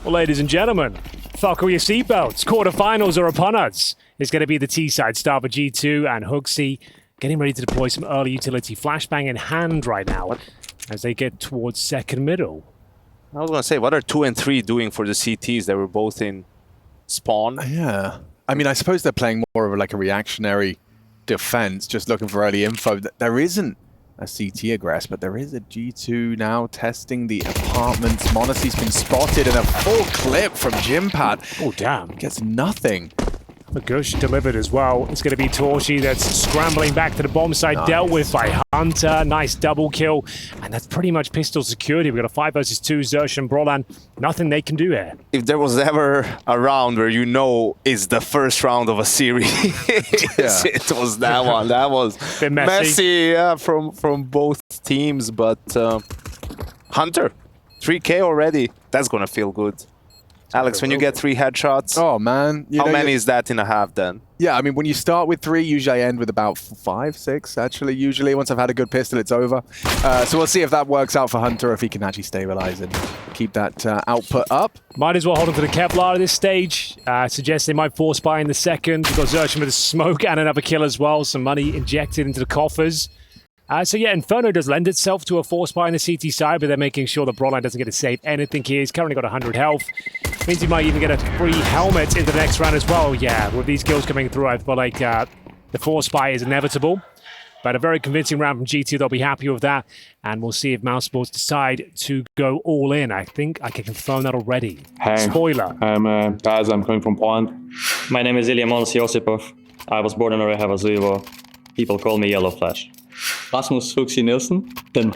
Well, ladies and gentlemen, buckle your seatbelts. Quarterfinals are upon us. It's going to be the T-side start for G2 and HooXi getting ready to deploy some early utility. Flashbang in hand right now as they get towards second middle. I was going to say, what are 2 and 3 doing for the CTs? They were both in spawn. Yeah. I mean, I suppose they're playing more of like a reactionary defense, just looking for early info. There isn't a CT aggress, but there is a G2 now testing the apartments. m0NESY's been spotted in a full clip from Jimpat. Oh, damn. Gets nothing. The Gush delivered as well. It's going to be Torshi that's scrambling back to the bomb site, dealt with by Hunter. Nice double kill. And that's pretty much pistol security. We've got a 5 versus 2, Zersh and Brolan. Nothing they can do here. If there was ever a round where you know it's the first round of a series, it was that one. That was messy, yeah, from both teams. But Hunter, 3K already. That's going to feel good. Alex, when you get 3 headshots, oh man, how many is that in a half then? Yeah, I mean, when you start with 3, usually I end with about 5, 6, actually. Usually, once I've had a good pistol, it's over. So we'll see if that works out for Hunter, if he can actually stabilize and keep that output up. Might as well hold on to the Kevlar at this stage. Suggest they might force buy in the second. We've got Zersh with a smoke and another kill as well. Some money injected into the coffers. So yeah, Inferno does lend itself to a force buy on the CT side, but they're making sure that Brolan doesn't get to save anything here. He's currently got 100 health. Means he might even get a free helmet into the next round as well. Yeah, with these kills coming through, I feel like the force buy is inevitable. But a very convincing round from G2, they'll be happy with that. And we'll see if MOUZ Sports decide to go all in. I think I can confirm that already. Hey, spoiler. I'm Baz, I'm coming from Poland. My name is Ilya Josipov. I was born in Orehovo. People call me Yellow Flash. Rasmus HooXi Nielsen. Then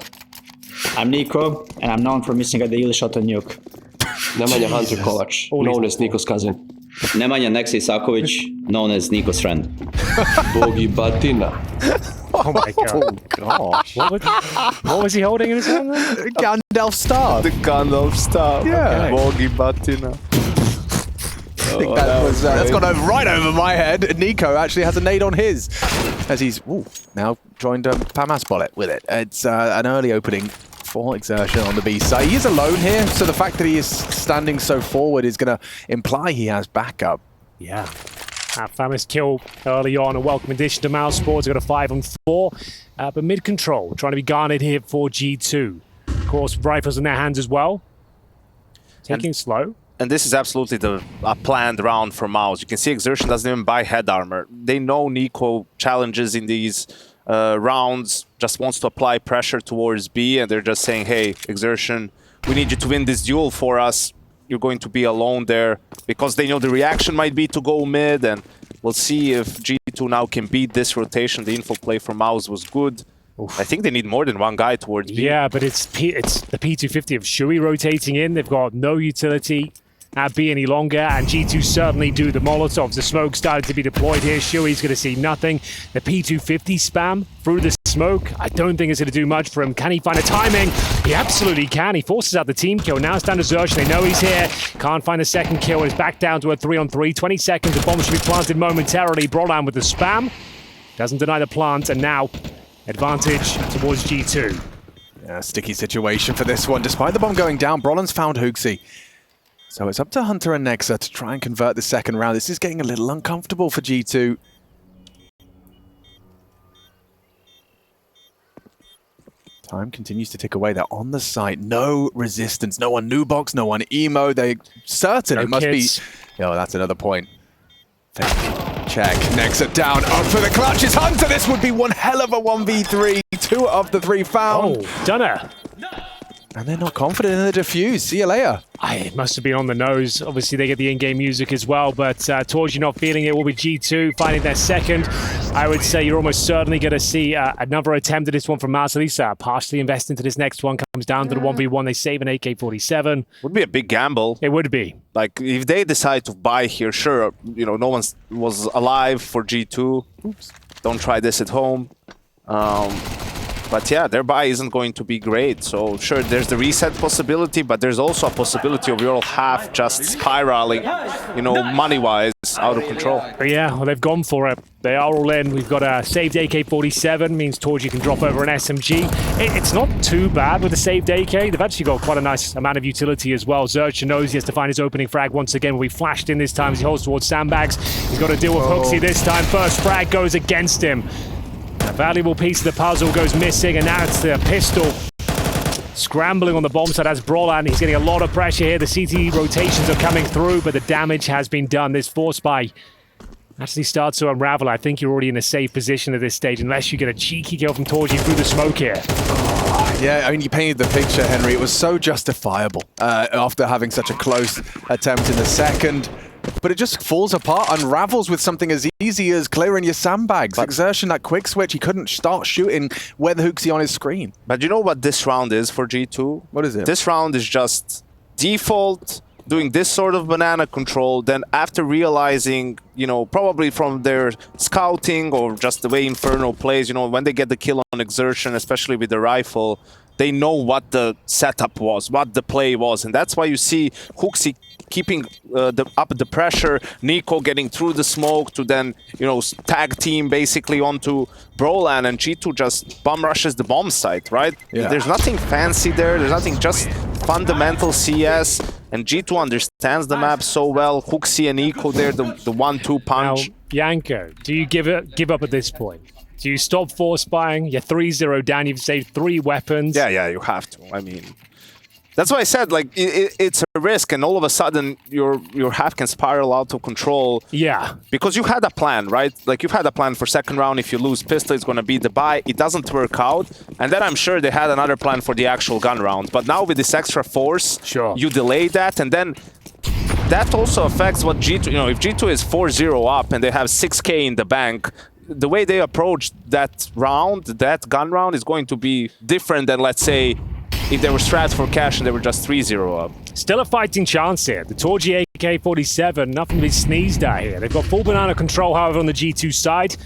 I'm Nico, and I'm known for missing a daily shot on Nuke. Nemanja Hunter Kovac, known as Nico's cousin. Nemanja Neksi Sakovic, known as Nico's friend. Bogi Batina. Oh my god. Oh gosh. What was he holding in his hand then? Gandalf Star. The Gandalf Star. Yeah. Bogi Batina. I think that's gone over right over my head. Nico actually has a nade on his, as he's now joined Famas Bullet with it. It's an early opening for Exertion on the B side. He is alone here, so the fact that he is standing so forward is going to imply he has backup. Yeah. Famas kill early on, a welcome addition to MOUZ Sports. They've got a 5 on 4, but mid-control, trying to be garnered here for G2. Of course, rifles in their hands as well. Taking slow. And this is absolutely a planned round for MOUZ. You can see Exertion doesn't even buy head armor. They know Nico challenges in these rounds, just wants to apply pressure towards B, and they're just saying, hey, Exertion, we need you to win this duel for us. You're going to be alone there, because they know the reaction might be to go mid, and we'll see if G2 now can beat this rotation. The info play from MOUZ was good. Oof. I think they need more than one guy towards B. Yeah, but it's the P250 of Shui rotating in. They've got no utility at B any longer, and G2 certainly do. The Molotovs, the smoke started to be deployed here. Shui's going to see nothing. The P250 spam through the smoke, I don't think it's going to do much for him. Can he find a timing? He absolutely can. He forces out the team kill. Now it's down to Zersh. They know he's here. Can't find a second kill. It's back down to a 3-on-3. 20 seconds. The bomb should be planted momentarily. Brolan with the spam. Doesn't deny the plant, and now advantage towards G2. Yeah, sticky situation for this one. Despite the bomb going down, Brolan's found HooXi. So it's up to Hunter and Nexa to try and convert the second round. This is getting a little uncomfortable for G2. Time continues to tick away. They're on the site. No resistance. No one new box. No one emo. They're certain it must be. Oh, that's another point. Check. Nexa down. Up for the clutch. It's Hunter. This would be one hell of a 1v3. 2 of the 3 found. Oh, Dunner. And they're not confident in the defuse. See you later. It must have been on the nose. Obviously, they get the in-game music as well, but Torji not feeling it will be G2 finding their second. I would say you're almost certainly going to see another attempt at this one from MOUZ. At least partially invest into this next one. Comes down to the 1v1. They save an AK-47. Would be a big gamble. It would be. Like, if they decide to buy here, sure, you know, no one was alive for G2. Oops. Don't try this at home. But yeah, their buy isn't going to be great. So sure, there's the reset possibility, but there's also a possibility of your half just spiraling, you know, money-wise, out of control. But yeah, well, they've gone for it. They are all in. We've got a saved AK-47, means Torji can drop over an SMG. It's not too bad with the saved AK. They've actually got quite a nice amount of utility as well. Zercher knows he has to find his opening frag once again. We flashed in this time as he holds towards sandbags. He's got to deal with Hooksy this time. First frag goes against him. A valuable piece of the puzzle goes missing, and now it's the pistol scrambling on the bomb side as Brolan. He's getting a lot of pressure here. The CT rotations are coming through, but the damage has been done. This force buy actually starts to unravel. I think you're already in a safe position at this stage, unless you get a cheeky kill from Torji through the smoke here. Yeah, I mean, you painted the picture, Henry. It was so justifiable after having such a close attempt in the second. But it just falls apart, unravels with something as easy as clearing your sandbags. Exertion, that quick switch, he couldn't start shooting with Hooksy on his screen. But you know what this round is for G2? What is it? This round is just default, doing this sort of banana control. Then after realizing, you know, probably from their scouting or just the way Inferno plays, you know, when they get the kill on Exertion, especially with the rifle, they know what the setup was, what the play was. And that's why you see Hooksy keeping up the pressure, Nico getting through the smoke to then, you know, tag team basically onto Brolan, and G2 just bum rushes the bomb site, right? Yeah. There's nothing fancy there, there's nothing, just fundamental CS, and G2 understands the map so well. Hooksy and Nico there, the 1-2 punch. Now, Yanko, do you give up at this point? Do you stop force buying? You're 3-0 down, you've saved 3 weapons. Yeah, you have to. I mean, that's why I said, like, it's a risk, and all of a sudden your half can spiral out of control. Yeah. Because you had a plan, right? Like, you've had a plan for second round. If you lose pistol, it's going to be the buy. It doesn't work out. And then I'm sure they had another plan for the actual gun round. But now with this extra force, sure, you delay that, and then that also affects what G2, you know, if G2 is 4-0 up and they have 6K in the bank, the way they approach that round, that gun round, is going to be different than, let's say, if they were strapped for cash and they were just 3-0 up. Still a fighting chance here. The Torji AK-47, nothing to be sneezed at here. They've got full banana control, however, on the G2 side.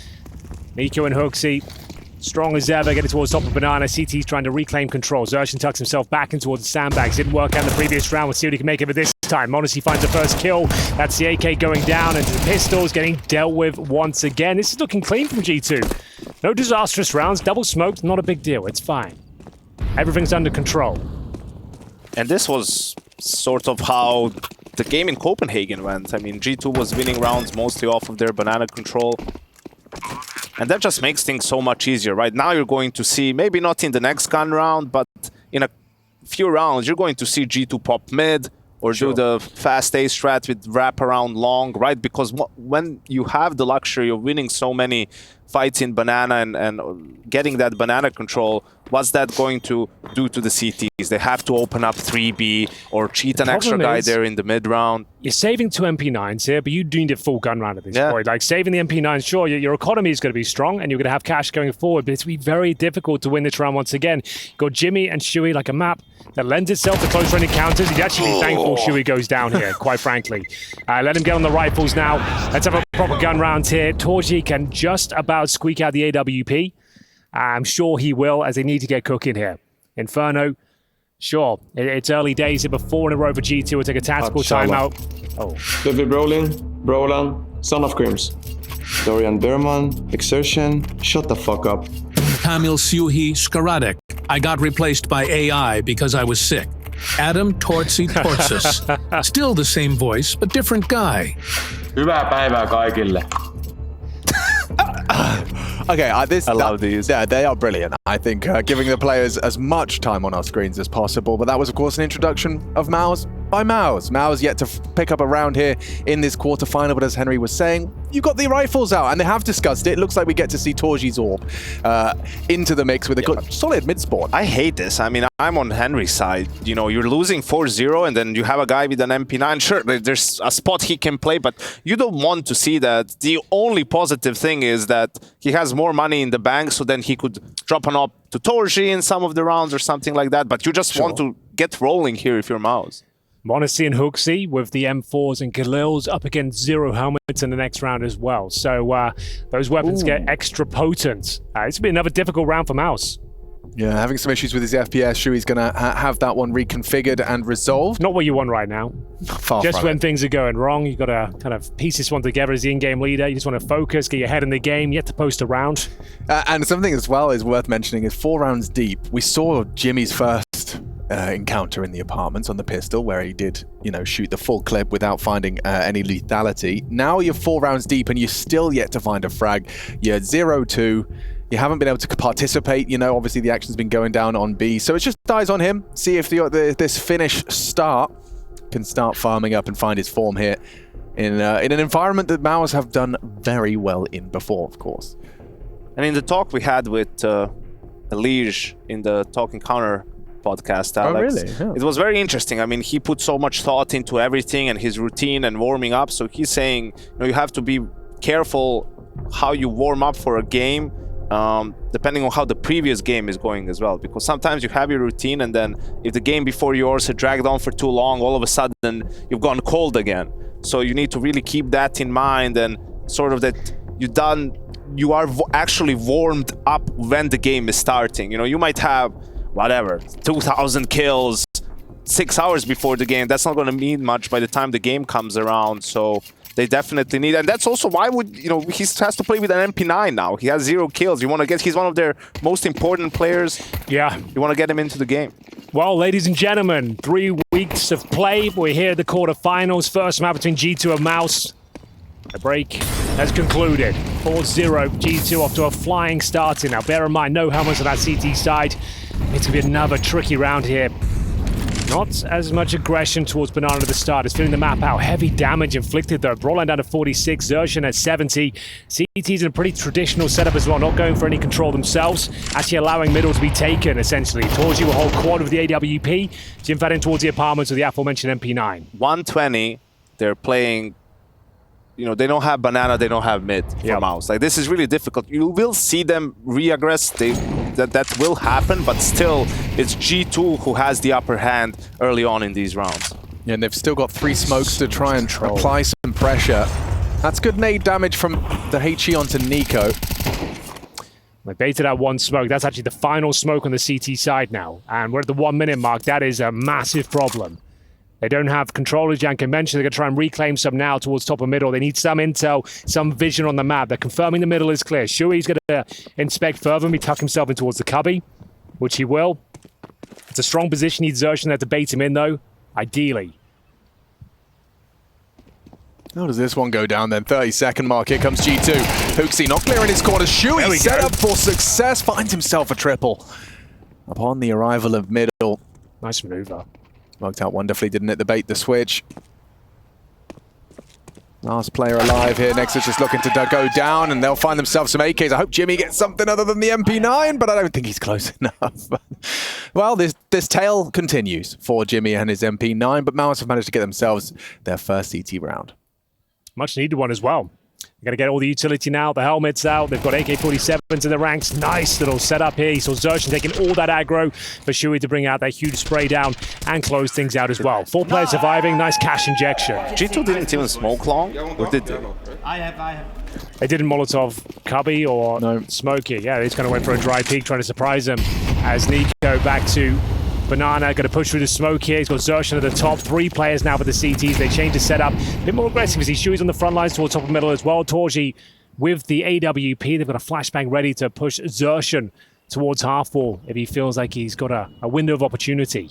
Nico and Hooksy, strong as ever, getting towards top of banana. CT's trying to reclaim control. Zershin tucks himself back in towards the sandbags. Didn't work out in the previous round. We'll see what he can make of it this time. m0NESY finds the first kill. That's the AK going down, and the pistols getting dealt with once again. This is looking clean from G2. No disastrous rounds. Double smoked, not a big deal. It's fine. Everything's under control. And this was sort of how the game in Copenhagen went. I mean, G2 was winning rounds mostly off of their banana control. And that just makes things so much easier. Right now you're going to see, maybe not in the next gun round, but in a few rounds, you're going to see G2 pop mid or do the fast A strat with wrap around long, right? Because when you have the luxury of winning so many fights in banana and getting that banana control, what's that going to do to the CTs? They have to open up 3B or cheat an extra guy there in the mid round. You're saving 2 MP9s here, but you do need a full gun round at this point. Like, saving the MP9s, sure, your economy is going to be strong and you're going to have cash going forward, but it's going to be very difficult to win this round once again. You've got Jimmy and Shuey, like a map that lends itself to close-range encounters. You'd actually be thankful Shuey goes down here, quite frankly. Let him get on the rifles now. Let's have a proper gun round here. Torji can just about squeak out the AWP. I'm sure he will, as they need to get cooking here. Inferno, sure, it's early days here, but 4 in a row for G2 will take a tactical timeout. David Brolan, Son of Crims. Dorian Berman, Exertion, shut the fuck up. Kamil Suhi Skaradek. I got replaced by AI because I was sick. Adam Tortsi Tortsis. Still the same voice, but different guy. Hyvää päivää kaikille. Okay, I love these. Yeah, they are brilliant. I think giving the players as much time on our screens as possible. But that was, of course, an introduction of MOUZ by MOUZ. MOUZ yet to pick up a round here in this quarterfinal. But as Henry was saying, you got the rifles out, and they have discussed it. It looks like we get to see Torji's orb into the mix with a good, solid mid spawn. I hate this. I mean, I'm on Henry's side. You know, you're losing 4-0, and then you have a guy with an MP9. Sure, there's a spot he can play, but you don't want to see that. The only positive thing is that he has more money in the bank, so then he could drop an op to Torji in some of the rounds or something like that. But you just want to get rolling here if you're MOUZ. m0NESY and Hooksy with the M4s and Galil's up against 0 helmets in the next round as well. So those weapons get extra potent. This will be another difficult round for MOUZ. Yeah, having some issues with his FPS. Shui's going to have that one reconfigured and resolved. Not what you want right now. Far Just from when it. things are going wrong, you've got to kind of piece this one together as the in-game leader. You just want to focus, get your head in the game, yet to post a round. And something as well is worth mentioning is 4 rounds deep. We saw Jimmy's first encounter in the apartments on the pistol where he did, shoot the full clip without finding any lethality. Now you're 4 rounds deep and you're still yet to find a frag. You're 0-2. You haven't been able to participate. Obviously the action's been going down on B. So it's just eyes on him. See if this finish start can start farming up and find his form here in an environment that MOUZ have done very well in before, of course. And in the talk we had with Elige in the Talking Counter podcast, Alex, really? Yeah. It was very interesting. I mean, he put so much thought into everything and his routine and warming up. So he's saying, you have to be careful how you warm up for a game, depending on how the previous game is going as well, because sometimes you have your routine and then if the game before yours had dragged on for too long, all of a sudden you've gone cold again. So you need to really keep that in mind and sort of that you are actually warmed up when the game is starting. You might have whatever 2,000 kills 6 hours before the game. That's not going to mean much by the time the game comes around. So they definitely need, and that's also why he has to play with an MP9 now. He has 0 kills. He's one of their most important players. Yeah. You want to get him into the game. Well, ladies and gentlemen, 3 weeks of play. We're here at the quarterfinals. First match between G2 and MOUZ. The break has concluded. 4-0. G2 off to a flying start here. Now, bear in mind, no helmets on that CT side. It's going to be another tricky round here. Not as much aggression towards Banana at the start. It's filling the map out. Heavy damage inflicted though. Broline down to 46. Xerxan at 70. CT's in a pretty traditional setup as well. Not going for any control themselves. Actually allowing middle to be taken, essentially. Torji will hold quad with the AWP. Jim Fadden towards the apartments with the aforementioned MP9. 120. They're playing... they don't have Banana, they don't have mid for MOUZ. Like, this is really difficult. You will see them re-aggress. That will happen, but still, it's G2 who has the upper hand early on in these rounds. Yeah, and they've still got 3 smokes to try and apply some pressure. That's good nade damage from the HE onto Nico. They baited out 1 smoke. That's actually the final smoke on the CT side now. And we're at the 1 minute mark. That is a massive problem. They don't have control, as Jan can mention. They're going to try and reclaim some now towards top of middle. They need some intel, some vision on the map. They're confirming the middle is clear. Shui's going to inspect further and he tuck himself in towards the cubby, which he will. It's a strong position. Needs Xerxan there to bait him in, though, ideally. How does this one go down then? 30-second mark. Here comes G2. HooXi not clearing his corner. Shui set up for success. Finds himself a triple upon the arrival of middle. Nice maneuver. Worked out wonderfully, didn't it? The bait, the switch. Last player alive here. Nexus just looking to go down, and they'll find themselves some AKs. I hope Jimmy gets something other than the MP9, but I don't think he's close enough. Well, this tale continues for Jimmy and his MP9, but MOUZ have managed to get themselves their first CT round. Much needed one as well. Got to get all the utility now. The helmet's out. They've got AK-47s in the ranks. Nice little setup here. You saw Xerxan taking all that aggro for Shui to bring out that huge spray down and close things out as well. 4 players surviving. Nice cash injection. G2 didn't even smoke long, or did they? I have. They didn't Molotov cubby or smoke it. Yeah, they just kind of went for a dry peek, trying to surprise them. As Nico back to Banana, going to push through the smoke here. He's got Xerxan at the top. 3 players now for the CTs. They change the setup. A bit more aggressive as Shui's on the front lines towards top of middle as well. Torji with the AWP. They've got a flashbang ready to push Xerxan towards half wall if he feels like he's got a window of opportunity.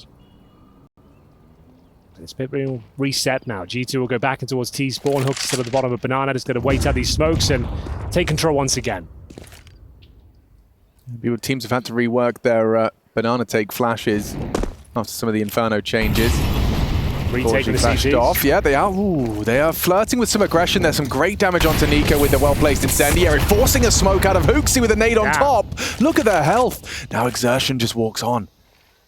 It's a bit reset now. G2 will go back in towards T-spawn. Hooks still at the bottom of Banana. Just going to wait out these smokes and take control once again. Teams have had to rework their Banana take flashes after some of the Inferno changes. Retaking the CTs. Off. Yeah, they are. Ooh, they are flirting with some aggression. There's some great damage onto Nico with the well-placed incendiary, forcing a smoke out of HooXi with a nade on top. Look at their health. Now Xerxan just walks on.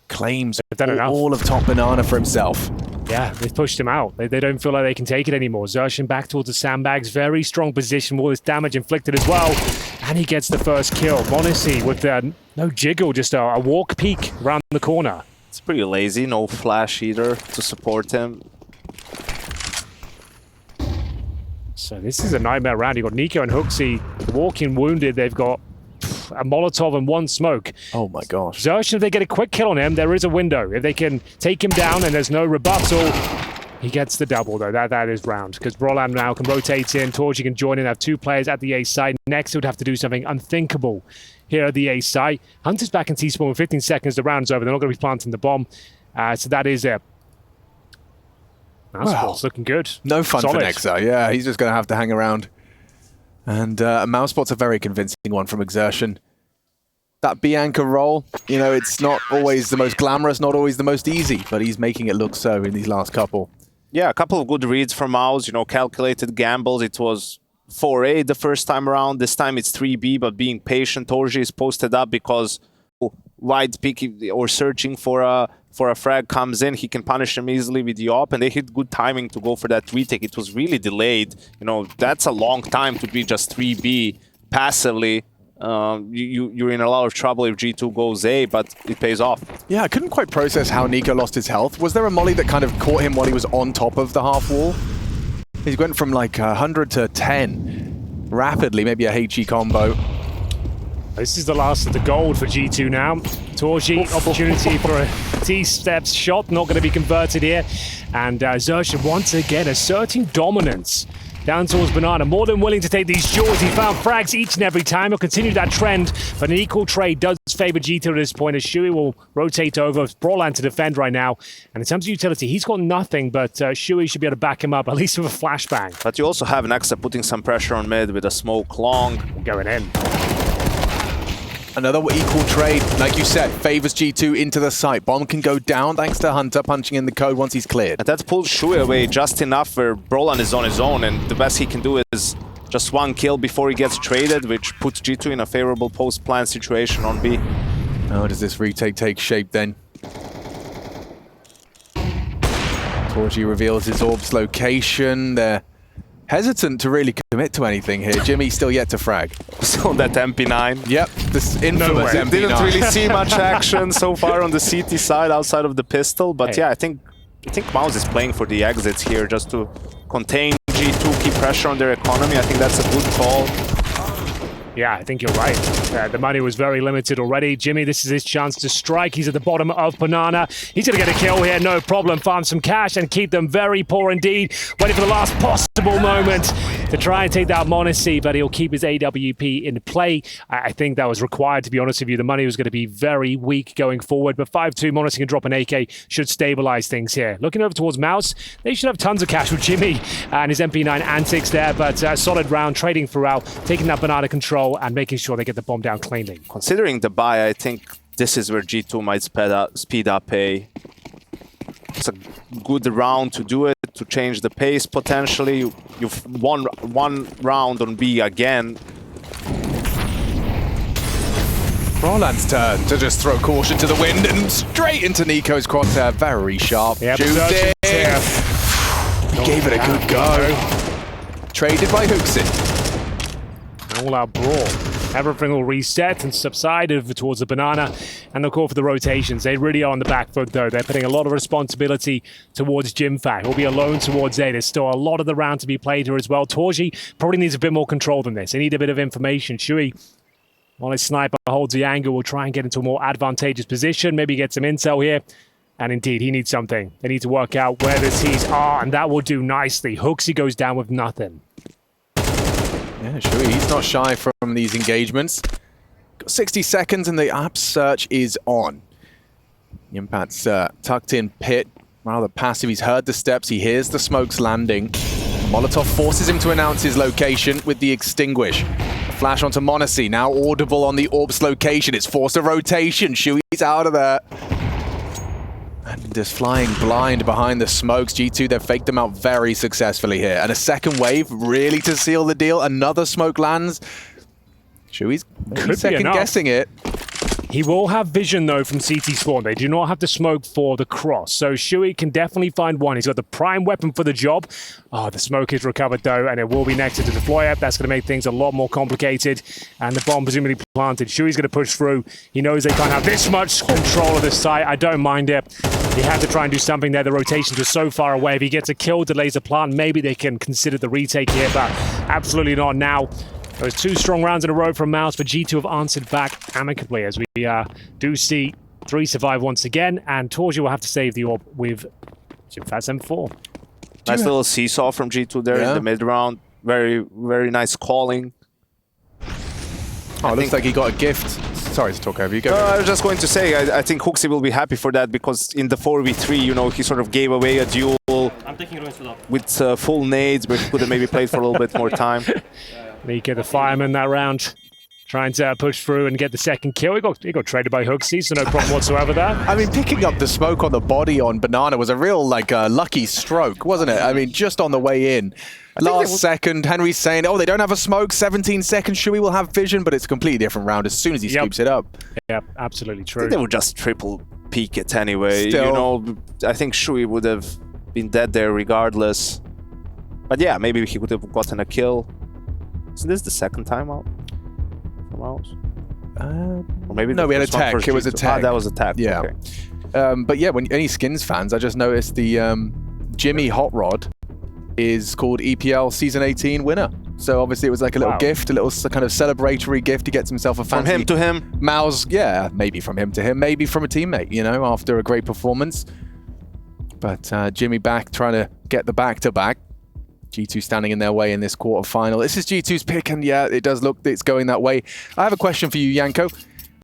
Claims all of top Banana for himself. Yeah, they've pushed him out. They don't feel like they can take it anymore. Xerxan back towards the sandbags. Very strong position. All this damage inflicted as well. And he gets the first kill. m0NESY with no jiggle, just a walk peek around the corner. It's pretty lazy. No flash either to support him. So this is a nightmare round. You've got Nico and HooXi walking wounded. They've got a Molotov and one smoke. Oh my gosh. Zersh, if they get a quick kill on him, there is a window. If they can take him down and there's no rebuttal, he gets the double, though. That is round, because Brolan now can rotate in. Torji can join in, have 2 players at the A side. Next, he would have to do something unthinkable here at the A side. Hunter's back in T-spawn with 15 seconds. The round's over. They're not going to be planting the bomb. So that is it. Mousesport's looking good. No fun Solid. for Nexa. Yeah, he's just going to have to hang around. And Mousesport's a very convincing one from Exertion. That B-anchor role, you know, it's not always the most glamorous, not always the most easy, but he's making it look so in these last couple. Yeah, a couple of good reads from MOUZ, you know, calculated gambles. It was 4A the first time around. This time it's 3B, but being patient. Torji is posted up because wide pick or searching for a frag comes in. He can punish them easily with the op, and they hit good timing to go for that retake. It was really delayed. You know, that's a long time to be just 3B passively. You're in a lot of trouble if G2 goes A, but it pays off. Yeah, I couldn't quite process how Nico lost his health. Was there a molly that kind of caught him while he was on top of the half wall? He went from like 100 to 10 rapidly, maybe a HE combo. This is the last of the gold for G2 now. Torji, opportunity for a T-steps shot, not going to be converted here. And Zersh once again asserting dominance down towards Banana, more than willing to take these jaws. He found frags each and every time. He'll continue that trend, but an equal trade does favor G2 at this point as Shui will rotate over. Brolan to defend right now. And in terms of utility, he's got nothing, but Shui should be able to back him up, at least with a flashbang. But you also have Nexa putting some pressure on mid with a smoke long. Going in. Another equal trade, like you said, favors G2 into the site. Bomb can go down thanks to Hunter punching in the code once he's cleared. And that pulls Shui away just enough where Brolan is on his own, and the best he can do is just 1 kill before he gets traded, which puts G2 in a favorable post-plan situation on B. How does this retake take shape then? Torji reveals his orb's location. They're hesitant to really commit to anything here. Jimmy's still yet to frag. So that MP9. Yep, this infamous MP9. Didn't really see much action so far on the CT side outside of the pistol, but yeah, I think MOUZ is playing for the exits here just to contain G2, keep pressure on their economy. I think that's a good call. Yeah, I think you're right. The money was very limited already. Jimmy, this is his chance to strike. He's at the bottom of Banana. He's going to get a kill here, no problem. Farm some cash and keep them very poor indeed. Waiting for the last possible moment to try and take that Monacy, but he'll keep his AWP in play. I think that was required, to be honest with you. The money was going to be very weak going forward, but 5-2, Monacy can drop an AK, should stabilize things here. Looking over towards MOUZ, they should have tons of cash with Jimmy and his MP9 antics there, but solid round, trading throughout, taking that Banana control and making sure they get the bomb down cleanly. Considering the buy, I think this is where G2 might speed up A. It's a good round to do it, to change the pace potentially. You've won one round on B again. Brolan's turn to just throw caution to the wind and straight into Nico's crosshair. Very sharp. Yep, shooting. He gave it a good go. Traded by Hooksin. All-out brawl. Everything will reset and subside over towards the Banana, and they'll call for the rotations. They really are on the back foot, though. They're putting a lot of responsibility towards Jimfat. He'll be alone towards A. There's still a lot of the round to be played here as well. Torji probably needs a bit more control than this. They need a bit of information. Shui, while his sniper holds the angle, will try and get into a more advantageous position. Maybe get some intel here. And indeed, he needs something. They need to work out where the T's are, and that will do nicely. Hooksy goes down with nothing. Yeah, sure. He's not shy from these engagements. Got 60 seconds and the app search is on. Impact's tucked in pit, rather passive. He's heard the steps, he hears the smokes landing. Molotov forces him to announce his location with the extinguish. A flash onto Monacy, now audible on the orb's location. It's forced a rotation. Shui's out of there. And just flying blind behind the smokes. G2, they've faked them out very successfully here. And a second wave, really to seal the deal. Another smoke lands. Shui's maybe second guessing it. He will have vision, though, from CT spawn. They do not have to smoke for the cross. So Shui can definitely find one. He's got the prime weapon for the job. Oh, the smoke is recovered, though, and it will be next to deploy it. That's going to make things a lot more complicated. And the bomb presumably planted. Shui's going to push through. He knows they can't have this much control of the site. I don't mind it. He had to try and do something there. The rotations were so far away. If he gets a kill, delays a plant, maybe they can consider the retake here, but absolutely not now. Those 2 strong rounds in a row from MOUZ, but G2 have answered back amicably as we do see 3 survive once again, and Torji will have to save the orb with Fats M4. Nice little seesaw from G2 there in the mid round. Very, very nice calling. Oh, it looks like he got a gift. Sorry to talk over you. Go. I was just going to say, I think HooXi will be happy for that because in the 4v3, you know, he sort of gave away a duel with full nades, but he could have maybe played for a little bit more time. Nika, the fireman that round, trying to push through and get the second kill. He got traded by HooXi, so no problem whatsoever there. I mean, picking up the smoke on the body on Banana was a real, like, lucky stroke, wasn't it? I mean, just on the way in. Last second, Henry's saying, oh, they don't have a smoke, 17 seconds, Shui will have vision, but it's a completely different round as soon as he scoops it up. Yeah, absolutely true. I think they would just triple peek it anyway. Still. You know, I think Shui would have been dead there regardless. But yeah, maybe he would have gotten a kill. Isn't this the second time out for MOUZ? Or maybe no, we had a tech. It was a tech. That was a tech. Yeah. Okay. But yeah, when any Skins fans, I just noticed the Jimmy Hot Rod is called EPL Season 18 winner. So obviously it was like a little gift, a little kind of celebratory gift. He gets himself a fancy... From him to him? MOUZ, yeah, maybe from him to him, maybe from a teammate, you know, after a great performance. But Jimmy back trying to get the back-to-back. G2 standing in their way in this quarterfinal. This is G2's pick, and yeah, it does look it's going that way. I have a question for you, Yanko,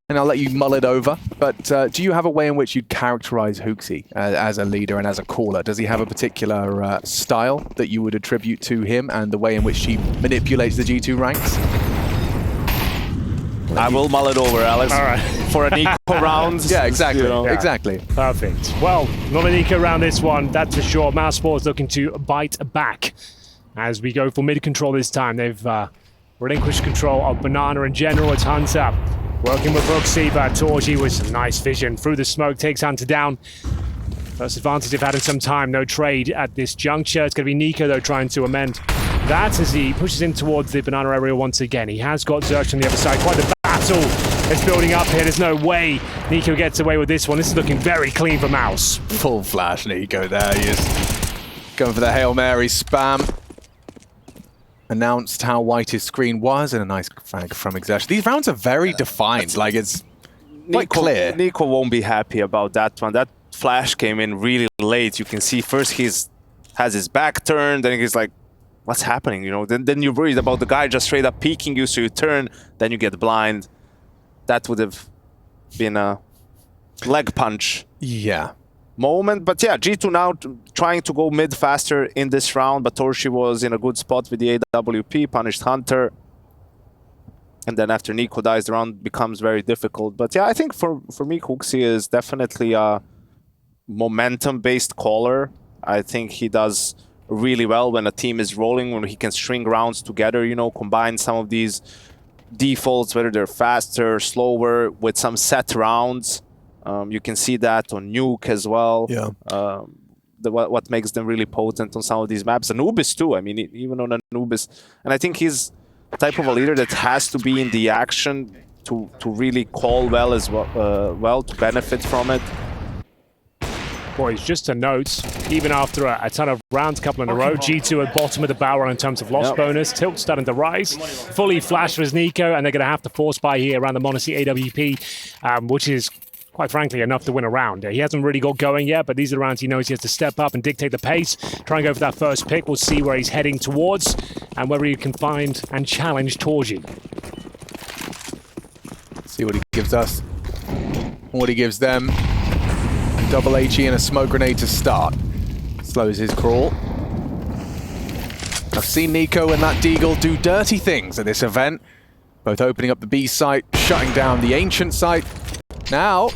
and I'll let you mull it over. But do you have a way in which you'd characterize HooXi as a leader and as a caller? Does he have a particular style that you would attribute to him and the way in which he manipulates the G2 ranks? I will mull it over, Alex. All right. For an eco round. Yeah, exactly. You know. Exactly. Perfect. Well, not an eco round this one, that's for sure. MOUZ Sports looking to bite back as we go for mid control this time. They've relinquished control of Banana in general. It's Hunter working with HooXi, but Torji with some nice vision through the smoke takes Hunter down. First advantage they've had in some time. No trade at this juncture. It's going to be Nico, though, trying to amend that as he pushes in towards the Banana area once again. He has got Zerch on the other side. Quite the battle is building up here. There's no way Nico gets away with this one. This is looking very clean for MOUZ. Full flash Nico there. He is going for the Hail Mary spam. Announced how white his screen was, and a nice frag from Exertion. These rounds are very defined, like it's quite clear. Nico won't be happy about that one. That flash came in really late. You can see first has his back turned, then he's like, what's happening? You know, then you're worried about the guy just straight up peeking you, so you turn, then you get blind. That would have been a leg punch. Yeah. Moment, but yeah, G2 now trying to go mid faster in this round, but Torshi was in a good spot with the AWP, punished Hunter, and then after Nico dies, the round becomes very difficult. But yeah, I think for me, HooXi is definitely a momentum-based caller. I think he does really well when a team is rolling, when he can string rounds together, you know, combine some of these defaults, whether they're faster, slower, with some set rounds. You can see that on Nuke as well. Yeah. What makes them really potent on some of these maps. Anubis too. I mean, even on Anubis. And I think he's the type of a leader that has to be in the action to really call well as well, to benefit from it. Boys, just a note, even after a ton of rounds, couple in a row, G2 at bottom of the barrel in terms of loss bonus. Tilt starting to rise. Fully flash for Nico, and they're going to have to force buy here around the Monacy AWP, which is, quite frankly, enough to win a round. He hasn't really got going yet, but these are the rounds he knows he has to step up and dictate the pace. Try and go for that first pick. We'll see where he's heading towards and whether he can find and challenge Torji. See what he gives us. What he gives them. Double HE and a smoke grenade to start. Slows his crawl. I've seen Nico and that Deagle do dirty things at this event. Both opening up the B site, shutting down the Ancient site. Now,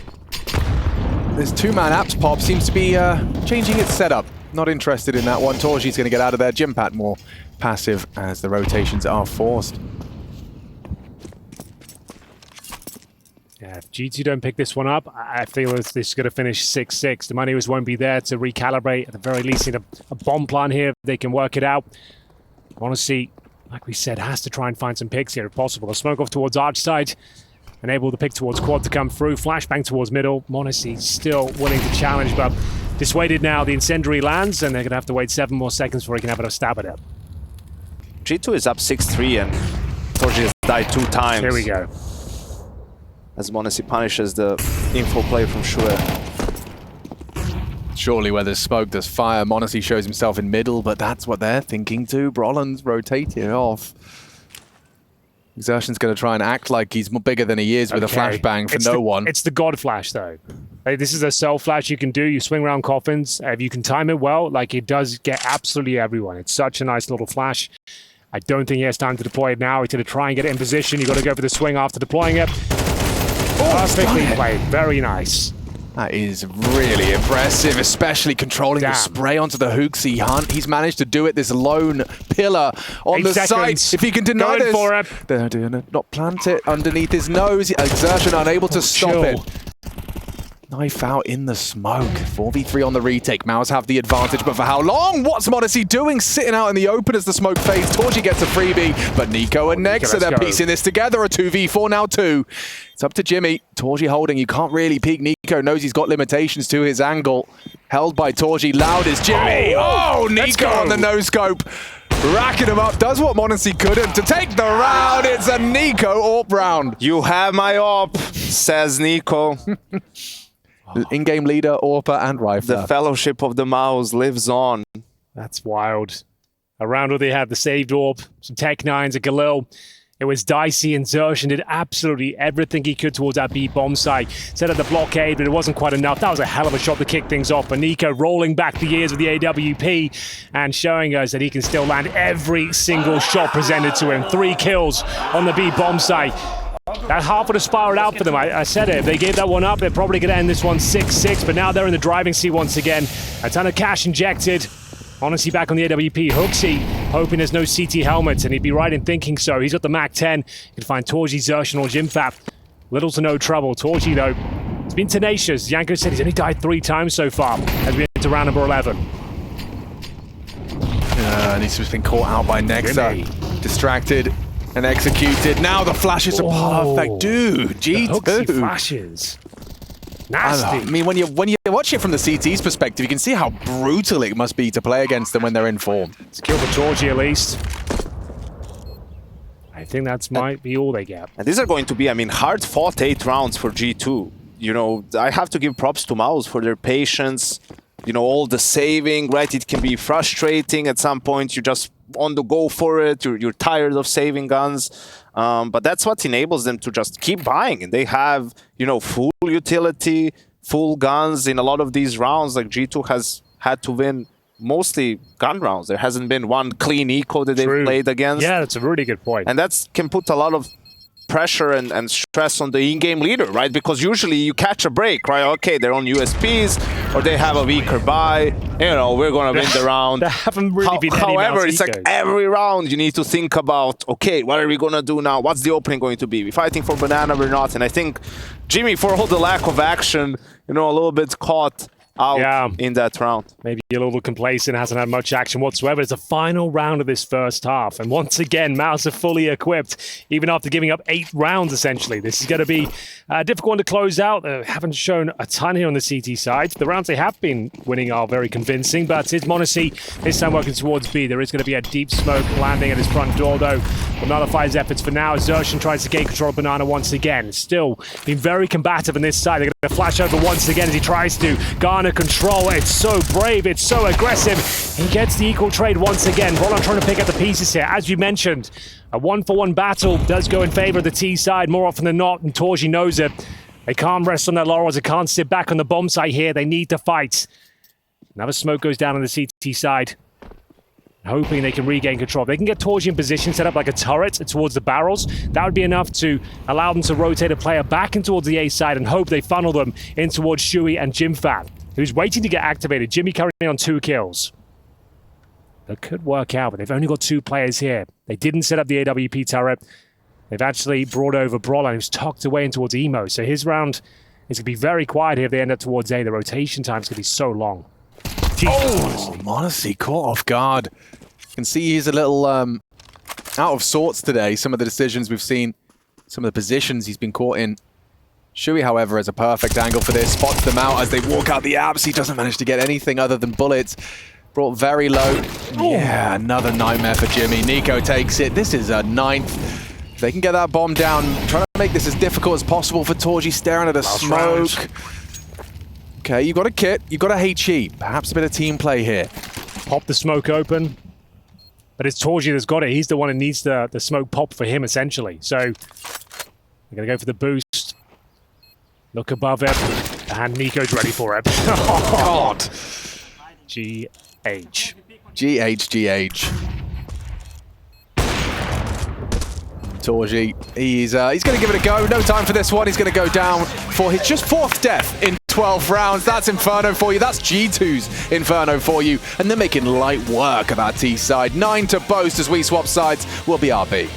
this two-man apps pop seems to be changing its setup. Not interested in that one. Torji's going to get out of there. Jimpat more passive as the rotations are forced. Yeah, if G2 don't pick this one up, I feel as this is going to finish 6-6. The money won't be there to recalibrate. At the very least, need a bomb plan here if they can work it out. I want to see, like we said, has to try and find some picks here if possible. A smoke off towards Arch side. Enable the pick towards Quad to come through. Flashbang towards middle. Monacy still willing to challenge, but dissuaded now. The incendiary lands, and they're going to have to wait 7 more seconds before he can have a stab at it. G2 is up 6-3, and Torji has died 2 times. Here we go. As m0NESY punishes the info play from Shui. Surely where there's smoke, there's fire. m0NESY shows himself in middle, but that's what they're thinking too. Brolin's rotating off. Exertion's going to try and act like he's bigger than he is with a flashbang for one. It's the God Flash, though. Like, this is a self flash you can do. You swing around coffins. If you can time it well, like it does get absolutely everyone. It's such a nice little flash. I don't think he has time to deploy it now. He's going to try and get it in position. You've got to go for the swing after deploying it. Perfectly played. Very nice. That is really impressive, especially controlling the spray onto the HooXi Hunt. He's managed to do it, this lone pillar on the side. If he can deny this, for it. they're doing it. Not plant it underneath his nose. Exertion unable to stop it. Knife out in the smoke. 4v3 on the retake. MOUZ have the advantage, but for how long? What's m0NESY doing? Sitting out in the open as the smoke fades. Torji gets a freebie, but Nico and Nexa, they're piecing this together. A 2v4 now 2. It's up to Jimmy. Torji holding. You can't really peek. Nico knows he's got limitations to his angle. Held by Torji. Loud is Jimmy. Oh, Nico on the no-scope. Racking him up. Does what m0NESY couldn't. To take the round, it's a Nico AWP round. You have my AWP, says Nico. In-game leader, AWPer, and Rifler. The fellowship of the MOUZ lives on. That's wild. A round where they had the saved AWP, some Tech-9s, a Galil. It was dicey, and Xerxen did absolutely everything he could towards that B bomb site. Set up the blockade, but it wasn't quite enough. That was a hell of a shot to kick things off. But Nico rolling back the years with the AWP and showing us that he can still land every single shot presented to him. 3 kills on the B bomb site. That half would have spiraled out for them. I said it. If they gave that one up, they're probably going to end this one 6-6. But now they're in the driving seat once again. A ton of cash injected. m0NESY back on the AWP. HooXi hoping there's no CT helmets, and he'd be right in thinking so. He's got the MAC-10. He can find Torji, Xerxen, or Jimfap. Little to no trouble. Torji, though, he's been tenacious. Yanko said he's only died 3 times so far as we enter round number 11. And he's just been caught out by Nexa. Distracted and executed. Now the flashes are perfect. Dude, G2. HooXi flashes. Nasty. I mean, when you watch it from the CT's perspective, you can see how brutal it must be to play against them when they're in form. It's a kill for Torji at least. I think that might be all they get. And these are going to be, I mean, hard-fought 8 rounds for G2. You know, I have to give props to MOUZ for their patience. You know, all the saving, right? It can be frustrating at some point. You just on the go for it. You're tired of saving guns. But that's what enables them to just keep buying. And they have, you know, full utility, full guns in a lot of these rounds. Like G2 has had to win mostly gun rounds. There hasn't been one clean eco that they've played against. Yeah, that's a really good point. And that can put a lot of pressure and stress on the in-game leader, right? Because usually you catch a break, right? Okay, they're on USPs or they have a weaker buy. You know, we're going to win the round. There haven't really been any However, it's like every round you need to think about, okay, what are we going to do now? What's the opening going to be? We're fighting for banana or not? And I think Jimmy, for all the lack of action, you know, a little bit caught out in that round. Maybe a little complacent, hasn't had much action whatsoever. It's the final round of this first half. And once again, MOUZ are fully equipped, even after giving up 8 rounds, essentially. This is going to be a difficult one to close out. They haven't shown a ton here on the CT side. The rounds they have been winning are very convincing, but it's m0NESY this time working towards B. There is going to be a deep smoke landing at his front door, though. Will nullify his efforts for now. Xerxen tries to gain control of Banana once again. Still being very combative on this side. They're going to flash over once again as he tries to garner control. It's so brave. It's so aggressive. He gets the equal trade once again. Roland trying to pick up the pieces here. As you mentioned, a 1-for-1 battle does go in favor of the T side more often than not, and Torji knows it. They can't rest on their laurels. They can't sit back on the bomb site here. They need to fight. Another smoke goes down on the CT side. Hoping they can regain control. If they can get Torji in position, set up like a turret towards the barrels, that would be enough to allow them to rotate a player back in towards the A side and hope they funnel them in towards Shui and Jimfat, who's waiting to get activated. Jimmy currently on 2 kills. That could work out, but they've only got 2 players here. They didn't set up the AWP turret. They've actually brought over Brolan, who's tucked away in towards Emo. So his round is going to be very quiet here if they end up towards A. The rotation time is going to be so long. Oh, m0NESY caught off guard. You can see he's a little out of sorts today. Some of the decisions we've seen, some of the positions he's been caught in. Shui, however, has a perfect angle for this. Spots them out as they walk out the apps. He doesn't manage to get anything other than bullets. Brought very low. Yeah, another nightmare for Jimmy. Nico takes it. This is a 9th If they can get that bomb down, trying to make this as difficult as possible for Torji, staring at a smoke. Round. Okay, you've got a kit, you've got a HE. Perhaps a bit of team play here. Pop the smoke open. But it's Torji that's got it. He's the one who needs the smoke pop for him, essentially. So, we're going to go for the boost. Look above it. And Nico's ready for it. Oh, God. GH. GH. Torji, he's going to give it a go. No time for this one. He's going to go down for his just 4th death in 12 rounds. That's Inferno for you. That's G2's Inferno for you. And they're making light work of our T side. 9 to boast as we swap sides. We'll be RB.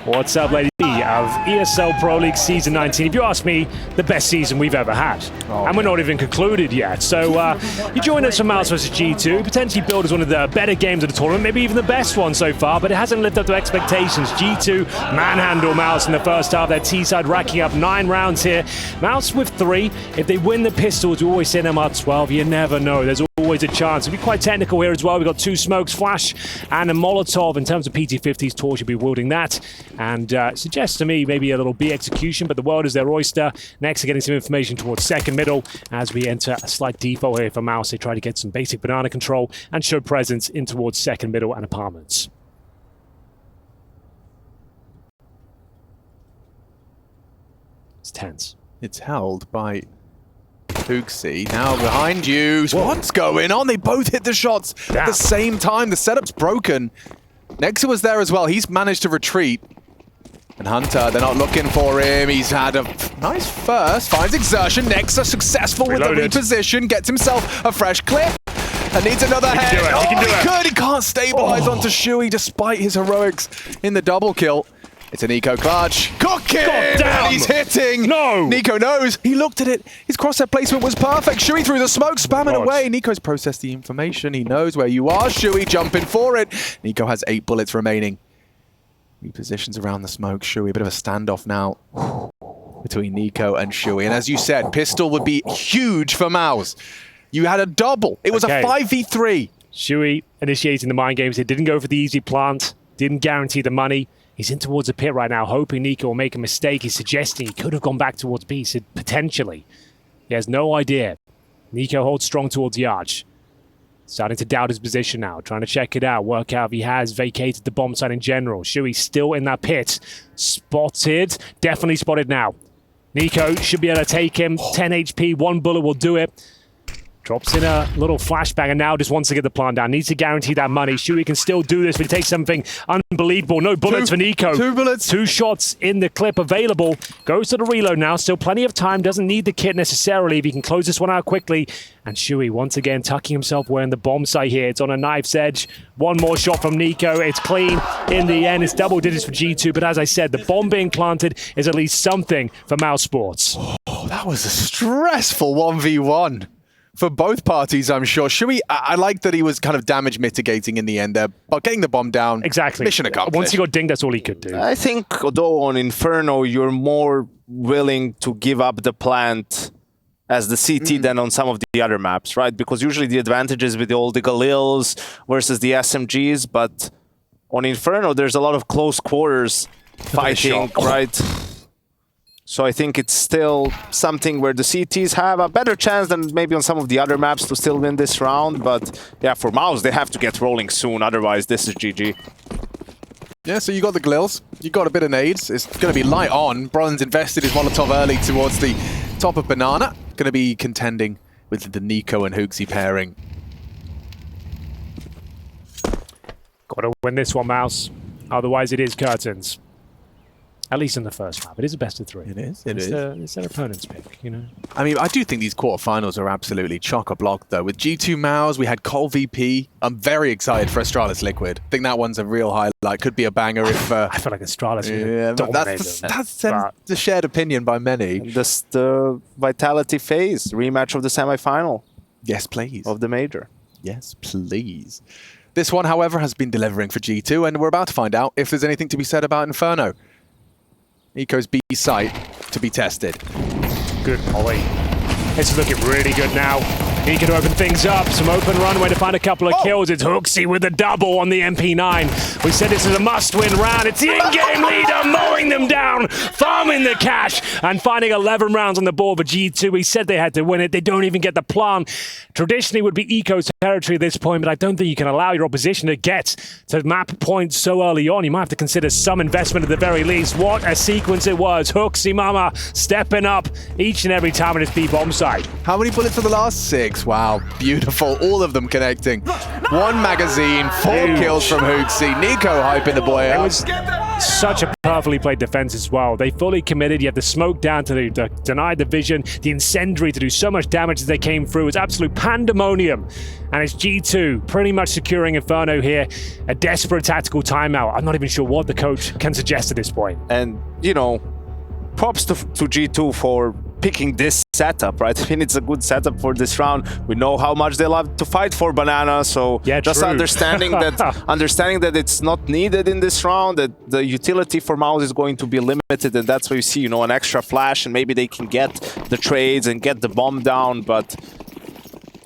What's up, ladies of ESL Pro League Season 19. If you ask me, the best season we've ever had. And we're not even concluded yet. So you join us for MOUZ vs G2, potentially billed as one of the better games of the tournament, maybe even the best one so far, but it hasn't lived up to expectations. G2 manhandle MOUZ in the first half. Their T-side racking up 9 rounds here. MOUZ with 3. If they win the pistols, we always say them are 12. You never know. There's always a chance. It'll be quite technical here as well. We've got 2 smokes, flash, and a Molotov. In terms of PT50s, Tor should be wielding that. And suggests to me maybe a little B execution, but the world is their oyster. Next, they're getting some information towards second middle as we enter a slight default here for MOUZ. They try to get some basic banana control and show presence in towards second middle and apartments. It's tense. It's held by Fuxi. Now behind you. What's going on? They both hit the shots at the same time. The setup's broken. Nexa was there as well. He's managed to retreat. And Hunter, they're not looking for him. He's had a nice first. Finds Exertion. Nexa successful with the reposition. Gets himself a fresh clip. And needs another head. He can't stabilize onto Shui despite his heroics in the double kill. It's a Nico clutch. Cook it! And he's hitting. No! Nico knows. He looked at it. His crosshair placement was perfect. Shui through the smoke, spamming away. Nico's processed the information. He knows where you are. Shui jumping for it. Nico has 8 bullets remaining. Repositions around the smoke. Shui, a bit of a standoff now between Nico and Shui. And as you said, pistol would be huge for MOUZ. You had a double. It was a 5v3. Shui initiating the mind games. He didn't go for the easy plant. Didn't guarantee the money. He's in towards the pit right now, hoping Nico will make a mistake. He's suggesting he could have gone back towards B, so potentially. He has no idea. Nico holds strong towards the arch. Starting to doubt his position now, trying to check it out, work out if he has vacated the bomb site in general. Shui still in that pit. Spotted. Definitely spotted now. Nico should be able to take him. 10 HP, 1 bullet will do it. Drops in a little flashbang and now just wants to get the plant down. Needs to guarantee that money. Shui can still do this, but he takes something unbelievable. No bullets for Nico. 2 bullets. 2 shots in the clip available. Goes to the reload now. Still plenty of time. Doesn't need the kit necessarily if he can close this one out quickly. And Shui once again tucking himself where in the bomb site here. It's on a knife's edge. 1 more shot from Nico. It's clean in the end. It's double digits for G2. But as I said, the bomb being planted is at least something for MOUZ Sports. Oh, that was a stressful 1v1. For both parties, I'm sure. Shui, I like that he was kind of damage mitigating in the end there, but getting the bomb down, mission accomplished. Once he got dinged, that's all he could do. I think, though, on Inferno, you're more willing to give up the plant as the CT than on some of the other maps, right? Because usually the advantage is with all the Galils versus the SMGs, but on Inferno, there's a lot of close quarters fighting, right? So I think it's still something where the CTs have a better chance than maybe on some of the other maps to still win this round. But yeah, for MOUZ, they have to get rolling soon. Otherwise, this is GG. Yeah, so you got the Glils. You got a bit of nades. It's going to be light on. Bronze invested his Molotov early towards the top of Banana. Going to be contending with the Nico and Hoogsy pairing. Got to win this one, MOUZ. Otherwise, it is curtains. At least in the first map. It is a best of 3. It is. It's their opponent's pick, you know. I mean, I do think these quarterfinals are absolutely chock-a-block, though. With G2 MOUZ, we had Cole VP. I'm very excited for Astralis Liquid. I think that one's a real highlight. Could be a banger if... I feel like Astralis would dominate them. That's the shared opinion by many. This the Vitality phase, rematch of the semi-final. Yes, please. Of the major. Yes, please. This one, however, has been delivering for G2, and we're about to find out if there's anything to be said about Inferno. Nico's B site to be tested. Good molly. This is looking really good now. He can open things up. Some open runway to find a couple of kills. It's Hoogsy with a double on the MP9. We said this is a must-win round. It's the in-game leader mowing them down, farming the cash, and finding 11 rounds on the board for G2. We said they had to win it. They don't even get the plant. Traditionally, it would be Eco's territory at this point, but I don't think you can allow your opposition to get to map points so early on. You might have to consider some investment at the very least. What a sequence it was. Hoogsy Mama stepping up each and every time at his B bomb site. How many bullets for the last 6? Wow, beautiful. All of them connecting. 1 magazine, 4 kills from Hoogsy. Nico hyping the boy up. It was such a perfectly played defense as well. They fully committed. You have the smoke down to deny the vision, the incendiary to do so much damage as they came through. It's absolute pandemonium. And it's G2 pretty much securing Inferno here. A desperate tactical timeout. I'm not even sure what the coach can suggest at this point. And, you know, props to G2 for picking this setup, right? I mean, it's a good setup for this round. We know how much they love to fight for Banana, so yeah, just understanding that it's not needed in this round, that the utility for MOUZ is going to be limited, and that's why you see, you know, an extra flash, and maybe they can get the trades and get the bomb down, but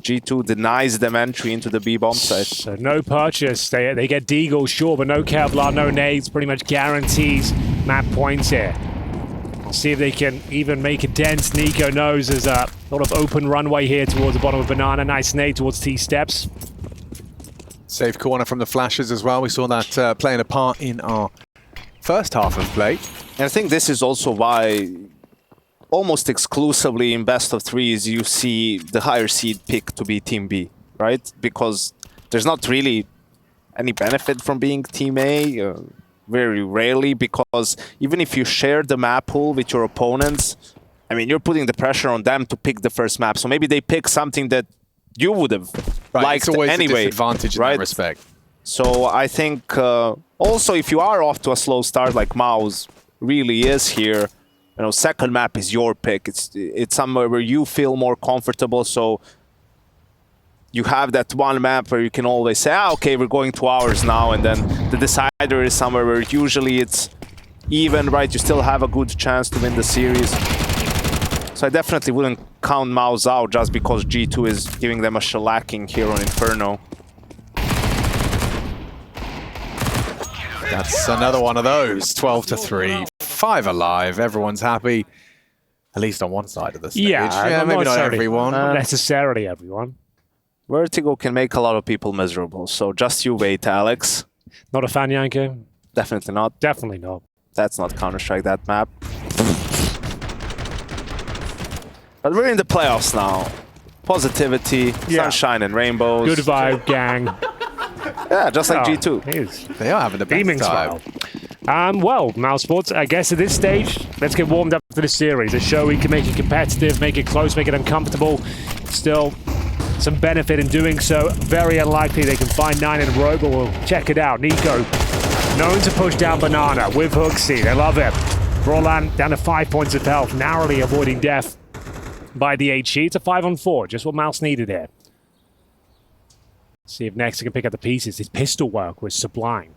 G2 denies them entry into the B bomb site. So no purchase. They get Deagle, sure, but no Kevlar, no nades. Pretty much guarantees map points here. We'll see if they can even make a dent. Nico knows there's a lot of open runway here towards the bottom of Banana. Nice nade towards T-steps. Safe corner from the flashes as well. We saw that playing a part in our first half of play. And I think this is also why almost exclusively in best of 3s you see the higher seed pick to be Team B, right? Because there's not really any benefit from being Team A. Very rarely, because even if you share the map pool with your opponents, I mean, you're putting the pressure on them to pick the first map. So maybe they pick something that you would have liked it's always anyway. a disadvantage in that respect. So I think also if you are off to a slow start like MOUZ really is here, you know, second map is your pick. It's somewhere where you feel more comfortable. So you have that one map where you can always say, okay, we're going to ours now, and then the decider is somewhere where usually it's even, right? You still have a good chance to win the series. So I definitely wouldn't count MOUZ out just because G2 is giving them a shellacking here on Inferno. That's another one of those. 12-3, 5 alive. Everyone's happy, at least on one side of the stage. Yeah, maybe not everyone. Not necessarily everyone. Vertigo can make a lot of people miserable, so just you wait, Alex. Not a fan, Yanko? Definitely not. Definitely not. That's not Counter-Strike, that map. But we're in the playoffs now. Positivity, sunshine and rainbows. Good vibe, gang. Yeah, just like G2. They are having the best time. Well, MOUZ Sports, I guess at this stage, let's get warmed up for the series. A show we can make it competitive, make it close, make it uncomfortable. Still some benefit in doing so. Very unlikely they can find 9 in a row, but we'll check it out. Nico, known to push down Banana with HooXi. They love it. Roland down to 5 points of health, narrowly avoiding death by the HE. It's a 5-on-4, just what MOUZ needed here. See if Nexa can pick up the pieces. His pistol work was sublime.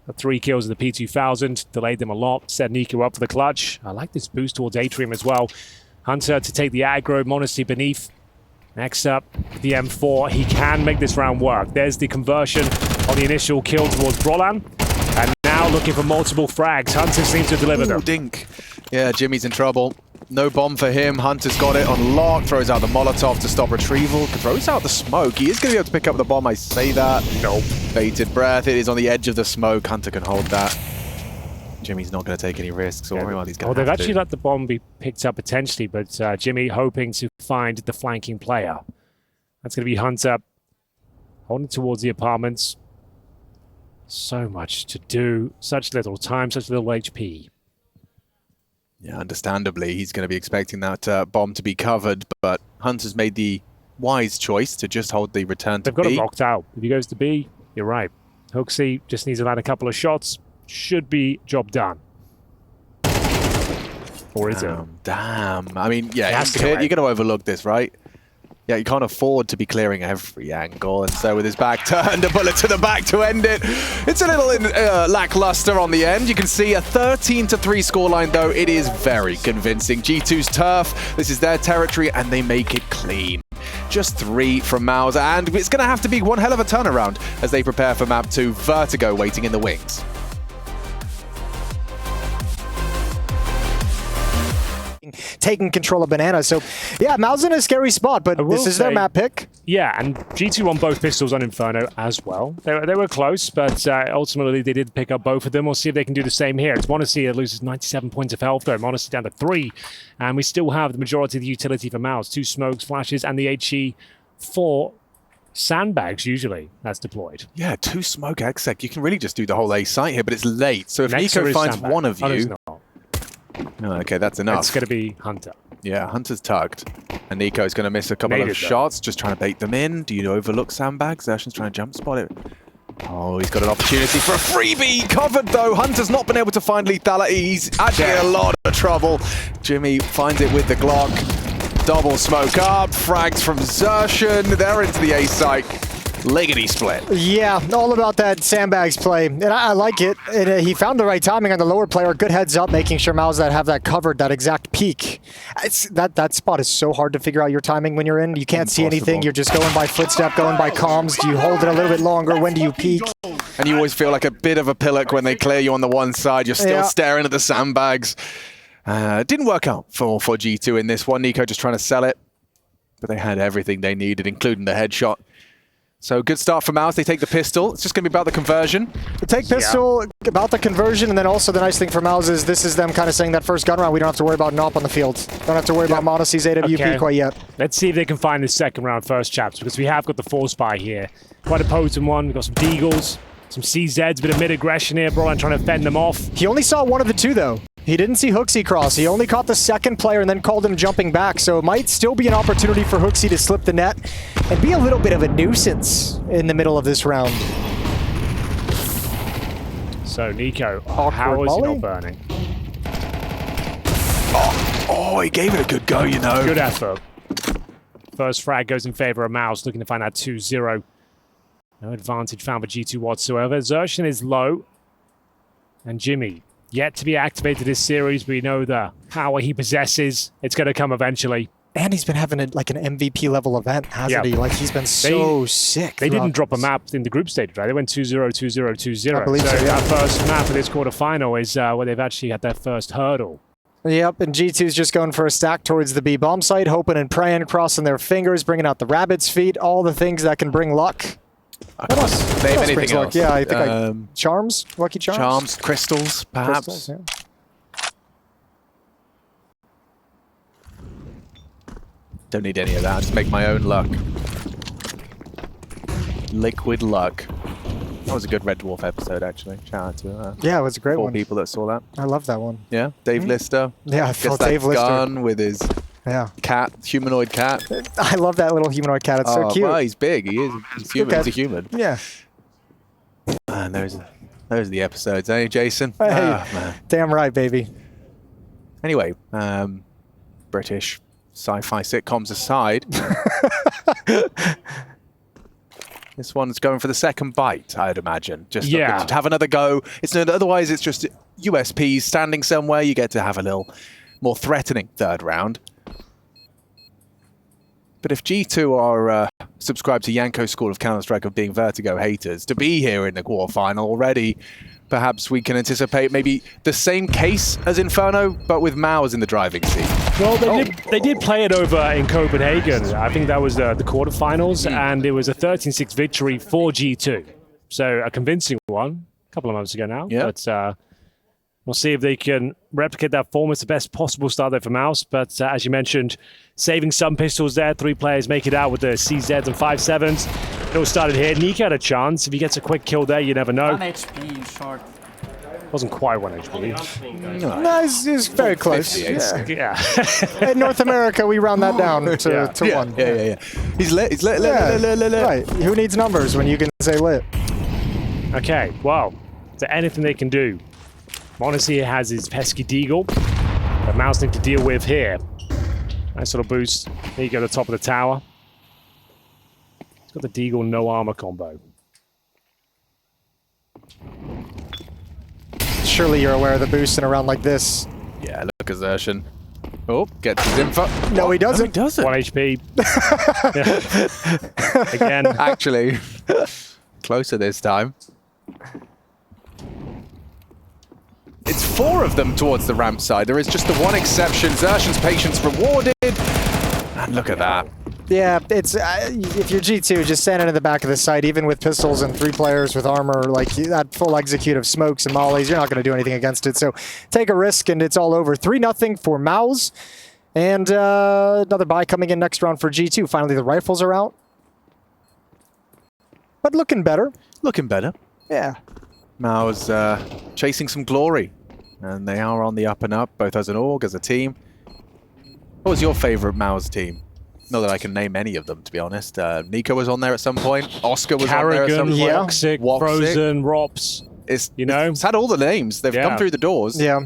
The 3 kills of the P2000 delayed them a lot, set Nico up for the clutch. I like this boost towards Atrium as well. Hunter to take the aggro, Modesty beneath. Next up, the M4. He can make this round work. There's the conversion on the initial kill towards Brolan. And now looking for multiple frags. Hunter seems to deliver them. Dink. Yeah, Jimmy's in trouble. No bomb for him. Hunter's got it on lock. Throws out the Molotov to stop retrieval. Throws out the smoke. He is going to be able to pick up the bomb. I say that. Nope. Bated breath. It is on the edge of the smoke. Hunter can hold that. Jimmy's not going to take any risks. Or he's going to they've actually let the bomb be picked up potentially, but Jimmy hoping to find the flanking player. That's going to be Hunter holding towards the apartments. So much to do. Such little time, such little HP. Yeah, understandably, he's going to be expecting that bomb to be covered, but Hunter's made the wise choice to just hold the return to B. They've got it locked out. If he goes to B, you're right. HooXi just needs to land a couple of shots. Should be job done. Or is it? Damn. I mean, yeah, you're going to overlook this, right? Yeah, you can't afford to be clearing every angle, and so with his back turned, a bullet to the back to end it. It's a little lackluster on the end. You can see a 13-3 scoreline, though. It is very convincing. G2's turf, this is their territory, and they make it clean. Just 3 from MOUZ, and it's going to have to be one hell of a turnaround as they prepare for map 2. Vertigo waiting in the wings. Taking control of Banana. So, yeah, MOUZ in a scary spot, but this is their map pick. Yeah, and G2 won both pistols on Inferno as well. They were close, but ultimately they did pick up both of them. We'll see if they can do the same here. It's Modesty that loses 97 points of health, though. Modesty down to 3. And we still have the majority of the utility for MOUZ. 2 smokes, flashes, and the HE 4 sandbags, usually, that's deployed. Yeah, 2 smoke exec. You can really just do the whole A site here, but it's late. So if Nico finds sandbag. one of you... Oh, okay, that's enough. It's going to be Hunter. Yeah, Hunter's tugged. And Nico's going to miss a couple of shots, just trying to bait them in. Do you overlook sandbags? Zershan's trying to jump spot it. Oh, he's got an opportunity for a freebie. Covered, though. Hunter's not been able to find lethality. He's actually in a lot of trouble. Jimmy finds it with the Glock. Double smoke up. Frags from Zershan. They're into the A site. Liggity split. Yeah, all about that sandbags play, and I like it. And, he found the right timing on the lower player. Good heads up, making sure MOUZ that have that covered, that exact peak. That spot is so hard to figure out your timing when you're in. You can't see anything. You're just going by footstep, going by comms. Do you hold it a little bit longer? When do you peek? And you always feel like a bit of a pillock when they clear you on the one side. You're still staring at the sandbags. Didn't work out for G2 in this one. Nico just trying to sell it, but they had everything they needed, including the headshot. So good start for MOUZ. They take the pistol. It's just going to be about the conversion. Take pistol, about the conversion, and then also the nice thing for MOUZ is this is them kind of saying that first gun round, we don't have to worry about NOP on the field. Don't have to worry about MONOC's AWP quite yet. Let's see if they can find this second round first, chaps, because we have got the Force Spy here. Quite a potent one. We've got some Deagles, some CZs, bit of mid-aggression here. Brolan trying to fend them off. He only saw one of the two, though. He didn't see Hooksy cross. He only caught the second player and then called him jumping back. So it might still be an opportunity for Hooksy to slip the net and be a little bit of a nuisance in the middle of this round. So, Nico, how is he not burning? Oh, he gave it a good go, you know. Good effort. First frag goes in favor of MOUZ, looking to find that 2-0. No advantage found for G2 whatsoever. Xerxin is low. And Jimmy, yet to be activated this series, but we know the power he possesses. It's going to come eventually. And he's been having like an MVP level event, hasn't he? Like he's been so sick. They didn't drop a map in the group stage, right? They went 2-0, 2-0, 2-0. I believe so, that first map of this quarterfinal is where they've actually had their first hurdle. Yep, and G2's just going for a stack towards the B bomb site, hoping and praying, crossing their fingers, bringing out the rabbit's feet, all the things that can bring luck. I can't name anything else. Yeah, I think charms, lucky charms. Charms, crystals, perhaps. Crystals, yeah. Don't need any of that. I just make my own luck. Liquid luck. That was a good Red Dwarf episode, actually. Shout out to yeah, it was a great one. people that saw that. I love that one. Yeah, Dave Lister. Yeah, I gets felt that Dave Lister. gun with his cat, humanoid cat. I love that little humanoid cat. It's so cute. Well, he's big. He is. He's human. He's a human. Yeah. And those are the episodes, eh, Jason? Hey, man. damn right, baby. Anyway, British sci-fi sitcoms aside, this one's going for the second bite, I'd imagine. Just to have another go. Otherwise, it's just USPs standing somewhere. You get to have a little more threatening third round. But if G2 are subscribed to Yanko's School of Counter-Strike of being Vertigo haters, to be here in the quarterfinal already, perhaps we can anticipate maybe the same case as Inferno, but with MOUZ in the driving seat. Well, they did play it over in Copenhagen. I think that was the quarterfinals, and it was a 13-6 victory for G2. So a convincing one a couple of months ago now. Yeah. But we'll see if they can replicate that form. It's the best possible start there for MOUZ. But as you mentioned, saving some pistols there. 3 players make it out with the CZs and 5.7s. It all started here. Nico had a chance. If he gets a quick kill there, you never know. 1 HP short. Wasn't quite 1 HP. No, it's very close. Yeah. In North America, we round that down to 1. Yeah. He's lit. He's lit. Right. Who needs numbers when you can say lit? Okay, well, is there anything they can do? MONOC here has his pesky Deagle that MOUZ need to deal with here. Nice little boost. There you go, the top of the tower. He's got the Deagle no armor combo. Surely you're aware of the boost in a round like this. Yeah, look, Xerxin. Oh, gets his info. No, he doesn't. No, he doesn't. 1 HP. Again. Actually, closer this time. It's 4 of them towards the ramp side. There is just the one exception. Xerxin's patience rewarded. And look at that. Yeah, it's if you're G2, just standing in the back of the site, even with pistols and 3 players with armor, like that full execute of smokes and mollies, you're not going to do anything against it. So take a risk and it's all over. 3-0 for MOUZ. And another buy coming in next round for G2. Finally, the rifles are out. But looking better. Looking better. Yeah. MOUZ chasing some glory. And they are on the up and up, both as an org, as a team. What was your favorite MOUZ team? Not that I can name any of them, to be honest. Nico was on there at some point. Oscar was on there at some point. Woxic, Frozen, Rops. It's had all the names. They've come through the doors. Yeah.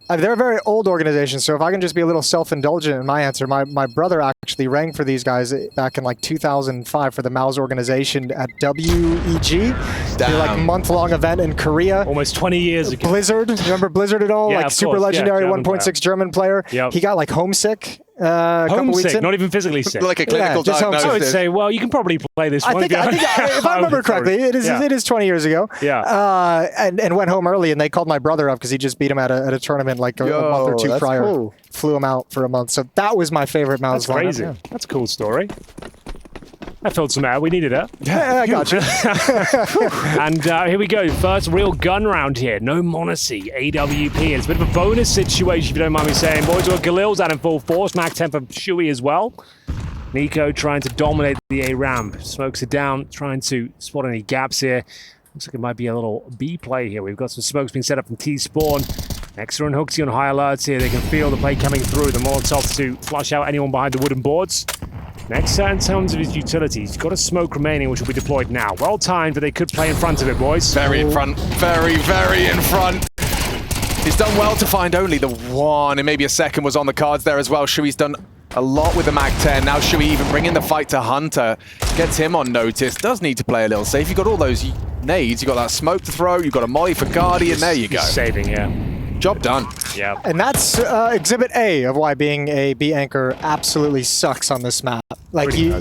They're a very old organization, so if I can just be a little self-indulgent in my answer, my brother actually rang for these guys back in like 2005 for the MOUZ organization at WEG. They're like a month-long event in Korea. Almost 20 years ago. Blizzard, remember Blizzard at all? Yeah, like super legendary 1.6 German player. Yep. He got like homesick. Couple weeks in. Not even physically sick. Like a clinical diagnosis. I would say, well, you can probably play this one. I think if I remember correctly, it is 20 years ago. Yeah. And went home early, and they called my brother up because he just beat him at a tournament like a month or 2 prior. Cool. Flew him out for a month. So that was my favorite MOUZ. That's crazy. Yeah. That's a cool story. I filled some air. We needed it. Yeah, I got you. And here we go. First real gun round here. No Monacy. AWP. It's a bit of a bonus situation, if you don't mind me saying. Boys, well, Galil's out in full force. Mac 10 for Shui as well. Nico trying to dominate the A ramp. Smokes it down, trying to spot any gaps here. Looks like it might be a little B play here. We've got some smokes being set up from T-Spawn. Nexa and Hooksy on high alerts here. They can feel the play coming through. The Molotov to flush out anyone behind the wooden boards. Nexa, in terms of his utility, he's got a smoke remaining, which will be deployed now. Well timed, but they could play in front of it, boys. Very in front. Very, very in front. He's done well to find only the one, and maybe a second was on the cards there as well. Shui's done a lot with the Mac 10. Now Shui even bringing the fight to Hunter. Gets him on notice. Does need to play a little safe. You've got all those nades. You've got that smoke to throw. You've got a molly for Guardian. There you go. Saving, yeah. Job done. Yeah. And that's exhibit A of why being a B anchor absolutely sucks on this map. Like you're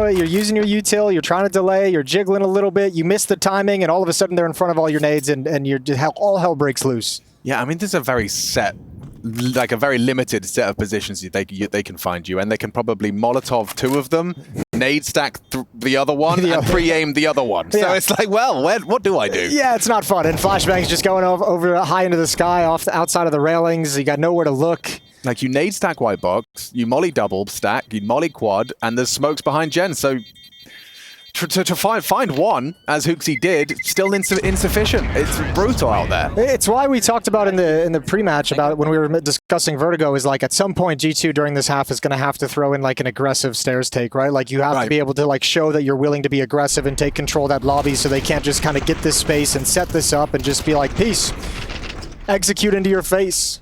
using your util, you're trying to delay, you're jiggling a little bit, you miss the timing, and all of a sudden they're in front of all your nades, and you're all hell breaks loose. Yeah, I mean, this is a very set, like a very limited set of positions they can find you, and they can probably Molotov 2 of them, nade stack the other one, and pre-aim the other one. So it's like, well, what do I do? Yeah, it's not fun. And flashbangs just going over high into the sky, outside of the railings. You got nowhere to look. Like, you nade stack white box, you molly double stack, you molly quad, and there's smokes behind Jen. So to find one, as Hooksy did, still insufficient. It's brutal out there. It's why we talked about in the pre-match about when we were discussing Vertigo, is like at some point G2 during this half is going to have to throw in like an aggressive stairs take, right? Like you have to be able to like show that you're willing to be aggressive and take control of that lobby, so they can't just kind of get this space and set this up and just be like, peace, execute into your face.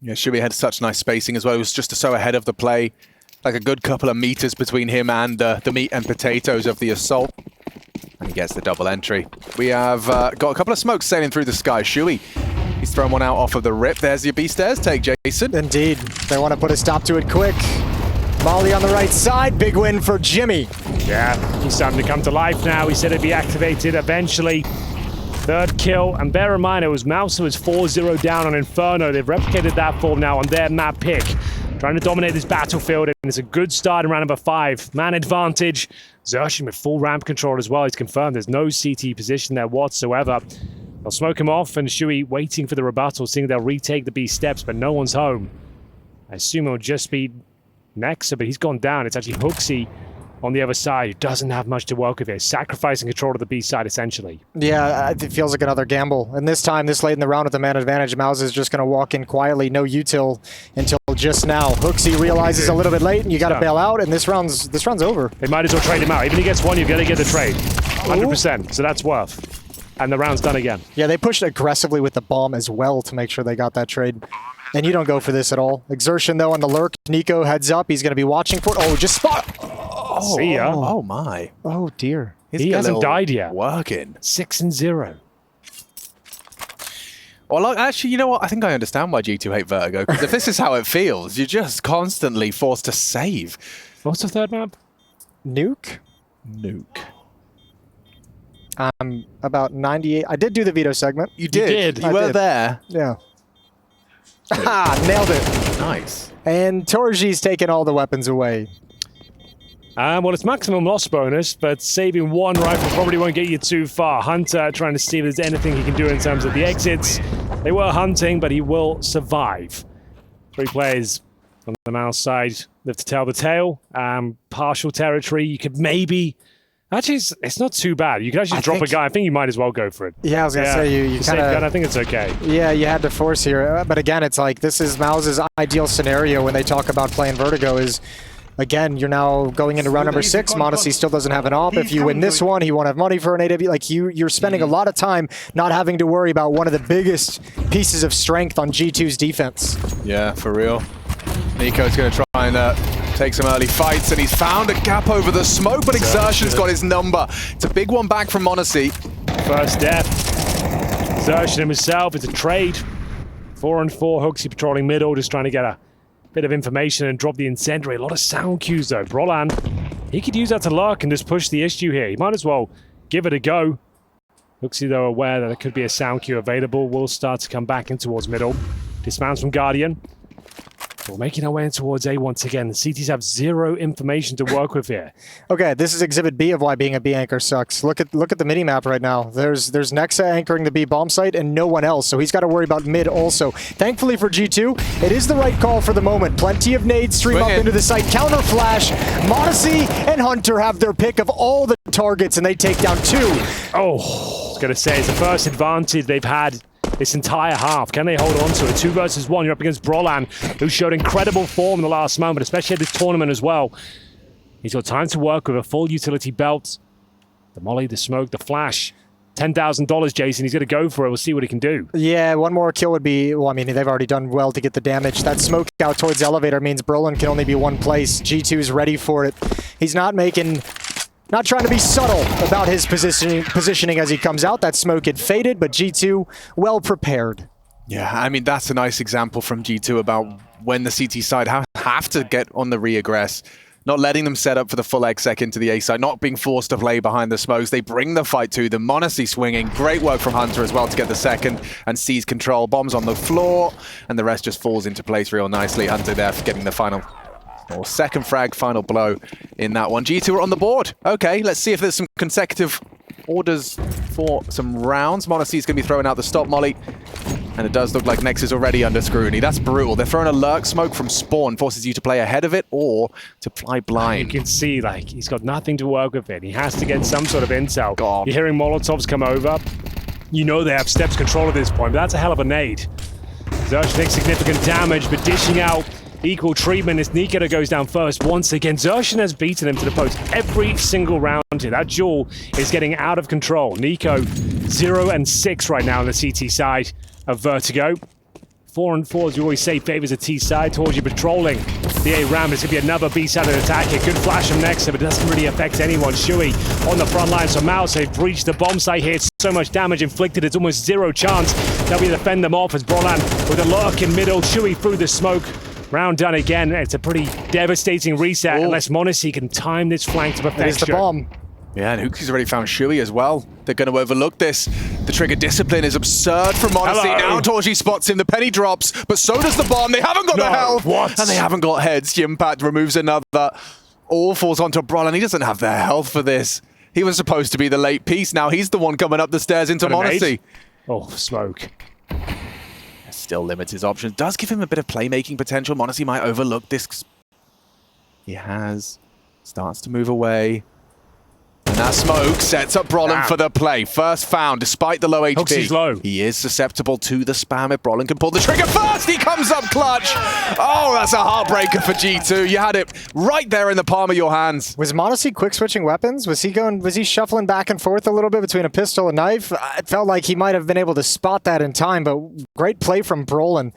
Yeah, Shui had such nice spacing as well. He was just so ahead of the play. Like a good couple of meters between him and the meat and potatoes of the assault. And he gets the double entry. We have got a couple of smokes sailing through the sky. Shui, he's thrown one out off of the rip. There's your B stairs take, Jason. Indeed. They want to put a stop to it quick. Molly on the right side. Big win for Jimmy. Yeah, he's starting to come to life now. He said it'd be activated eventually. Third kill, and bear in mind it was MOUZ who was 4-0 down on Inferno. They've replicated that form now on their map pick. Trying to dominate this battlefield, and it's a good start in round number 5. Man advantage. Xerxes with full ramp control as well. He's confirmed there's no CT position there whatsoever. They'll smoke him off, and Shui waiting for the rebuttal, seeing they'll retake the B steps, but no one's home. I assume it'll just be Nexa, but he's gone down. It's actually Hooksy on the other side, who doesn't have much to work with here, sacrificing control of the B side, essentially. Yeah, it feels like another gamble. And this time, this late in the round with the man advantage, MOUZ is just going to walk in quietly, no util until just now. Hooksy realizes a little bit late, and you got to bail out, and this round's over. They might as well trade him out. Even if he gets one, you've got to get the trade. 100%, so that's worth. And the round's done again. Yeah, they pushed aggressively with the bomb as well to make sure they got that trade. And you don't go for this at all. Exertion, though, on the lurk. Nico heads up. He's going to be watching for it. Oh, just spot! Oh, see ya. Oh my. Oh, dear. He hasn't died yet. Working. 6-0. Well, actually, you know what? I think I understand why G2 hate Vertigo. Because if this is how it feels, you're just constantly forced to save. What's the third map? Nuke? Nuke. I'm about 98. I did do the veto segment. You did? You were there? Yeah. Ah, nailed it. Nice. And Torji's taken all the weapons away. Well, it's maximum loss bonus, but saving one rifle probably won't get you too far. Hunter trying to see if there's anything he can do in terms of the exits. They were hunting, but he will survive. 3 players on the MOUZ side live to tell the tale. Partial territory, you could maybe... Actually, it's not too bad. You could actually drop a guy. I think you might as well go for it. Yeah, I was going to say, you kind of... I think it's okay. Yeah, you had to force here. But again, it's like, this is MOUZ's ideal scenario when they talk about playing Vertigo is... Again, you're now going into round number 6. Monacy still doesn't have an op. If you win this one, he won't have money for an AW. Like you're spending a lot of time not having to worry about one of the biggest pieces of strength on G2's defense. Yeah, for real. Nico's going to try and take some early fights, and he's found a gap over the smoke, but Exertion's got his number. It's a big one back from Monacy. First death. Exertion himself. It's a trade. 4-4. Hooksy patrolling middle, just trying to get a bit of information and drop the incendiary. A lot of sound cues though. Brolan, he could use that to lurk and just push the issue here. He might as well give it a go. Hooksy though aware that there could be a sound cue available. Will start to come back in towards middle. Dismounts from Guardian. We're making our way in towards A once again. The CTs have zero information to work with here. Okay, this is Exhibit B of why being a B anchor sucks. Look at the mini-map right now. There's Nexa anchoring the B bomb site and no one else, so he's got to worry about mid also. Thankfully for G2, it is the right call for the moment. Plenty of nades stream up into the site. Counter flash. MOUZ and Hunter have their pick of all the targets and they take down 2. Oh, I was going to say, it's the first advantage they've had this entire half. Can they hold on to it? 2 versus 1. You're up against Brolan, who showed incredible form in the last moment, especially at this tournament as well. He's got time to work with a full utility belt. The molly, the smoke, the flash. $10,000, Jason. He's going to go for it. We'll see what he can do. Yeah, one more kill would be... Well, I mean, they've already done well to get the damage. That smoke out towards elevator means Brolan can only be one place. G2's ready for it. He's not trying to be subtle about his positioning as he comes out. That smoke had faded, but G2 well prepared. Yeah, I mean, that's a nice example from G2 about when the CT side have to get on the re-aggress, not letting them set up for the full exec into the A side, not being forced to play behind the smokes. They bring the fight to them. MOUZ swinging. Great work from Hunter as well to get the second and seize control. Bombs on the floor, and the rest just falls into place real nicely. Hunter there for getting the final... or second frag, final blow in that one. G2 are on the board. Okay, let's see if there's some consecutive orders for some rounds. MOUZ is going to be throwing out the stop molly. And it does look like Nex is already under scrutiny. That's brutal. They're throwing a lurk smoke from spawn, forces you to play ahead of it or to fly blind. You can see, like, he's got nothing to work with it. He has to get some sort of intel. God. You're hearing Molotovs come over. You know they have steps control at this point, but that's a hell of a nade. Zersh takes significant damage, but dishing out equal treatment as Nico goes down first once again. Zershan has beaten him to the post every single round here. That duel is getting out of control. Nico 0 and 6 right now on the CT side of Vertigo. 4 and 4, as you always say, favors a T side towards you patrolling the A ramp. It's going to be another B-sided attack here. Good flash from Nexa, but it doesn't really affect anyone. Shui on the front line, so MOUZ have breached the bomb site here. It's so much damage inflicted, it's almost zero chance that we defend them off as Brolan with a lurk in middle. Shui through the smoke. Round done again. It's a pretty devastating reset unless MOUZ can time this flank to perfection. It is the bomb. Yeah, and Hookie's already found Shui as well. They're going to overlook this. The trigger discipline is absurd from MOUZ. Now Torji spots him. The penny drops, but so does the bomb. They haven't got the health. What? And they haven't got heads. Impact removes another. All falls onto Brolan. He doesn't have the health for this. He was supposed to be the late piece. Now he's the one coming up the stairs into MOUZ. Oh, smoke. Still limits his options. Does give him a bit of playmaking potential. MOUZ might overlook this. He has. Starts to move away. And that smoke sets up Brolan for the play. First found, despite the low HP. He's low. He is susceptible to the spam. If Brolan can pull the trigger first, he comes up clutch. Oh, that's a heartbreaker for G2. You had it right there in the palm of your hands. Was MOUZ quick switching weapons? Was he shuffling back and forth a little bit between a pistol and knife? It felt like he might have been able to spot that in time, but great play from Brolan.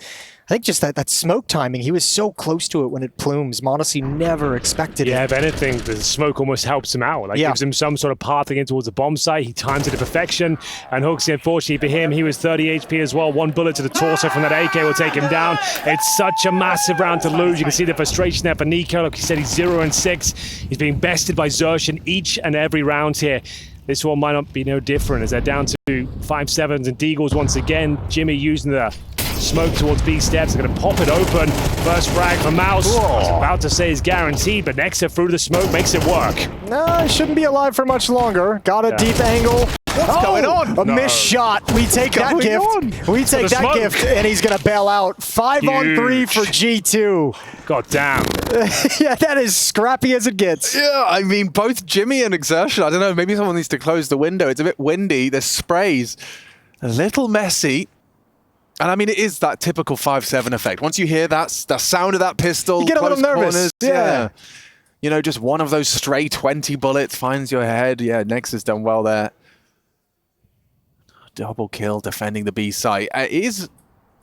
I think just that smoke timing, he was so close to it when it plumes. MOUZ never expected it. Yeah, if anything, the smoke almost helps him out. Like, gives him some sort of path again towards the bomb site. He times it to perfection. And Hooksy, unfortunately for him, he was 30 HP as well. One bullet to the torso from that AK will take him down. It's such a massive round to lose. You can see the frustration there for Nico. Like he said, he's 0 and 6. He's being bested by Zershan each and every round here. This one might not be no different as they're down to 5-7s and Deagles once again. Jimmy using the smoke towards B steps. They're going to pop it open. First frag for MOUZ. I was about to say is guaranteed, but Nexa through the smoke makes it work. No, he shouldn't be alive for much longer. Got a deep angle. What's going on? A missed shot. We take that gift. We take that gift, and he's going to bail out. 5 on 3 for G2. God damn. Yeah, that is scrappy as it gets. Yeah, I mean, both Jimmy and Exertion, I don't know, maybe someone needs to close the window. It's a bit windy. There's sprays. A little messy. And I mean, it is that typical 5-7 effect. Once you hear that, the sound of that pistol, you get a little nervous. Corners, yeah. You know, just one of those stray 20 bullets finds your head. Yeah, Nex has done well there. Double kill defending the B site. It is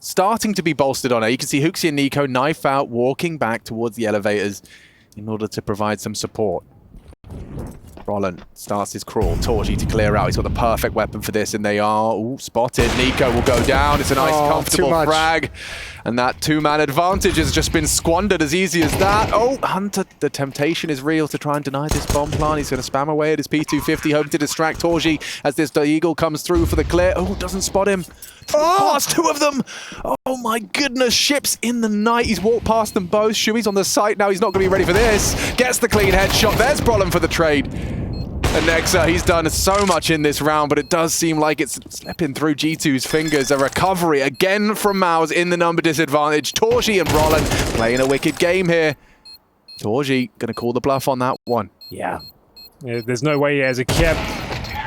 starting to be bolstered on it. You can see Hooksy and Nico knife out, walking back towards the elevators in order to provide some support. Brollan starts his crawl. Torgy to clear out. He's got the perfect weapon for this, and they are spotted. Nico will go down. It's a nice, comfortable frag. And that two-man advantage has just been squandered as easy as that. Oh, Hunter, the temptation is real to try and deny this bomb plant. He's going to spam away at his P250, hoping to distract Torgy as this Eagle comes through for the clear. Oh, doesn't spot him. Past two of them. Oh my goodness, ships in the night. He's walked past them both. Shui's on the site now. He's not going to be ready for this. Gets the clean headshot. There's Brollan for the trade. And Nexa, he's done so much in this round, but it does seem like it's slipping through G2's fingers. A recovery again from MOUZ in the number disadvantage. Torgy and Brollan playing a wicked game here. Torgy going to call the bluff on that one. Yeah, there's no way he has a kip.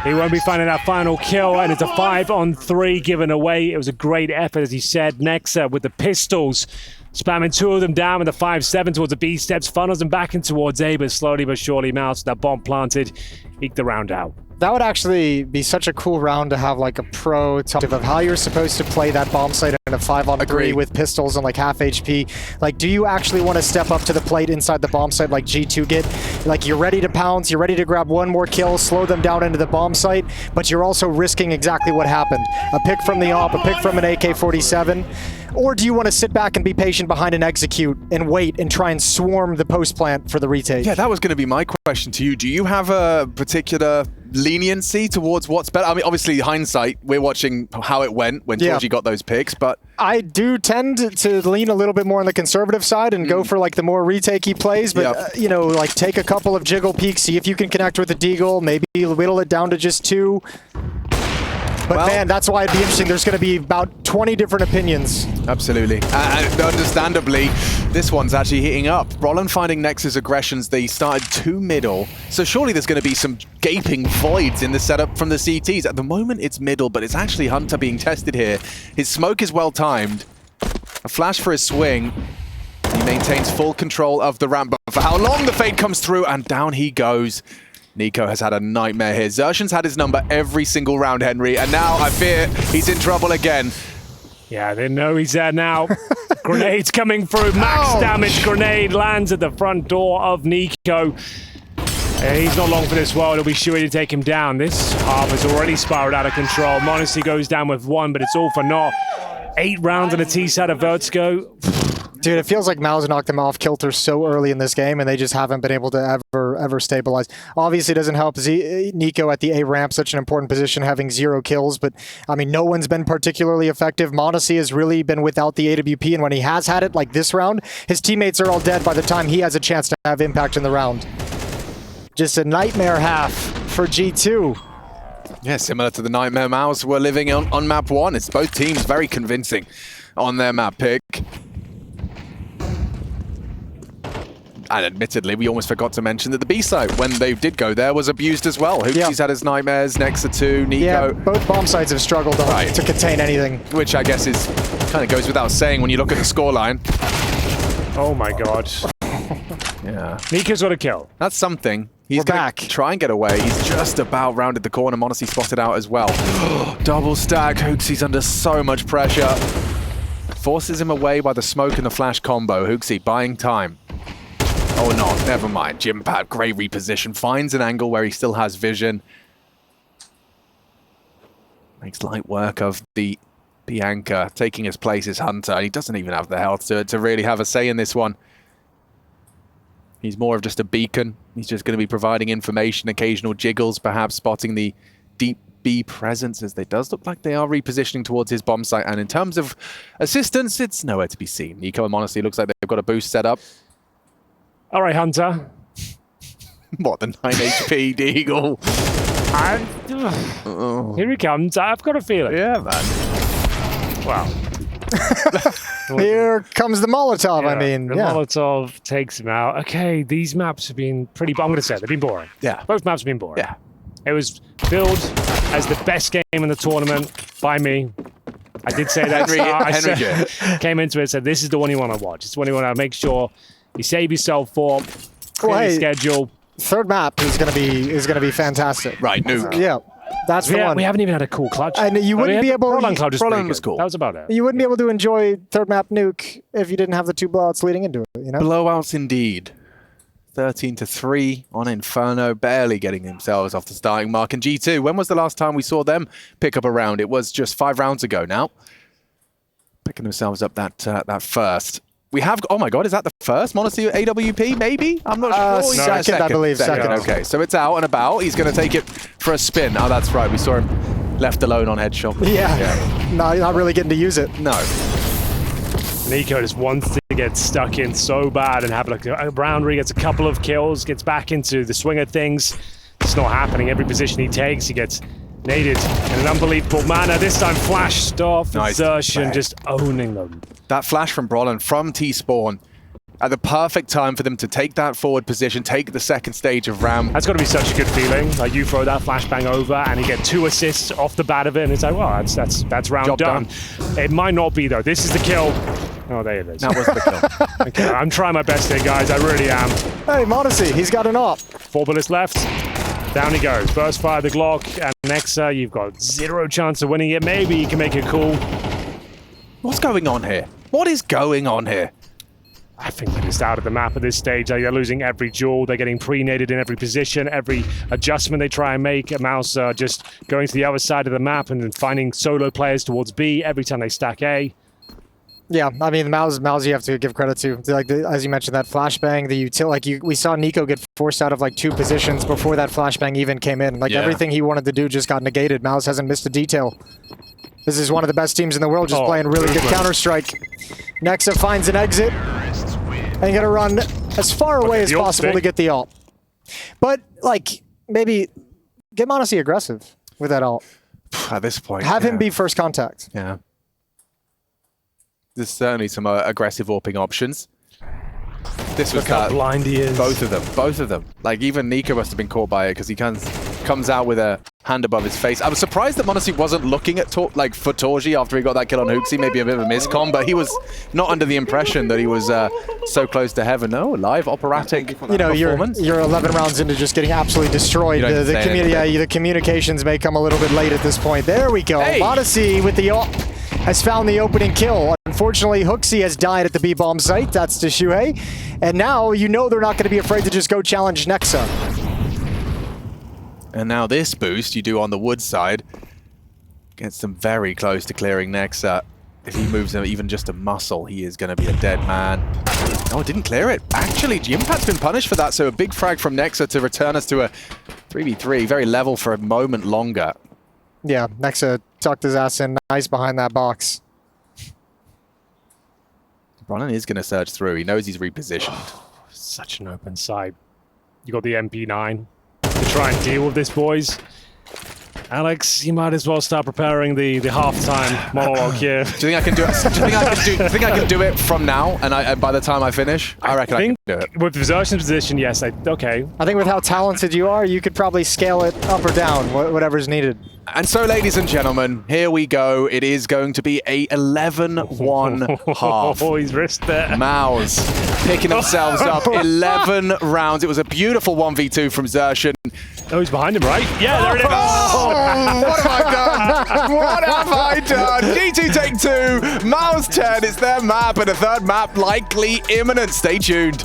He won't be finding that final kill, and it's a 5-on-3 given away. It was a great effort, as he said. Nexa with the pistols, spamming two of them down with the 5-7 towards the B steps, funnels them back in towards A, but slowly but surely MOUZ, that bomb planted, eked the round out. That would actually be such a cool round to have like a pro type of how you're supposed to play that bomb site in a 5-on-3 with pistols and like half HP. Like, do you actually want to step up to the plate inside the bomb site like G2 get? Like, you're ready to pounce, you're ready to grab one more kill, slow them down into the bomb site, but you're also risking exactly what happened. A pick from the AWP, a pick from an AK-47. Or do you want to sit back and be patient behind and execute and wait and try and swarm the post plant for the retake? Yeah, that was going to be my question to you. Do you have a particular leniency towards what's better? I mean, obviously, hindsight, we're watching how it went when Torgy got those picks, but... I do tend to lean a little bit more on the conservative side and go for like the more retakey plays, but you know, like take a couple of jiggle peeks, see if you can connect with the deagle, maybe whittle it down to just 2. But man, that's why it'd be interesting. There's going to be about 20 different opinions. Absolutely. And understandably, this one's actually heating up. Brollan finding Nexa's aggressions. They started 2 middle. So surely there's going to be some gaping voids in the setup from the CTs. At the moment, it's middle, but it's actually Hunter being tested here. His smoke is well timed. A flash for his swing. He maintains full control of the ramp. But for how long the fade comes through, and down he goes. Nico has had a nightmare here. Xerxion's had his number every single round, Henry, and now I fear he's in trouble again. Yeah, they know he's there now. Grenades coming through. Max damage grenade lands at the front door of Nico. He's not long for this world. It'll be Shui to take him down. This half has already spiraled out of control. Modesty goes down with 1, but it's all for naught. 8 rounds on the T side of Vertigo. Dude, it feels like MOUZ knocked them off kilter so early in this game, and they just haven't been able to ever stabilize. Obviously, it doesn't help Nico at the A ramp, such an important position, having 0 kills. But I mean, no one's been particularly effective. Modesty has really been without the AWP, and when he has had it, like this round, his teammates are all dead by the time he has a chance to have impact in the round. Just a nightmare half for G2. Yeah, similar to the nightmare MOUZ were living on map 1. It's both teams very convincing on their map pick. And admittedly, we almost forgot to mention that the B site, when they did go there, was abused as well. Hoopsy's had his nightmares, Nexa 2, Nico. Yeah, both bomb sites have struggled to contain anything. Which I guess is kind of goes without saying when you look at the scoreline. Oh my god. Yeah. Nico's got a kill. That's something. He's back. Try and get away. He's just about rounded the corner. Modesty spotted out as well. Double stack. Hoopsy's under so much pressure. Forces him away by the smoke and the flash combo. Hooksy buying time. Oh, no, never mind. Jimpad, great reposition. Finds an angle where he still has vision. Makes light work of the Bianca. Taking his place is Hunter. He doesn't even have the health to really have a say in this one. He's more of just a beacon. He's just going to be providing information, occasional jiggles, perhaps spotting the deep B presence, as they does look like they are repositioning towards his bomb site. And in terms of assistance, it's nowhere to be seen. Nico and Modesty looks like they've got a boost set up. All right, Hunter. What, the 9 HP Deagle? Here he comes. I've got a feeling. Yeah, man. Wow. Here comes the Molotov, Yeah, I mean. the Molotov takes him out. Okay, these maps have been pretty... I'm going to say they've been boring. Yeah. Both maps have been boring. Yeah. It was billed as the best game in the tournament by me. I did say that. I came into it and said, this is the one you want to watch. It's the one you want to make sure you save yourself for. Clear schedule. Third map is going to be fantastic. Right, Nuke. Yeah. That's the one. We haven't even had a cool clutch. And you wouldn't be able... Brollan was cool. That was about it. You wouldn't be able to enjoy third map Nuke if you didn't have the 2 blowouts leading into it, you know? Blowouts indeed. 13-3 on Inferno, barely getting themselves off the starting mark. And G2, when was the last time we saw them pick up a round? It was just 5 rounds ago now. Picking themselves up that first. We have, oh my god, is that the first Monacy AWP, maybe? I'm not sure. Second, I believe, second. Okay, so it's out and about. He's going to take it for a spin. Oh, that's right. We saw him left alone on headshot. Yeah. No, not really getting to use it. No. NiKo just wants to get stuck in so bad and have like a round where he gets a couple of kills, gets back into the swing of things. It's not happening. Every position he takes, he gets naded in an unbelievable manner. This time flashed off. Nice. Xertion just owning them. That flash from Brollan from T-Spawn at the perfect time for them to take that forward position, take the second stage of ramp. That's got to be such a good feeling. Like you throw that flashbang over and you get 2 assists off the bat of it, and it's like, well, that's round Job done. It might not be though. This is the kill. Oh, there it is. That was the kill. Okay, I'm trying my best here, guys. I really am. Hey, Monacy, he's got an op. 4 bullets left. Down he goes. First fire the Glock, and Nexa, you've got 0 chance of winning it. Maybe you can make it cool. What's going on here? What is going on here? I think they're just out of the map at this stage. They're losing every duel. They're getting pre-naded in every position. Every adjustment they try and make, MOUZ just going to the other side of the map and then finding solo players towards B every time they stack A. Yeah, I mean, MOUZ you have to give credit to. Like as you mentioned, that flashbang, we saw NiKo get forced out of like 2 positions before that flashbang even came in. Like everything he wanted to do just got negated. MOUZ hasn't missed a detail. This is one of the best teams in the world, just playing really good Counter-Strike. Nexa finds an exit and gonna run as far away as possible to get the ult. But like, maybe get Monacy aggressive with that ult. At this point, have him be first contact. Yeah. There's certainly some aggressive AWPing options. This was Look how blind he is. Both of them. Like, even NiKo must have been caught by it because he comes out with a hand above his face. I was surprised that Monacy wasn't looking at for Torji after he got that kill on Hooksy. Maybe a bit of a miscom, but he was not under the impression that he was so close to heaven. No, live operatic. You know, you're 11 rounds into just getting absolutely destroyed. The communications may come a little bit late at this point. There we go. Hey. Monacy with the ult has found the opening kill. Unfortunately, Hooksy has died at the B-bomb site. That's to Shuhei. And now you know they're not going to be afraid to just go challenge Nexa. And now this boost you do on the wood side gets them very close to clearing Nexa. If he moves him even just a muscle, he is going to be a dead man. Oh, didn't clear it. Actually, Jimpat's been punished for that, so a big frag from Nexa to return us to a 3v3. Very level for a moment longer. Yeah, Nexa tucked his ass in nice behind that box. Brollan is going to surge through. He knows he's repositioned. Such an open side. You got the MP9 to try and deal with this, boys. Alex, you might as well start preparing the halftime monologue here. Do you think I can do it? Do you think I can do it from now? And by the time I finish, I reckon I can do it. With Xertion's position, yes. Okay. I think with how talented you are, you could probably scale it up or down, whatever's needed. And so, ladies and gentlemen, here we go. It is going to be a 11-1 half. Oh, he's risked there. MOUZ picking themselves up 11 rounds. It was a beautiful 1v2 from Xertion. Oh, he's behind him, right? Yeah, there it is. Oh, what have I done? What have I done? G2 take 2, MOUZ 10. It's their map, and a third map likely imminent. Stay tuned.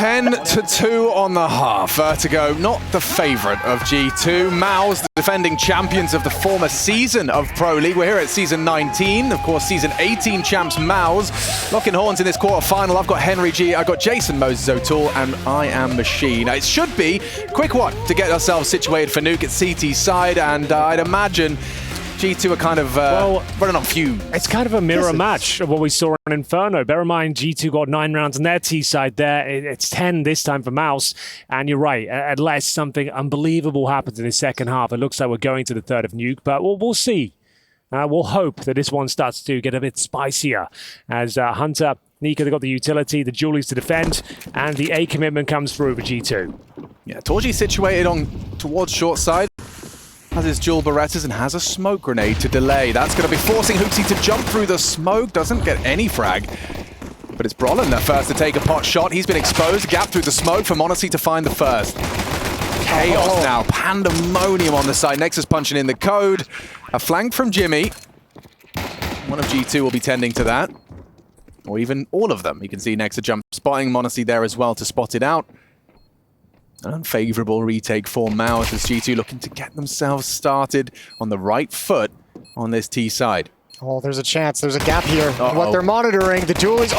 10-2 on the half. Vertigo, not the favorite of G2. MOUZ, the defending champions of the former season of Pro League. We're here at season 19. Of course, season 18 champs MOUZ. Locking horns in this quarterfinal. I've got Henry G, I've got Jason Moses O'Toole, and I am Machine. It should be a quick one to get ourselves situated for Nuke at CT's side, and I'd imagine G2 are kind of running on fumes. It's kind of a mirror match of what we saw in Inferno. Bear in mind, G2 got 9 rounds on their T side there. It's 10 this time for MOUZ. And you're right, unless something unbelievable happens in the second half, it looks like we're going to the third of Nuke, but we'll see. We'll hope that this one starts to get a bit spicier as Hunter, NiKo, they've got the utility, the Julies to defend, and the A commitment comes through for G2. Yeah, Torji situated towards short side. Has his dual Berettas and has a smoke grenade to delay. That's going to be forcing HooXi to jump through the smoke. Doesn't get any frag. But it's Brolin there first to take a pot shot. He's been exposed. Gap through the smoke for m0NESY to find the first. Chaos now. Pandemonium on the side. Nexus punching in the code. A flank from Jimmy. One of G2 will be tending to that. Or even all of them. You can see Nexus jump spotting m0NESY there as well to spot it out. An unfavorable retake for MOUZ as G2 looking to get themselves started on the right foot on this T side. Oh, there's a chance. There's a gap here. What they're monitoring, the duel is,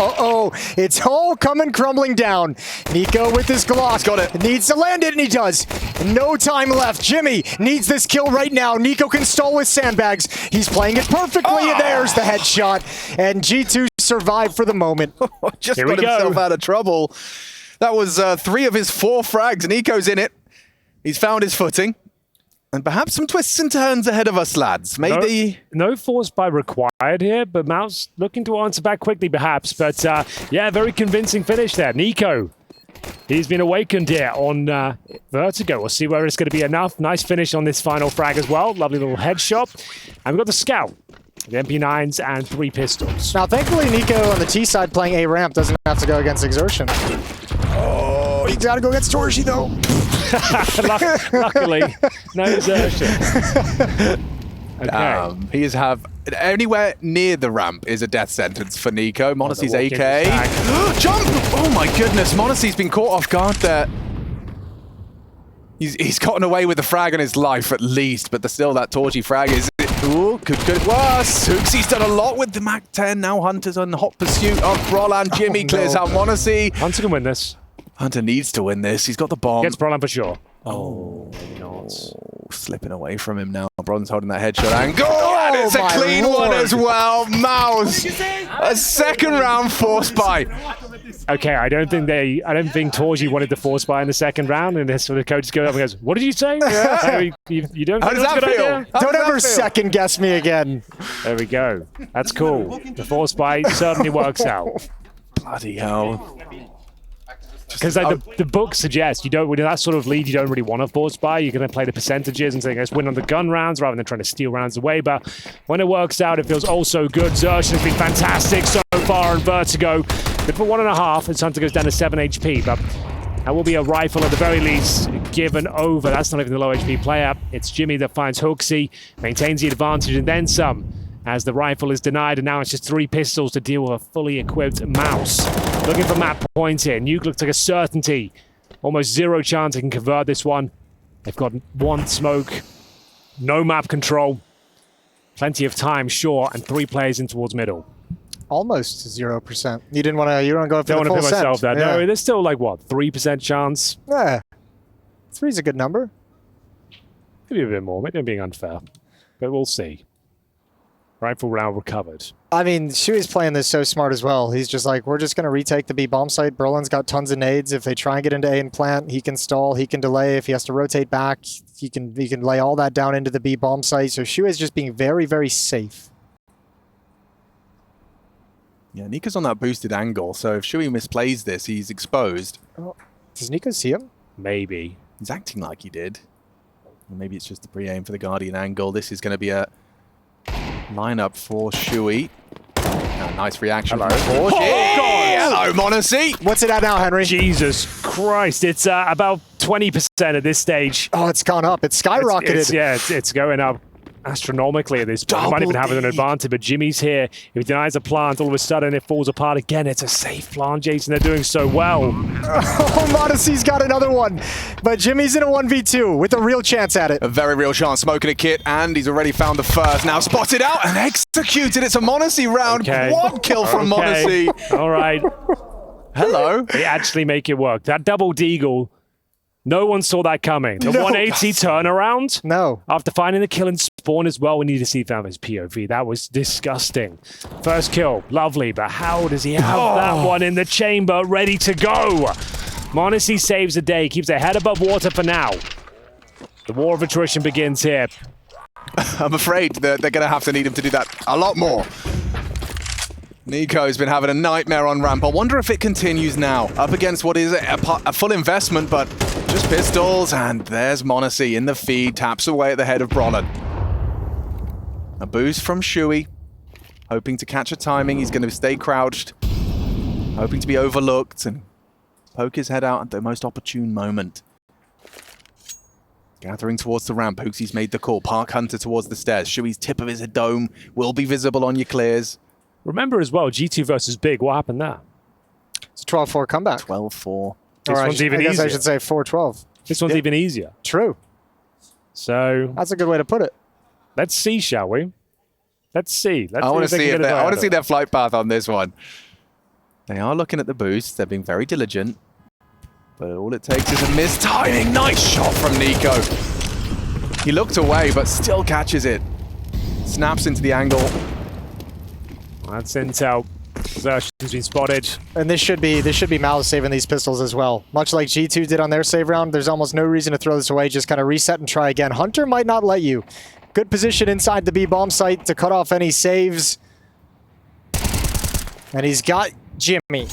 it's all coming crumbling down. NiKo with his Glock. Got it. Needs to land it, and he does. No time left. Jimmy needs this kill right now. NiKo can stall with sandbags. He's playing it perfectly, and there's the headshot. And G2 survived for the moment. Just got himself out of trouble. That was 3 of his 4 frags. NiKo's in it. He's found his footing. And perhaps some twists and turns ahead of us, lads. Maybe... No force buy required here, but MOUZ looking to answer back quickly, perhaps. But, yeah, very convincing finish there. NiKo, he's been awakened here on Vertigo. We'll see where it's going to be enough. Nice finish on this final frag as well. Lovely little headshot. And we've got the Scout. The MP9s and 3 pistols. Now, thankfully, NiKo on the T side playing A ramp doesn't have to go against Exertion. Oh, he's got to go against Torji, though. Luckily, no Exertion. Okay. He is anywhere near the ramp is a death sentence for NiKo. m0NESY's AK. Jump! Oh my goodness, m0NESY's been caught off guard there. He's gotten away with the frag on his life at least, but still that Torji frag is... Ooh, could worse. HooXi's done a lot with the MAC-10. Now Hunter's on hot pursuit of Brolan. Jimmy clears out m0NESY. Hunter can win this. Hunter needs to win this. He's got the bomb. Gets Brolan for sure. Oh, maybe not. Slipping away from him now. Brolan's holding that headshot angle. And it's a clean one as well. MOUZ. A second round force buy. Okay, I don't think Torji wanted the force buy in the second round, and so the coach goes up and goes, "What did you say? You don't? How does that feel? Don't ever second guess me again." There we go. That's cool. The force buy certainly works out. Bloody hell. Because the book suggests you don't, with that sort of lead, you don't really want a force buy. You're going to play the percentages and say, let's win on the gun rounds rather than trying to steal rounds away. But when it works out, it feels also good. Xerxes has been fantastic so far on Vertigo. Good for 1.5 as Hunter goes down to 7 HP. But that will be a rifle at the very least given over. That's not even the low HP player. It's Jimmy that finds HooXi, maintains the advantage and then some. As the rifle is denied, and now it's just 3 pistols to deal with a fully equipped MOUZ. Looking for map points here. Nuke looks like a certainty. Almost 0 chance they can convert this one. They've got 1 smoke, no map control, plenty of time, sure, and 3 players in towards middle. Almost 0%. You didn't want to. You don't go for don't the full want to put myself there. Yeah. No, there's still like what 3% chance. Yeah, 3's a good number. Maybe a bit more. Maybe I'm being unfair, but we'll see. Rifle round recovered. I mean, Shui's playing this so smart as well. He's just like, we're just going to retake the B bomb site. Brolin's got tons of nades. If they try and get into A and plant, he can stall, he can delay. If he has to rotate back, he can lay all that down into the B bomb site. So Shui's just being very, very safe. Yeah, NiKo's on that boosted angle, so if Shui misplays this, he's exposed. Oh, does NiKo see him? Maybe. He's acting like he did. Or maybe it's just the pre-aim for the Guardian angle. This is going to be a lineup for Shui. Nice reaction. Hello. Oh, hello, m0NESY. What's it at now, Henry? Jesus Christ. It's about 20% at this stage. Oh, it's gone up. It's skyrocketed. It's going up. astronomically at this point. They might even have an advantage, but Jimmy's here. If he denies a plant, all of a sudden it falls apart again. It's a safe plant, Jason. They're doing so well. Oh, Modessy's got another one. But Jimmy's in a 1v2 with a real chance at it. A very real chance. Smoking a kit, and he's already found the first. Now spotted out and executed. It's a Modesty round. Okay. One kill from Modesty. All right. Hello. They actually make it work. That double deagle, no one saw that coming. The 180 turnaround. No. After finding the kill and spawn as well, we need to see Famous POV. That was disgusting. First kill, lovely, but how does he have that one in the chamber ready to go? Modesty saves the day, keeps their head above water for now. The war of attrition begins here. I'm afraid that they're going to have to need him to do that a lot more. Nico's been having a nightmare on ramp. I wonder if it continues now. Up against what is a full investment, but just pistols. And there's Monacy in the feed. Taps away at the head of Brolin. A boost from Shui. Hoping to catch a timing. He's going to stay crouched. Hoping to be overlooked and poke his head out at the most opportune moment. Gathering towards the ramp. Hooksy's made the call. Park Hunter towards the stairs. Shui's tip of his dome will be visible on your clears. Remember as well, G2 versus Big. What happened there? It's a 12-4 comeback. 12-4. This one's even easier. I guess I should say 4-12. This one's even easier. True. So that's a good way to put it. Let's see, shall we? Let's see. I want to see if I want to see their flight path on this one. They are looking at the boost. They're being very diligent. But all it takes is a missed timing. Nice shot from Nico. He looked away, but still catches it. Snaps into the angle. That's intel. Xerxion's been spotted. And this should be MOUZ saving these pistols as well. Much like G2 did on their save round, there's almost no reason to throw this away. Just kind of reset and try again. Hunter might not let you. Good position inside the B bomb site to cut off any saves. And he's got Jimmy.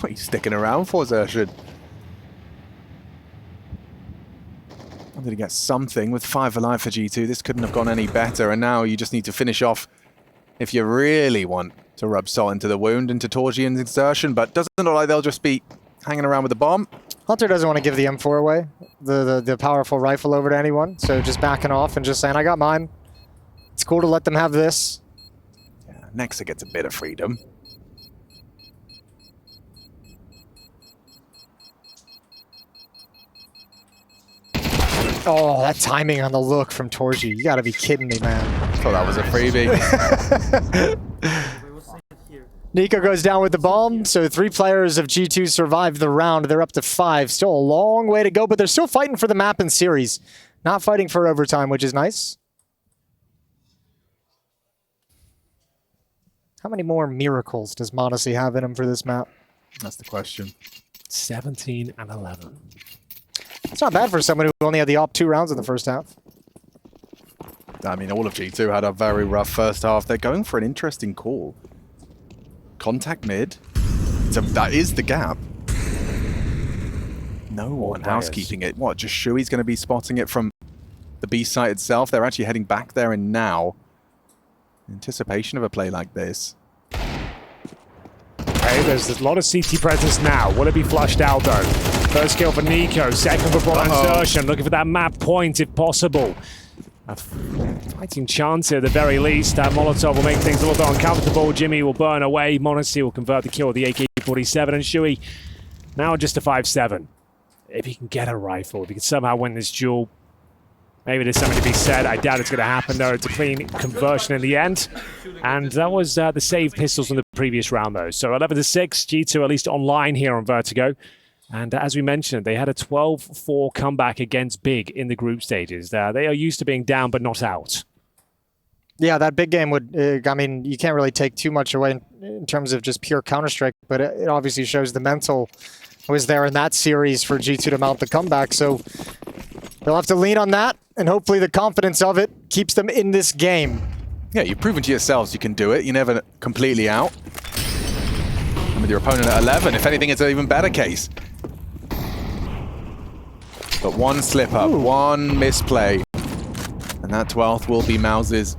What are you sticking around for, Xerxion? Wanted to get something with 5 alive for G2. This couldn't have gone any better. And now you just need to finish off if you really want to rub salt into the wound into Torgy and Xerxion. But doesn't look like they'll just be hanging around with the bomb. Hunter doesn't want to give the M4 away, the powerful rifle over to anyone. So just backing off and just saying, I got mine. It's cool to let them have this. Yeah, Nexa gets a bit of freedom. Oh, that timing on the look from Torgy. You gotta be kidding me, man. I thought that was a freebie. Nico goes down with the bomb, so 3 players of G2 survived the round. They're up to 5. Still a long way to go, but they're still fighting for the map and series. Not fighting for overtime, which is nice. How many more miracles does Modesty have in him for this map? That's the question. 17 and 11. That's not bad for someone who only had the op 2 rounds in the first half. I mean, all of G2 had a very rough first half. They're going for an interesting call. Contact mid. That is the gap. No one housekeeping it. What, just Shui's going to be spotting it from the B site itself? They're actually heading back there and now. Anticipation of a play like this. Okay, there's a lot of CT presence now. Will it be flushed out though? First kill for Nico, second for Brian Xerxion. Looking for that map point if possible. A fighting chance here at the very least. Molotov will make things a little bit uncomfortable. Jimmy will burn away. Monacy will convert the kill with the AK-47. And Shui now just a 5-7. If he can get a rifle, if he can somehow win this duel, maybe there's something to be said. I doubt it's going to happen though. It's a clean conversion in the end. And that was the save pistols from the previous round though. So 11-6, G2 at least online here on Vertigo. And as we mentioned, they had a 12-4 comeback against Big in the group stages. They are used to being down but not out. Yeah, that big game would, I mean, you can't really take too much away in terms of just pure Counter-Strike, but it obviously shows the mental was there in that series for G2 to mount the comeback. So they'll have to lean on that, and hopefully the confidence of it keeps them in this game. Yeah, you've proven to yourselves you can do it. You're never completely out. And with your opponent at 11, if anything, it's an even better case. But one slip-up, one misplay, and that 12th will be MOUZ's.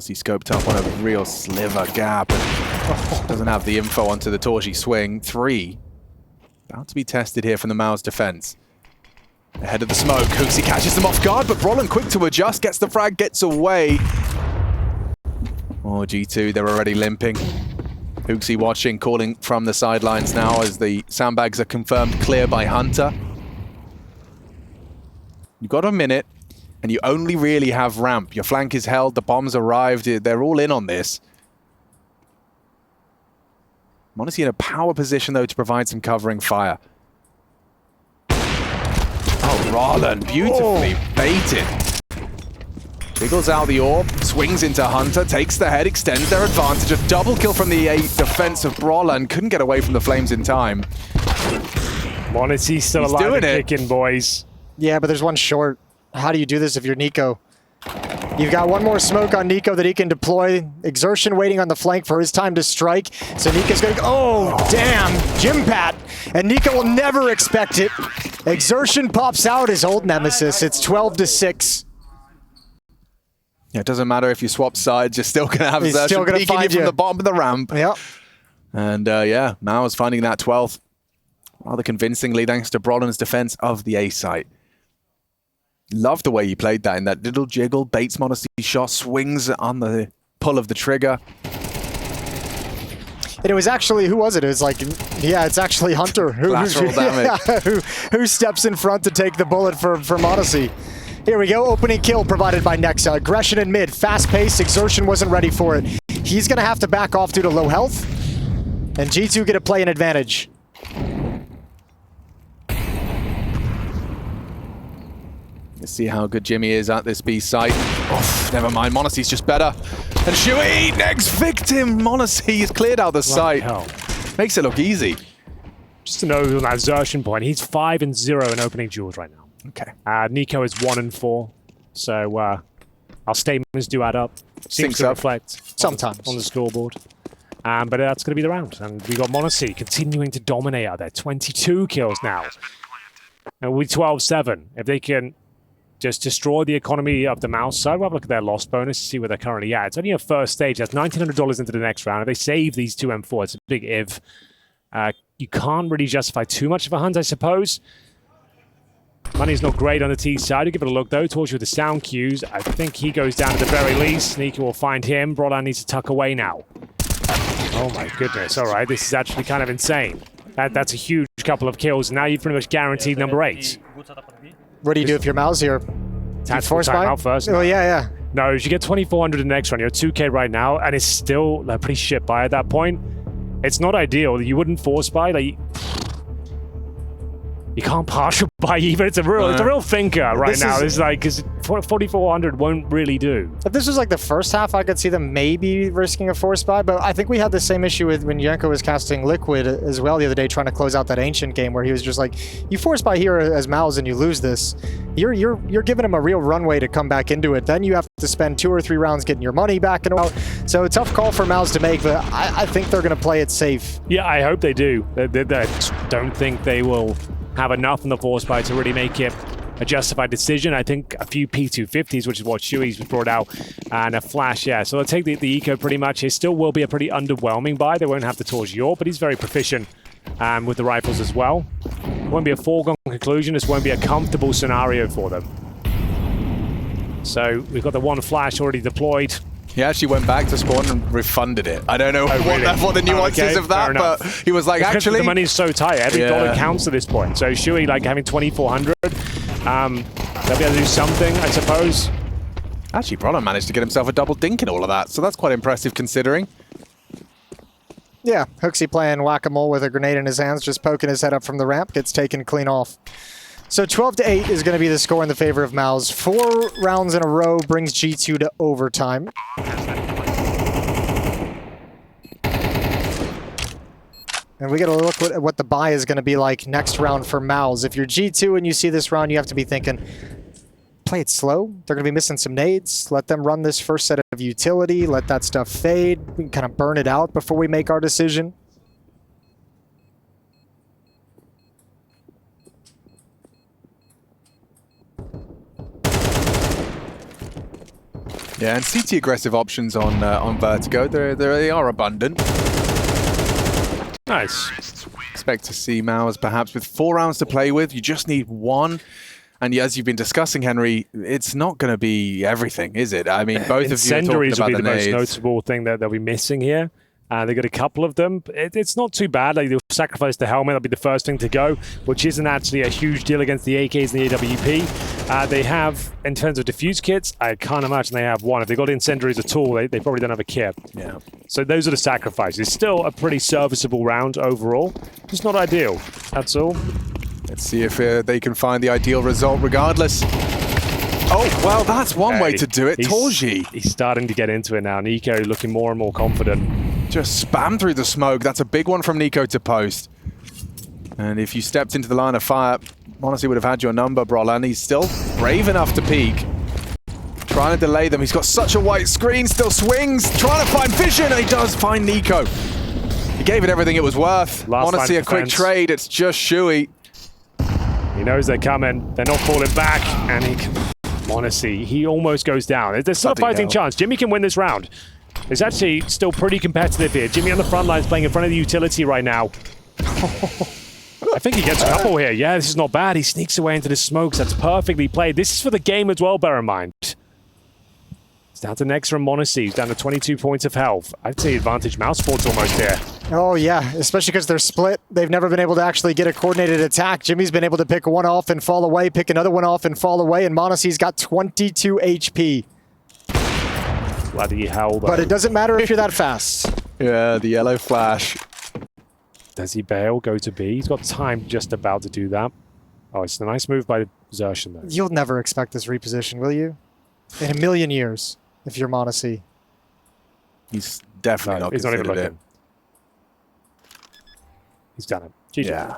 Honestly scoped up on a real sliver gap. And doesn't have the info onto the Torji swing. 3. About to be tested here from the MOUZ defense. Ahead of the smoke, HooXi catches them off guard, but Brollan quick to adjust, gets the frag, gets away. Oh, G2, they're already limping. HooXi watching, calling from the sidelines now as the sandbags are confirmed clear by Hunter. You've got a minute, and you only really have ramp. Your flank is held, the bombs arrived, they're all in on this. m0NESY in a power position, though, to provide some covering fire. Oh, Rollan, beautifully baited. Wiggles out the orb, swings into Hunter, takes the head, extends their advantage. A double kill from the defense of Brollan. Couldn't get away from the flames in time. m0NESY still He's alive doing and it. kicking, boys. Yeah, but there's one short. How do you do this if you're Nico? You've got one more smoke on Nico that he can deploy. Exertion waiting on the flank for his time to strike. So Nico's going to go, oh, damn, Jim Pat. And Nico will never expect it. Exertion pops out his old nemesis. It's 12-6. Yeah, it doesn't matter if you swap sides, you're still going to have He's Exertion still gonna peeking find you from you. the bottom of the ramp. Yep. And yeah, MOUZ finding that 12th rather convincingly thanks to Brollan's defense of the A site. Love the way he played that in that little jiggle, baits m0NESY shot, swings on the pull of the trigger. And it was actually, who was it? It was like, yeah, it's actually Hunter Collateral damage. who steps in front to take the bullet for m0NESY. Here we go, opening kill provided by Nexa. Aggression in mid, fast pace, Exertion wasn't ready for it. He's gonna have to back off due to low health. And G2 get to play an advantage. Let's see how good Jimmy is at this B site. Oh, never mind, m0NESY's just better. And Shui, next victim! m0NESY is cleared out the site. Hell. Makes it look easy. Just to know on that Xertion point, he's 5-0 in opening duels right now. Okay. Nico is 1-4. So our statements do add up. Seems Syncs to up. reflect Sometimes on the scoreboard. But that's going to be the round. And we got m0NESY continuing to dominate out there. 22 kills now. And we're 12-7. If they can just destroy the economy of the MOUZ side, we'll have a look at their loss bonus to see where they're currently at. It's only a first stage. That's $1,900 into the next round. If they save these 2 M4, it's a big if. You can't really justify too much of a hunt, I suppose. Money's not great on the T side. You give it a look, though. Towards you with the sound cues. I think he goes down at the very least. Nico will find him. Brollan needs to tuck away now. Oh, my goodness. All right, this is actually kind of insane. That's a huge couple of kills. And now you've pretty much guaranteed number 8. What do you do if you're MOUZ here? Tactical force buy? timeout first. Oh, yeah. No, you get 2,400 in the next round. You're 2K right now, and it's still a pretty shit buy at that point. It's not ideal. You wouldn't force buy. Like, you can't partial buy either. It's a real thinker right now. It's like, because 4,400 won't really do. If this was like the first half, I could see them maybe risking a force buy, but I think we had the same issue with when Yenko was casting Liquid as well the other day, trying to close out that Ancient game where he was just like, you force buy here as MOUZ and you lose this. You're giving him a real runway to come back into it. Then you have to spend 2 or 3 rounds getting your money back and out. So tough call for MOUZ to make, but I think they're going to play it safe. Yeah, I hope they do. I don't think they will have enough in the force buy to really make it a justified decision. I think a few P250s, which is what Shui's brought out, and a flash, yeah. So they'll take the eco pretty much. It still will be a pretty underwhelming buy. They won't have the Torch York, but he's very proficient with the rifles as well. It won't be a foregone conclusion. This won't be a comfortable scenario for them. So we've got the one flash already deployed. He actually went back to spawn and refunded it. I don't know what the nuances of that, but he was like, actually... The money's so tight. Every dollar counts at this point. So Shui, like, having 2,400, they'll be able to do something, I suppose. Actually, Brollan managed to get himself a double dink in all of that, so that's quite impressive considering. Yeah, HooXi playing whack-a-mole with a grenade in his hands, just poking his head up from the ramp, gets taken clean off. So 12-8 is going to be the score in the favor of MOUZ. 4 rounds in a row brings G2 to overtime. And we got to look at what the buy is going to be like next round for MOUZ. If you're G2 and you see this round, you have to be thinking, play it slow. They're going to be missing some nades. Let them run this first set of utility. Let that stuff fade. We can kind of burn it out before we make our decision. Yeah, and CT aggressive options on Vertigo, they are abundant. Nice. Expect to see MOUZ perhaps with 4 rounds to play with. You just need 1. And as you've been discussing, Henry, it's not going to be everything, is it? I mean, both of you are talking Incendiaries will about be the the most nades. notable thing that they'll be missing here. They got a couple of them. It's not too bad. Like, they'll sacrifice the helmet. That'll be the first thing to go, which isn't actually a huge deal against the AKs and the AWP. They have, in terms of diffuse kits, I can't imagine they have one. If they got incendiaries at all, they probably don't have a kit. Yeah. So those are the sacrifices. Still a pretty serviceable round overall. Just not ideal. That's all. Let's see if they can find the ideal result regardless. Oh, well, that's one way to do it. Torji. He's starting to get into it now. Nico looking more and more confident. Just spam through the smoke. That's a big one from Nico to post. And if you stepped into the line of fire, honestly would have had your number, Brolan. He's still brave enough to peek. Trying to delay them. He's got such a white screen, still swings, trying to find vision, and he does find Nico. He gave it everything it was worth. Want to see a quick trade. It's just Shui. He knows they're coming. They're not falling back, and he can... Honestly, he almost goes down. There's still a fighting chance. Jimmy can win this round. It's actually still pretty competitive here. Jimmy on the front lines playing in front of the utility right now. I think he gets a couple here. Yeah, this is not bad. He sneaks away into the smokes. That's perfectly played. This is for the game as well, bear in mind. It's down to Nexa and Monacy. He's down to 22 points of health. I'd say advantage MOUZ Sports almost here. Oh, yeah, especially because they're split. They've never been able to actually get a coordinated attack. Jimmy's been able to pick one off and fall away, pick another one off and fall away, and Monacy's got 22 HP. Bloody hell, though. But it doesn't matter if you're that fast. Yeah, the yellow flash. Does he bail, go to B? He's got time just about to do that. Oh, it's a nice move by Xerxen, though. You'll never expect this reposition, will you? In a million years, if you're Monacy. He's definitely not he's not even considered looking. He's done it. GG. Yeah.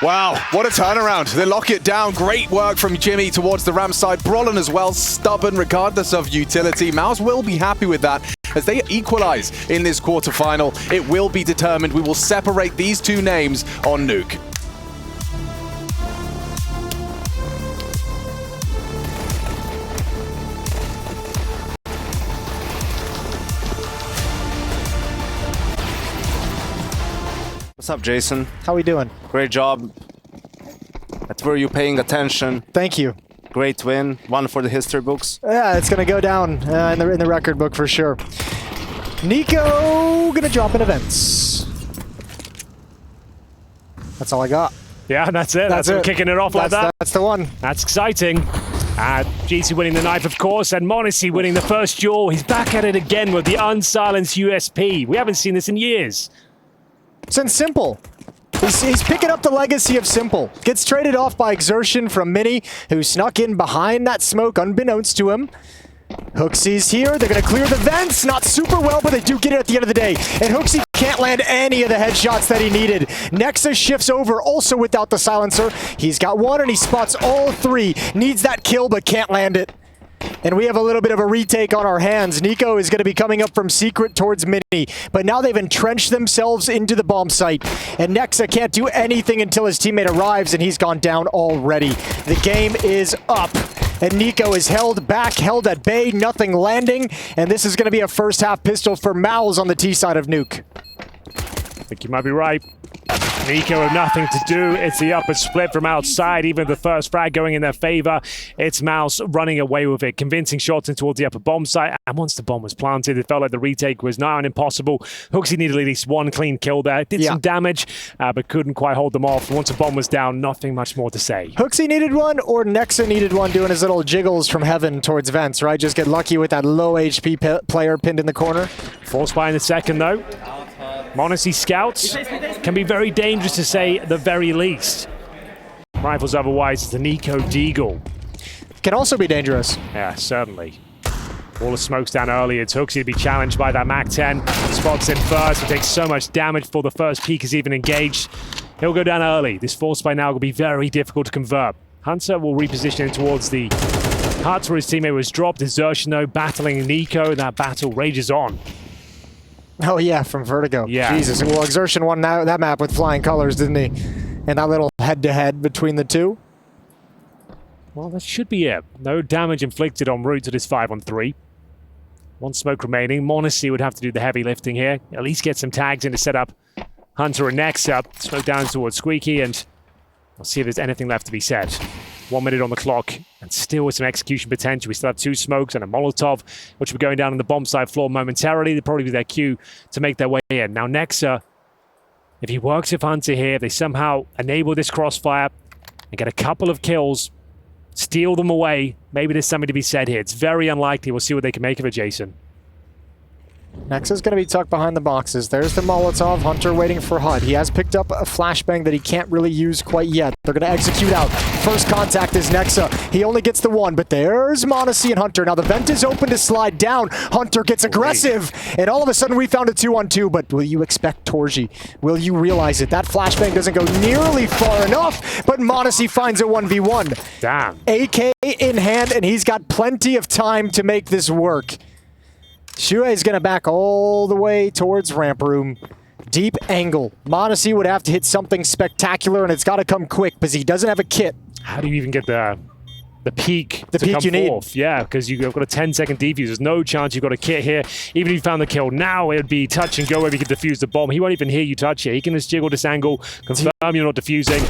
Wow, what a turnaround. They lock it down. Great work from Jimmy towards the ramp side. Brolan as well, stubborn regardless of utility. MOUZ will be happy with that as they equalize in this quarterfinal. It will be determined. We will separate these two names on Nuke. What's up, Jason? How we doing? Great job. That's where you're paying attention. Thank you. Great win. One for the history books. Yeah, it's gonna go down in the record book for sure. Nico gonna drop in events. That's all I got. Yeah, that's it. That's it. Kicking it off like that. That's the one. That's exciting. GC winning the knife, of course, and Monacy winning the first duel. He's back at it again with the unsilenced USP. We haven't seen this in years. Since Simple. He's picking up the legacy of Simple. Gets traded off by Exertion from Mini, who snuck in behind that smoke unbeknownst to him. Hooksy's here. They're going to clear the vents. Not super well, but they do get it at the end of the day. And Hooksy can't land any of the headshots that he needed. Nexa shifts over, also without the silencer. He's got one, and he spots all 3. Needs that kill, but can't land it. And we have a little bit of a retake on our hands. Nico is going to be coming up from Secret towards Mini, but now they've entrenched themselves into the bomb site. And Nexa can't do anything until his teammate arrives, and he's gone down already. The game is up, and Nico is held back, held at bay, nothing landing, and this is going to be a first half pistol for MOUZ on the T side of Nuke. I think you might be right. Nico with nothing to do. It's the upper split from outside. Even the first frag going in their favor. It's MOUZ running away with it. Convincing shots in towards the upper bomb site. And once the bomb was planted, it felt like the retake was nigh on impossible. Hooksy needed at least one clean kill there. Did some damage, but couldn't quite hold them off. Once the bomb was down, nothing much more to say. Hooksy needed one, or Nexa needed one, doing his little jiggles from heaven towards vents, right? Just get lucky with that low HP player pinned in the corner. Force buy in the second, though. Monacy scouts can be very dangerous to say the very least. Rifles otherwise, it's the Nico Deagle. Can also be dangerous. Yeah, certainly. All the smokes down early. It's Hooksy to be challenged by that MAC-10. Spots in first. He takes so much damage before the first peak is even engaged. He'll go down early. This force by now will be very difficult to convert. Hunter will reposition towards the hut where his teammate was dropped. Xerxen, though, battling Nico. That battle rages on. Oh, yeah, from Vertigo. Yeah. Jesus. Well, Xerxen won that map with flying colors, didn't he? And that little head-to-head between the two. Well, that should be it. No damage inflicted en route to this 5-on-3. One smoke remaining. m0NESY would have to do the heavy lifting here. At least get some tags in to set up Hunter and Nex up. Smoke down towards Squeaky, and we'll see if there's anything left to be said. 1 minute on the clock, and still with some execution potential. We still have 2 smokes and a Molotov, which will be going down on the bomb side floor momentarily. They'll probably be their cue to make their way in. Now, Nexa, if he works with Hunter here, if they somehow enable this crossfire and get a couple of kills, steal them away, maybe there's something to be said here. It's very unlikely. We'll see what they can make of it, Jason. Nexa's going to be tucked behind the boxes. There's the Molotov. Hunter waiting for HUD. He has picked up a flashbang that he can't really use quite yet. They're going to execute out. First contact is Nexa. He only gets the 1, but there's m0NESY and Hunter. Now the vent is open to slide down. Hunter gets aggressive, and all of a sudden we found a 2-on-2, but will you expect Torji? Will you realize it? That flashbang doesn't go nearly far enough, but m0NESY finds a 1v1. Damn. AK in hand, and he's got plenty of time to make this work. Shuhei is going to back all the way towards ramp room. Deep angle. m0NESY would have to hit something spectacular, and it's got to come quick because he doesn't have a kit. How do you even get the peak the to peak come you need? forth? Yeah, because you've got a 10-second defuse. There's no chance you've got a kit here. Even if you found the kill now, it would be touch and go where he could defuse the bomb. He won't even hear you touch it. He can just jiggle this angle, confirm you're not defusing,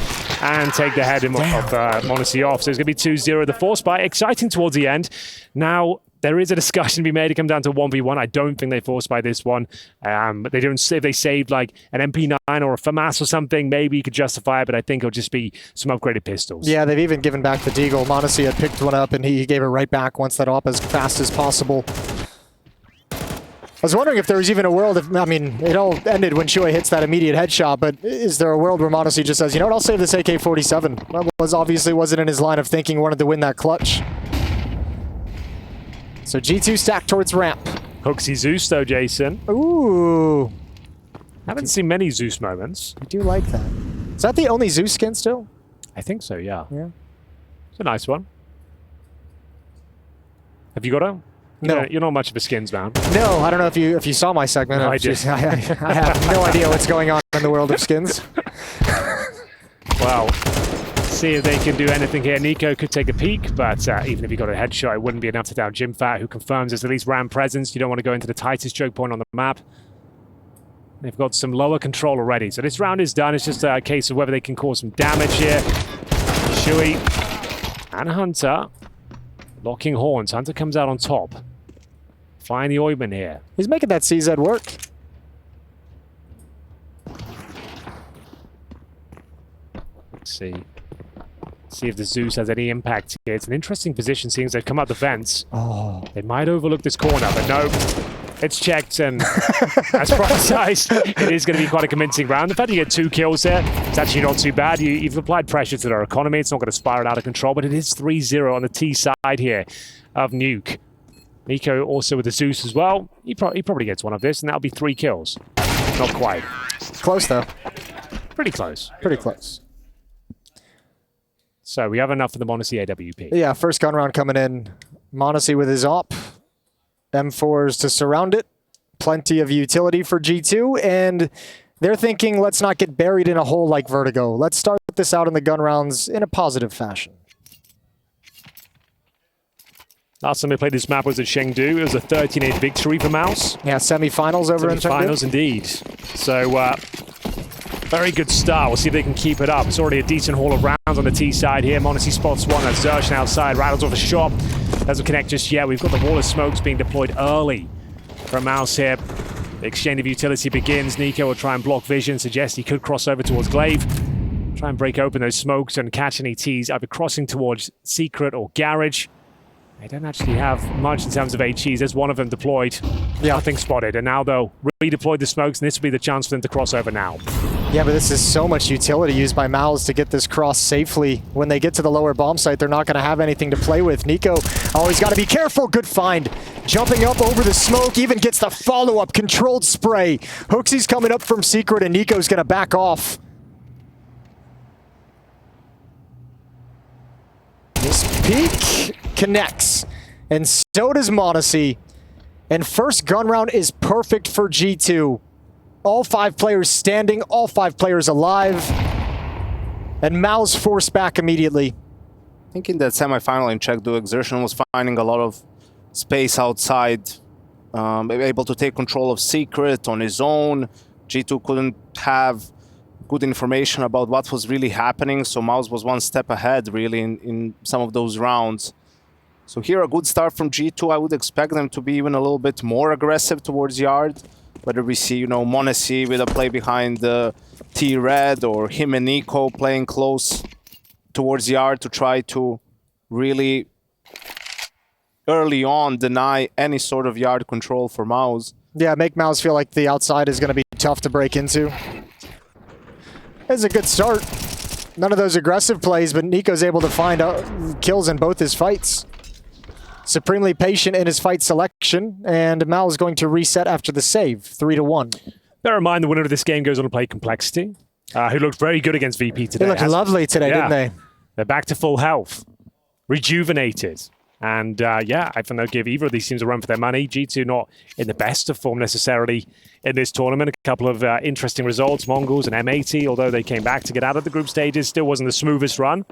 and take the head of m0NESY off. So it's going to be 2-0. The force buy, exciting towards the end. Now, there is a discussion to be made to come down to 1v1. I don't think they force by this one. They don't. If they saved like an MP9 or a FAMAS or something, maybe you could justify it, but I think it'll just be some upgraded pistols. Yeah, they've even given back the Deagle. m0NESY had picked one up, and he gave it right back once that op as fast as possible. I was wondering if there was even a world if, I mean, it all ended when Shuhei hits that immediate headshot, but is there a world where m0NESY just says, you know what, I'll save this AK-47? Well, obviously wasn't in his line of thinking, wanted to win that clutch. So G2 stacked towards ramp. Hooksy Zeus though, Jason. Ooh. Haven't seen many Zeus moments. I do like that. Is that the only Zeus skin still? I think so, yeah. Yeah. It's a nice one. Have you got a? No. You're not much of a skins man. No, I don't know if you saw my segment. No, I did. I have no idea what's going on in the world of skins. Well, see if they can do anything here. Nico could take a peek, but even if he got a headshot, it wouldn't be enough to down Jimfat, who confirms there's at least RAM presence. You don't want to go into the tightest choke point on the map. They've got some lower control already. So this round is done. It's just a case of whether they can cause some damage here. Shuhei and Hunter locking horns. Hunter comes out on top. Flying the ointment here. He's making that CZ work. Let's see. See if the Zeus has any impact here. It's an interesting position, seeing as they've come out the vents. Oh. They might overlook this corner, but no. It's checked, and as prophesized, it is going to be quite a convincing round. The fact you get 2 kills there, it's actually not too bad. You've applied pressure to their economy. It's not going to spiral out of control, but it is 3-0 on the T side here of Nuke. Nico also with the Zeus as well. He probably gets one of this, and that'll be 3 kills. Not quite. Close, though. Pretty close. Pretty close. So we have enough for the m0NESY AWP. Yeah, first gun round coming in. m0NESY with his op. M4s to surround it. Plenty of utility for G2, and they're thinking, let's not get buried in a hole like Vertigo. Let's start this out in the gun rounds in a positive fashion. Last time we played this map was at Chengdu. It was a 13-8 victory for MOUZ. Yeah, semi-finals over in Chengdu. Semi-finals indeed. So, very good start. We'll see if they can keep it up. It's already a decent haul of rounds on the T side here. m0NESY spots one. That's Zerchen outside. Rattles off a shot. Doesn't connect just yet. We've got the wall of smokes being deployed early from MOUZ here. The exchange of utility begins. Nico will try and block vision. Suggest he could cross over towards Glaive. Try and break open those smokes and catch any Ts, either crossing towards Secret or Garage. They don't actually have much in terms of HEs. There's one of them deployed. Yeah. Nothing spotted. And now they'll redeploy the smokes, and this will be the chance for them to cross over now. Yeah, but this is so much utility used by MOUZ to get this cross safely. When they get to the lower bomb site, they're not going to have anything to play with. Nico, always got to be careful. Good find. Jumping up over the smoke, even gets the follow-up. Controlled spray. Hooksy's coming up from Secret, and Nico's going to back off. This peak connects, and so does m0NESY. And first gun round is perfect for G2. All 5 players standing, all 5 players alive. And MOUZ forced back immediately. I think in that semi-final in Chengdu, Exertion was finding a lot of space outside able to take control of Secret on his own. G2 couldn't have good information about what was really happening, so MOUZ was one step ahead, really, in some of those rounds. So here, a good start from G2. I would expect them to be even a little bit more aggressive towards Yard. Whether we see, you know, m0NESY with a play behind the T-Red, or him and Nico playing close towards Yard to try to really early on deny any sort of Yard control for MOUZ. Yeah, make MOUZ feel like the outside is going to be tough to break into. It's a good start. None of those aggressive plays, but Nico's able to find kills in both his fights. Supremely patient in his fight selection, and MOUZ is going to reset after the save, 3-1. Bear in mind, the winner of this game goes on to play Complexity, who looked very good against VP today. They looked lovely today, didn't they? They're back to full health, rejuvenated. And yeah, I think they'll give either of these teams a run for their money. G2 not in the best of form necessarily in this tournament. A couple of interesting results, Mongols and M80, although they came back to get out of the group stages, still wasn't the smoothest run.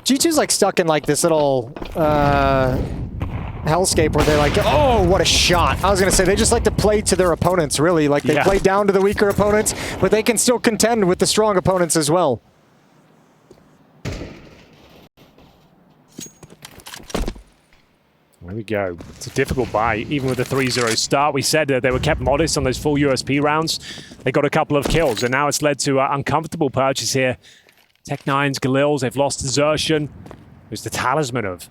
G2's like stuck in like this little hellscape where they're like, oh, what a shot. I was going to say, they just like to play to their opponents, really. Like they play down to the weaker opponents, but they can still contend with the strong opponents as well. There we go. It's a difficult buy, even with the 3-0 start. We said that they were kept modest on those full USP rounds. They got a couple of kills, and now it's led to an uncomfortable purchase here. Tech9's, Galil's, they've lost Desertion, who's the talisman of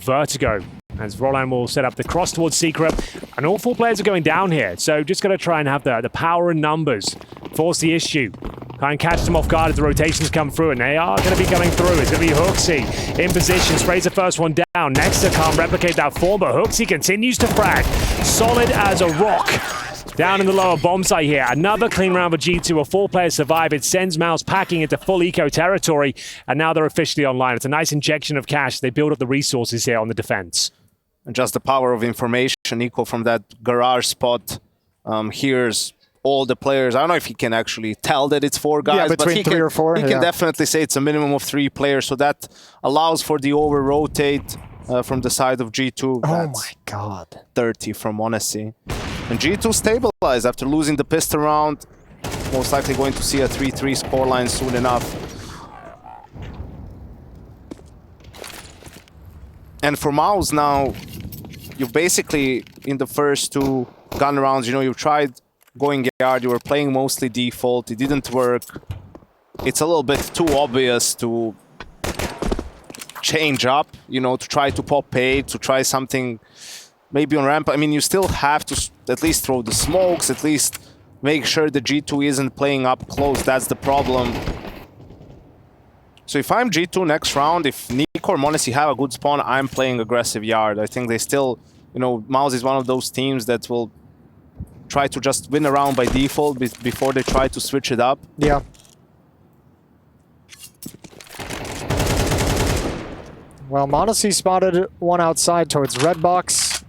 Vertigo. As Roland will set up the cross towards Secret, and all four players are going down here. So just got to try and have the power and numbers, force the issue. Try and catch them off guard as the rotations come through, and they are going to be coming through. It's going to be HooXi in position, sprays the first one down. Nexa can't replicate that form, but HooXi continues to frag. Solid as a rock. Down in the lower bomb site here. Another clean round for G2, a four-player survive. It sends MOUZ packing into full eco territory, and now they're officially online. It's a nice injection of cash. They build up the resources here on the defense. And just the power of information. Nico from that garage spot hears all the players. I don't know if he can actually tell that it's four guys, but he three or four, he can definitely say it's a minimum of 3 players, so that allows for the over-rotate from the side of G2. Oh my god. 30 from m0NESY. And G2 stabilized after losing the pistol round. Most likely going to see a 3-3 scoreline soon enough. And for MOUZ now, you've basically, in the first 2 gun rounds, you know, you've tried going Yard, you were playing mostly default, it didn't work. It's a little bit too obvious to change up, you know, to try to pop 8, to try something maybe on ramp. I mean, you still have to at least throw the smokes, at least make sure the G2 isn't playing up close. That's the problem. So if I'm G2 next round, if Nico or m0NESY have a good spawn, I'm playing aggressive Yard. I think they still, you know, MOUZ is one of those teams that will try to just win a round by default before they try to switch it up. Yeah. Well, m0NESY spotted one outside towards red box.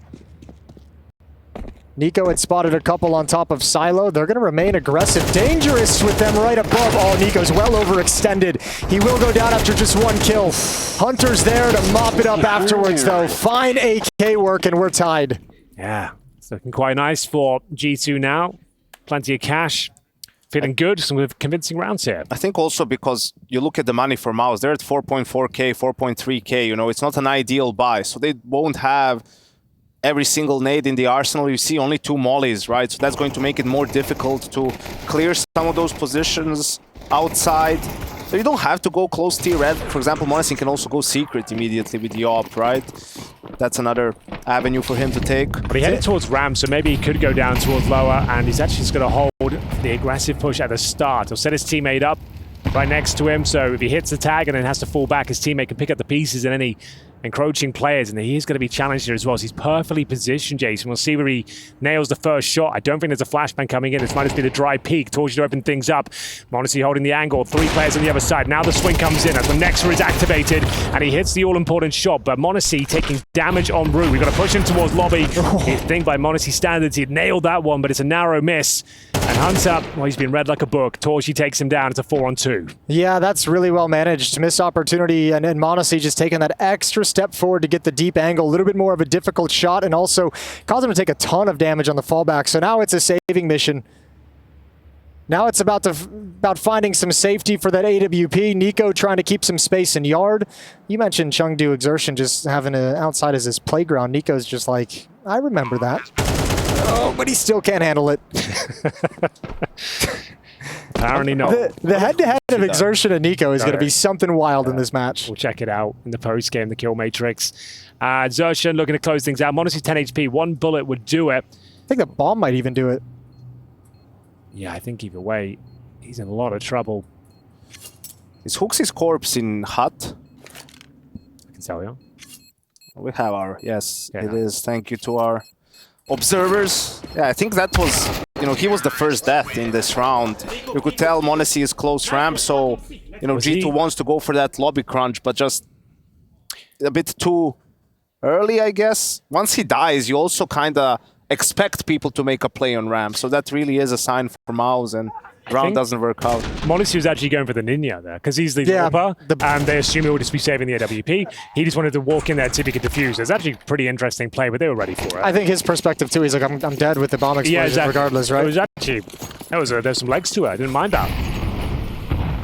Nico had spotted a couple on top of Silo. They're going to remain aggressive. Dangerous with them right above. Oh, Nico's well overextended. He will go down after just 1 kill. Hunter's there to mop it up afterwards, though. Fine AK work, and we're tied. Yeah, it's looking quite nice for G2 now. Plenty of cash. Feeling good. Some convincing rounds here. I think also because you look at the money for MOUZ, they're at 4.4k, 4.3k. You know, it's not an ideal buy, so they won't have every single nade in the arsenal. You see only 2 mollies, right? So that's going to make it more difficult to clear some of those positions outside. So you don't have to go close T-Red. For example, m0NESY can also go Secret immediately with the op, right? That's another avenue for him to take. But he headed towards ramp, so maybe he could go down towards lower, and he's actually just going to hold the aggressive push at the start. He'll set his teammate up right next to him, so if he hits the tag and then has to fall back, his teammate can pick up the pieces and any encroaching players, and he is going to be challenged here as well. So he's perfectly positioned, Jason. We'll see where he nails the first shot. I don't think there's a flashbang coming in. This might just be the dry peak. Torch to open things up. m0NESY holding the angle. 3 players on the other side. Now the swing comes in. That's when Nexa is activated, and he hits the all-important shot. But m0NESY taking damage en route. We've got to push him towards lobby. You'd think by m0NESY standards, he'd nailed that one, but it's a narrow miss. And Hunter, well, he's been read like a book. Torchy takes him down. It's a 4-on-2. Yeah, that's really well managed. Missed opportunity, and m0NESY just taking that extra step forward to get the deep angle. A little bit more of a difficult shot, and also caused him to take a ton of damage on the fallback. So now it's a saving mission. Now it's about finding some safety for that AWP. Nico trying to keep some space in yard. You mentioned Chengdu Exertion just having an outside as his playground. Nico's just like, I remember that. Oh, but he still can't handle it. Apparently not. The head-to-head of Exertion and Nico is going to be something wild in this match. We'll check it out in the post-game, the kill matrix. Exertion looking to close things out. m0NESY 10 HP. One bullet would do it. I think the bomb might even do it. Yeah, I think either way, he's in a lot of trouble. Is Hooksy's corpse in hut? I can tell you. We have our, yes, Yeah. it is. Thank you to our observers. Yeah, I think that was, you know, he was the first death in this round. You could tell m0NESY is close ramp, so, you know, G2 wants to go for that lobby crunch, but just a bit too early, I guess. Once he dies, you also kind of expect people to make a play on ramp, so that really is a sign for MOUZ, and round doesn't work out. m0NESY was actually going for the Ninja there, because he's the AWP, and they assume he would just be saving the AWP. He just wanted to walk in there to get defused. It's actually a pretty interesting play, but they were ready for it. I think his perspective too, he's like, I'm dead with the bomb explosion regardless, right? It was actually, there's some legs to it. I didn't mind that.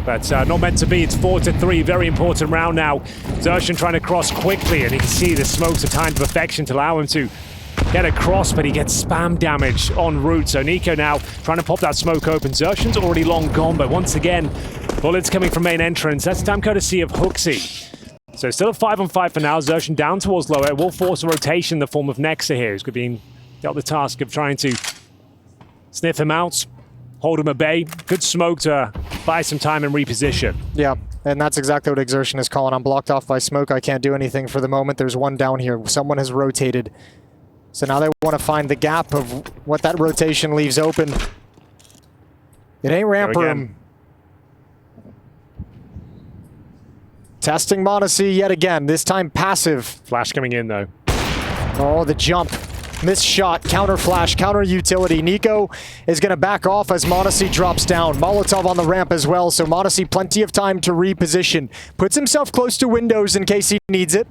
But not meant to be. It's 4-3. Very important round now. Exertion trying to cross quickly, and you can see the smokes of time to perfection to allow him to get across, but he gets spam damage en route. So Nico now trying to pop that smoke open. Exertion's already long gone, but once again, bullets coming from main entrance. That's time courtesy of Hooksy. So still a 5-on-5 for now. Exertion down towards lower. It will force a rotation in the form of Nexa here, who's been dealt the task of trying to sniff him out, hold him at bay. Good smoke to buy some time and reposition. Yeah, and that's exactly what Exertion is calling. I'm blocked off by smoke. I can't do anything for the moment. There's one down here. Someone has rotated. So now they want to find the gap of what that rotation leaves open. It ain't ramp room. Testing m0NESY yet again, this time passive. Flash coming in though. Oh, the jump. Missed shot, counter flash, counter utility. Nico is going to back off as m0NESY drops down. Molotov on the ramp as well, so m0NESY plenty of time to reposition. Puts himself close to windows in case he needs it.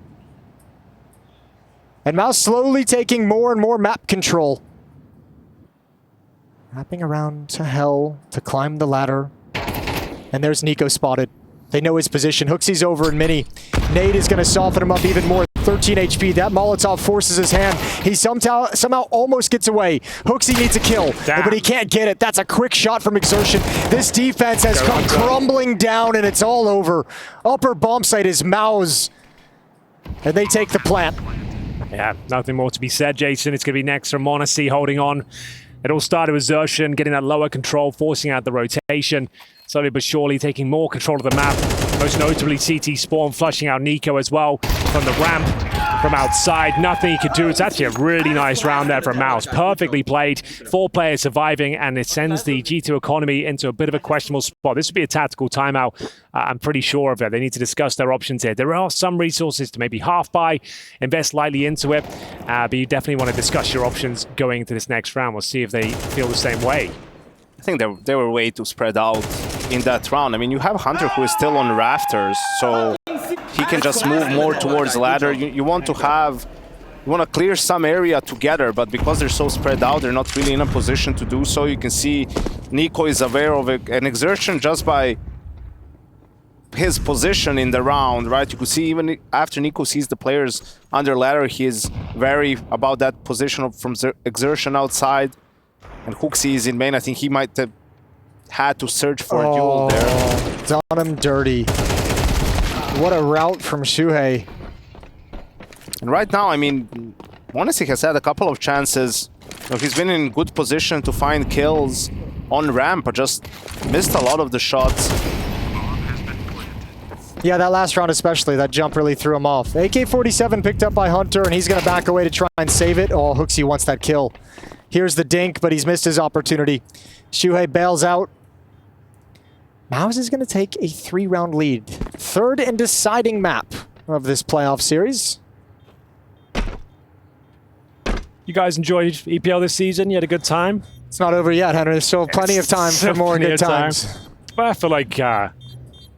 And MOUZ slowly taking more and more map control. Wrapping around to hell to climb the ladder. And there's Nico spotted. They know his position. Hooksy's over in mini. Nade is going to soften him up even more. 13 HP. That Molotov forces his hand. He somehow almost gets away. Hooksy needs a kill, but he can't get it. That's a quick shot from Exertion. This defense has come crumbling down, and it's all over. Upper bomb site is MOUZ. And they take the plant. Yeah, nothing more to be said, Jason. It's going to be next from m0NESY holding on. It all started with Exertion getting that lower control, forcing out the rotation. Slowly but surely taking more control of the map. Most notably CT Spawn flushing out Nico as well from the ramp, from outside. Nothing he could do. It's actually a really nice round there from MOUZ. Perfectly played. 4 players surviving, and it sends the G2 economy into a bit of a questionable spot. This would be a tactical timeout. I'm pretty sure of it. They need to discuss their options here. There are some resources to maybe half buy, invest lightly into it, but you definitely want to discuss your options going into this next round. We'll see if they feel the same way. I think they were way too spread out in that round. I mean, you have Hunter who is still on rafters, so he can just move more towards ladder. You want to clear some area together, but because they're so spread out, they're not really in a position to do so. You can see Nico is aware of an Exertion just by his position in the round, right? You could see even after Nico sees the players under ladder, he is wary about that position from Exertion outside. And Hooksy is in main. I think he might have had to search for a duel there. Done him dirty. What a route from Shuhei. And right now, I mean, m0NESY has had a couple of chances. You know, he's been in good position to find kills on ramp, but just missed a lot of the shots. Yeah, that last round especially, that jump really threw him off. AK-47 picked up by Hunter, and he's going to back away to try and save it. Oh, Hooksy wants that kill. Here's the dink, but he's missed his opportunity. Shuhei bails out. MOUZ is going to take a 3-round lead. Third and deciding map of this playoff series. You guys enjoyed EPL this season? You had a good time? It's not over yet, Henry. There's still plenty of time for more good times. But I feel like the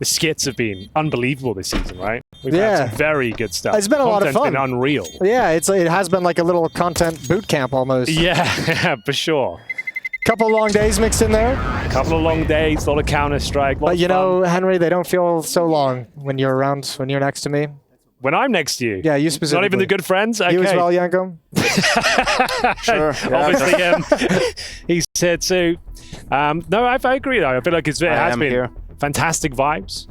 skits have been unbelievable this season, right? We've had some very good stuff. It's been a lot of fun. It's been unreal. Yeah, it has been like a little content boot camp almost. Yeah, for sure. Couple of long days mixed in there. A couple of long days, a lot of Counter-Strike. But you know, Henry, they don't feel so long when you're around, when you're next to me. When I'm next to you? Yeah, you specifically. Not even the good friends? Okay. You as well, Yanko? Sure. Obviously, he's here too. No, I agree though. I feel like it has been fantastic vibes.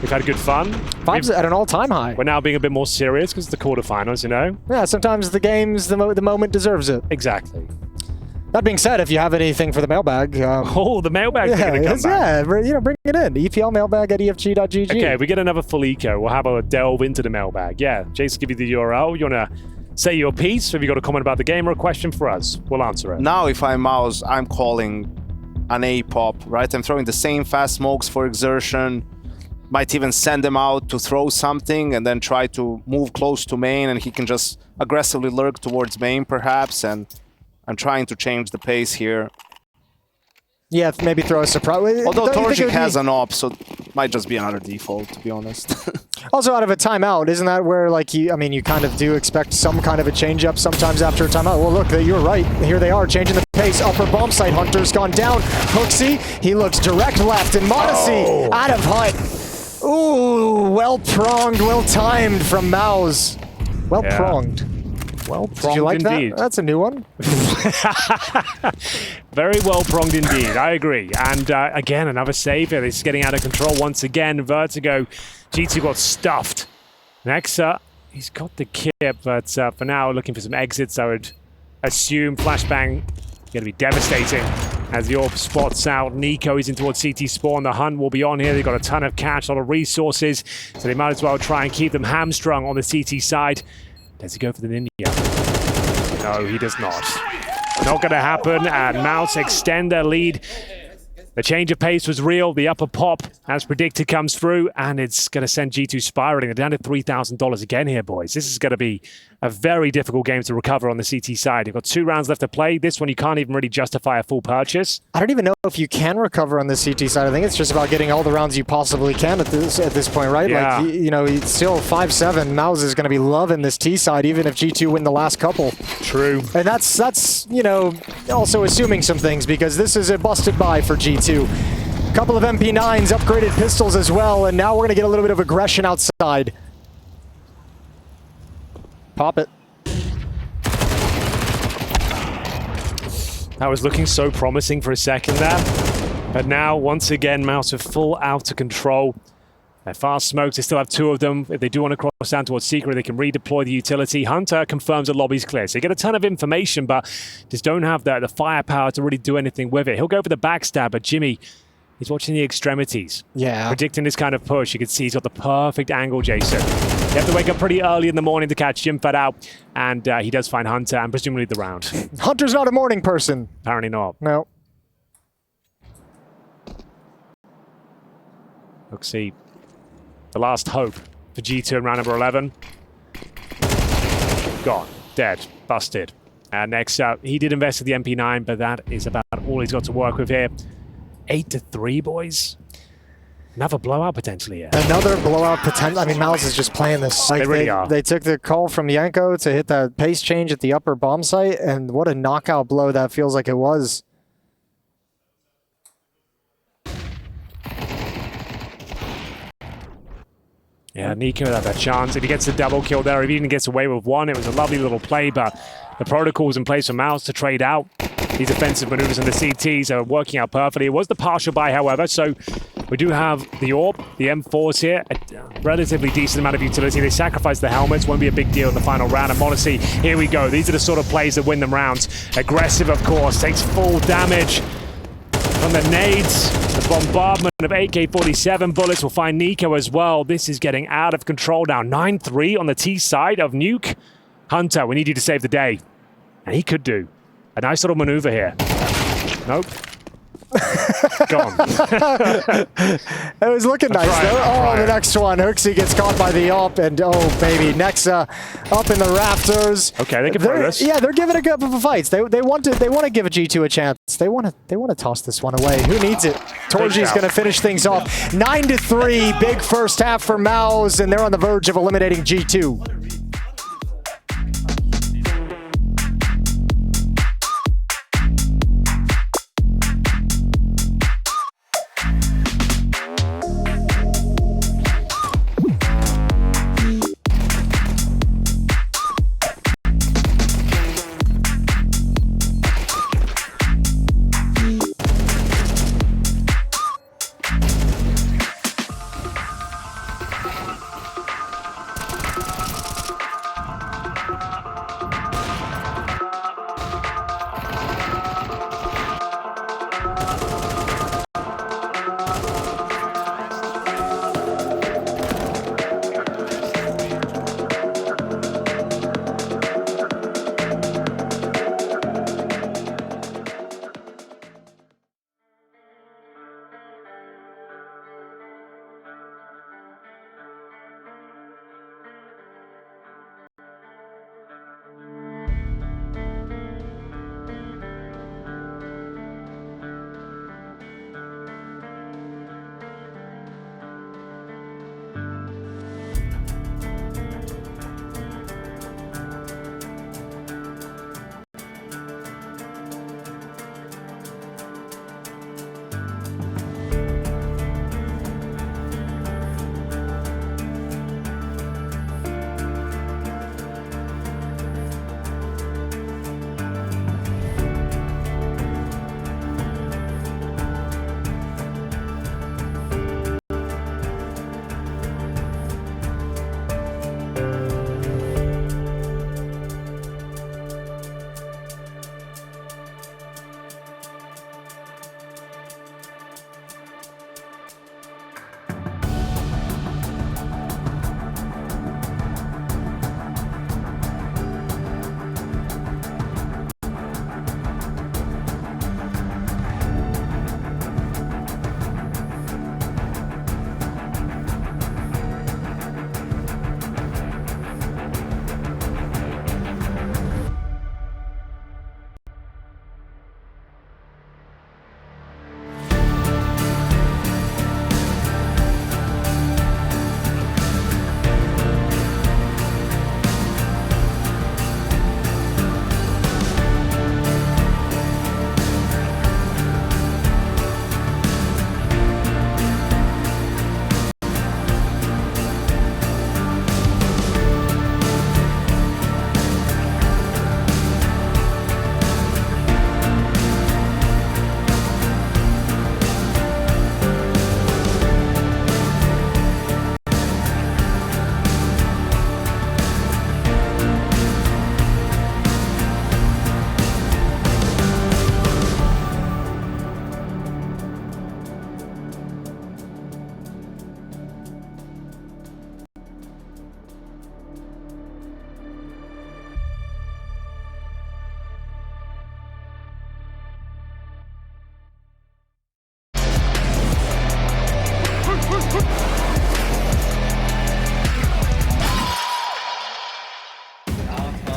We've had good fun. Vibes at an all-time high. We're now being a bit more serious because it's the quarterfinals, you know? Yeah, sometimes the games, the moment deserves it. Exactly. That being said, if you have anything for the mailbag... the mailbag's going to come back. Yeah, you know, bring it in. EPL mailbag at efg.gg. Okay, we get another full eco. We'll have a delve into the mailbag. Yeah, Jason, give you the URL. You want to say your piece? Have you got a comment about the game or a question for us? We'll answer it. Now, if I'm MOUZ, I'm calling an A-pop, right? I'm throwing the same fast smokes for Exertion. Might even send him out to throw something and then try to move close to main, and he can just aggressively lurk towards main, perhaps, and I'm trying to change the pace here. Yeah, maybe throw a surprise. Although Torjik has an op, so it might just be another default, to be honest. Also, out of a timeout, isn't that where, like, you kind of do expect some kind of a change-up sometimes after a timeout? Well, look, you're right. Here they are, changing the pace. Upper bomb site, Hunter's gone down. Hooksy, he looks direct left, and Modesty out of hut. Ooh, well-pronged, well-timed from MOUZ. Well-pronged. Well-pronged Did you like indeed. That? That's a new one. Very well-pronged indeed, I agree. And again, another save here. This is getting out of control once again. Vertigo, G2 got stuffed. Nexa, he's got the kit, but for now, looking for some exits, I would assume. Flashbang going to be devastating as the AWP spots out. Nico is in towards CT spawn. The hunt will be on here. They've got a ton of cash, a lot of resources, so they might as well try and keep them hamstrung on the CT side. Does he go for the ninja? No, he does not. Not going to happen, and MOUZ extend their lead. The change of pace was real. The upper pop, as predicted, comes through, and it's going to send G2 spiraling. They're down to $3,000 again here, boys. This is going to be a very difficult game to recover on the CT side. You've got 2 rounds left to play. This one, you can't even really justify a full purchase. I don't even know if you can recover on the CT side. I think it's just about getting all the rounds you possibly can at this point, right? Yeah. Like, you know, it's still 5-7. MOUZ is going to be loving this T side, even if G2 win the last couple. True. And that's you know, also assuming some things, because this is a busted buy for G2. Couple of MP9s, upgraded pistols as well, and now we're going to get a little bit of aggression outside. Pop it. That was looking so promising for a second there. But now, once again, MOUZ are full out of control. They're fast smokes. They still have 2 of them. If they do want to cross down towards Secret, they can redeploy the utility. Hunter confirms the lobby's clear. So you get a ton of information, but just don't have the firepower to really do anything with it. He'll go for the backstab, but Jimmy, he's watching the extremities. Yeah. Predicting this kind of push. You can see he's got the perfect angle, Jason. You have to wake up pretty early in the morning to catch Jim Fed out, and he does find Hunter and presumably the round. Hunter's not a morning person. Apparently not. No. Let's see. The last hope for G2 in round number 11. Gone. Dead. Busted. And next up, he did invest in the MP9, but that is about all he's got to work with here. 8-3, boys. Another blowout potentially here. Another blowout potential. I mean, MOUZ is just playing this. Like, they really are. They took the call from Yanko to hit that pace change at the upper bomb site, and what a knockout blow that feels like it was. Yeah, Nico had that chance. If he gets the double kill there, if he even gets away with 1, it was a lovely little play, but the protocol's in place for MOUZ to trade out. These offensive maneuvers in the CTs are working out perfectly. It was the partial buy, however, so we do have the AWP, the M4s here, a relatively decent amount of utility. They sacrifice the helmets, won't be a big deal in the final round. And Modesty, here we go. These are the sort of plays that win them rounds. Aggressive, of course, takes full damage from the nades. The bombardment of AK-47 bullets will find Nico as well. This is getting out of control now. 9-3 on the T side of Nuke. Hunter, we need you to save the day. And he could do a nice little maneuver here. Nope. Gone. It was looking nice, though. Oh, the next one. Hooksy gets caught by the up, and oh, baby. Nexa up in the rafters. Okay, they can progress. Yeah, they're giving a couple of fights. They want to give a G2 a chance. They want to toss this one away. Who needs it? Torji's going to finish things off. 9-3, big first half for MOUZ, and they're on the verge of eliminating G2.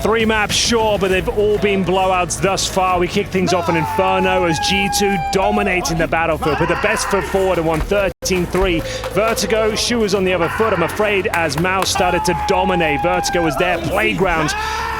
Three maps, sure, but they've all been blowouts thus far. We kick things off in Inferno as G2 dominating the battlefield, put the best foot forward and won 13-3. Vertigo, shoes on the other foot, I'm afraid, as MOUZ started to dominate. Vertigo was their playground,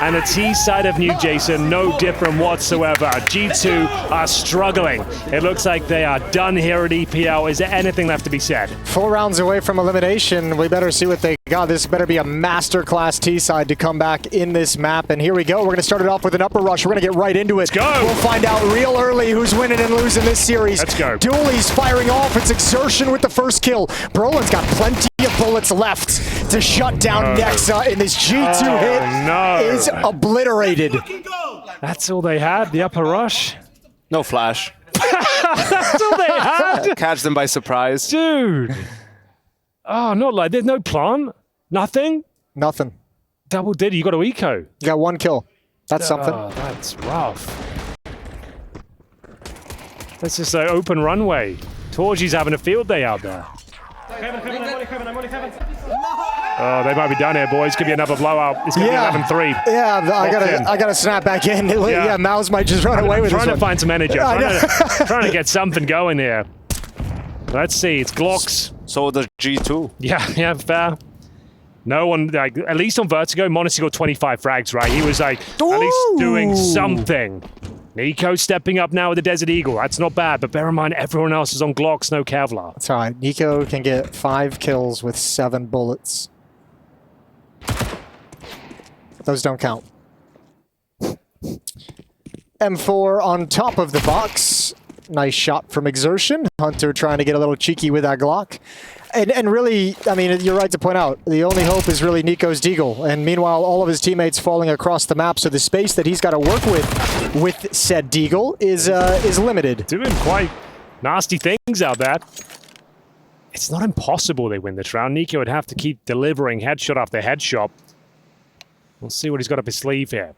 and the T side of Nuke, Jason, no different whatsoever. G2 are struggling. It looks like they are done here at EPL. Is there anything left to be said? 4 rounds away from elimination. We better see what they got. This better be a masterclass T side to come back in this map. And here we go. We're going to start it off with an upper rush. We're going to get right into it. Let's go. We'll find out real early who's winning and losing this series. Let's go. Dooley's firing off. It's Exertion with the first kill. Brolin's got plenty of bullets left to shut down Nexa, and this G2 hit is obliterated. That's all they had, the upper rush. No flash. That's all they had? Catch them by surprise. Dude. Oh, not like, there's no plant? Nothing? Nothing. Double did. You got to eco. You got 1 kill. That's something. That's rough. That's just an open runway. Torgy's having a field day out there. Oh, they might be done here, boys. Could be another blowout. It's going to be 11-3. Yeah, I gotta snap back in. Yeah, MOUZ might just run away with this one. Trying to find some energy. Trying to get something going here. Let's see. It's Glocks. So does G2. Yeah, fair. No one, like, at least on Vertigo, Monacy got 25 frags, right? He was like, at least doing something. NiKo stepping up now with the Desert Eagle. That's not bad, but bear in mind, everyone else is on Glocks, no Kevlar. That's all right. NiKo can get 5 kills with 7 bullets. Those don't count. M4 on top of the box. Nice shot from Exertion. Hunter trying to get a little cheeky with that Glock. And really, I mean, you're right to point out, the only hope is really NiKo's Deagle. And meanwhile, all of his teammates falling across the map, so the space that he's got to work with said Deagle is limited. Doing quite nasty things out there. It's not impossible they win this round. NiKo would have to keep delivering headshot after headshot. We'll see what he's got up his sleeve here.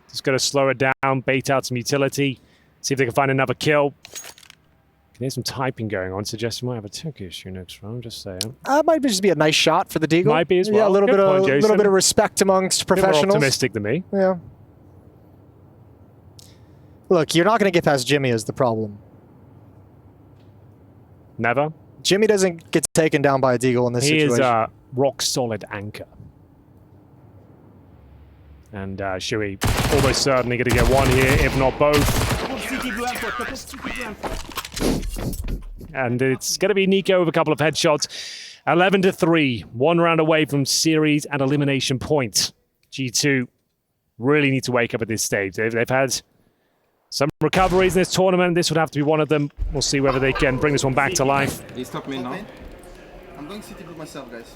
Just got to slow it down, bait out some utility, see if they can find another kill. There's some typing going on, suggesting we might have a tech issue next round, just saying. Might just be a nice shot for the Deagle. Might be as well. Yeah, a little bit of respect amongst professionals. More optimistic than me. Yeah. Look, you're not going to get past Jimmy is the problem. Never. Jimmy doesn't get taken down by a Deagle in this situation. He is a rock-solid anchor. And Shui almost certainly going to get one here, if not both. And it's going to be NiKo with a couple of headshots. 11-3, 1 round away from series and elimination point. G2 really need to wake up at this stage. They've had some recoveries in this tournament. This would have to be one of them. We'll see whether they can bring this one back to life. He's top me now. I'm going CT blue myself, guys.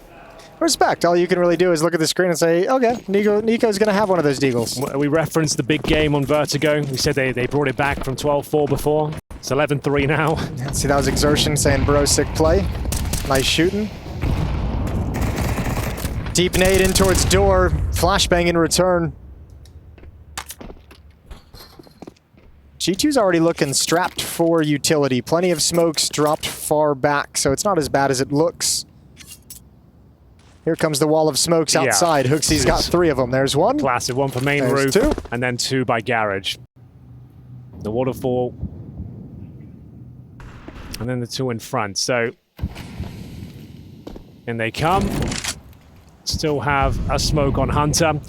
Respect. All you can really do is look at the screen and say, okay, NiKo's going to have one of those Deagles. We referenced the big game on Vertigo. We said they brought it back from 12-4 before. It's 11-3 now. See, that was Exertion saying, bro, sick play. Nice shooting. Deep nade in towards door. Flashbang in return. G2's already looking strapped for utility. Plenty of smokes dropped far back, so it's not as bad as it looks. Here comes the wall of smokes outside. Hooksy's got 3 of them. There's one. Classic one for main roof. 2. And then 2 by garage. The waterfall. And then the 2 in front. So, in they come. Still have a smoke on Hunter.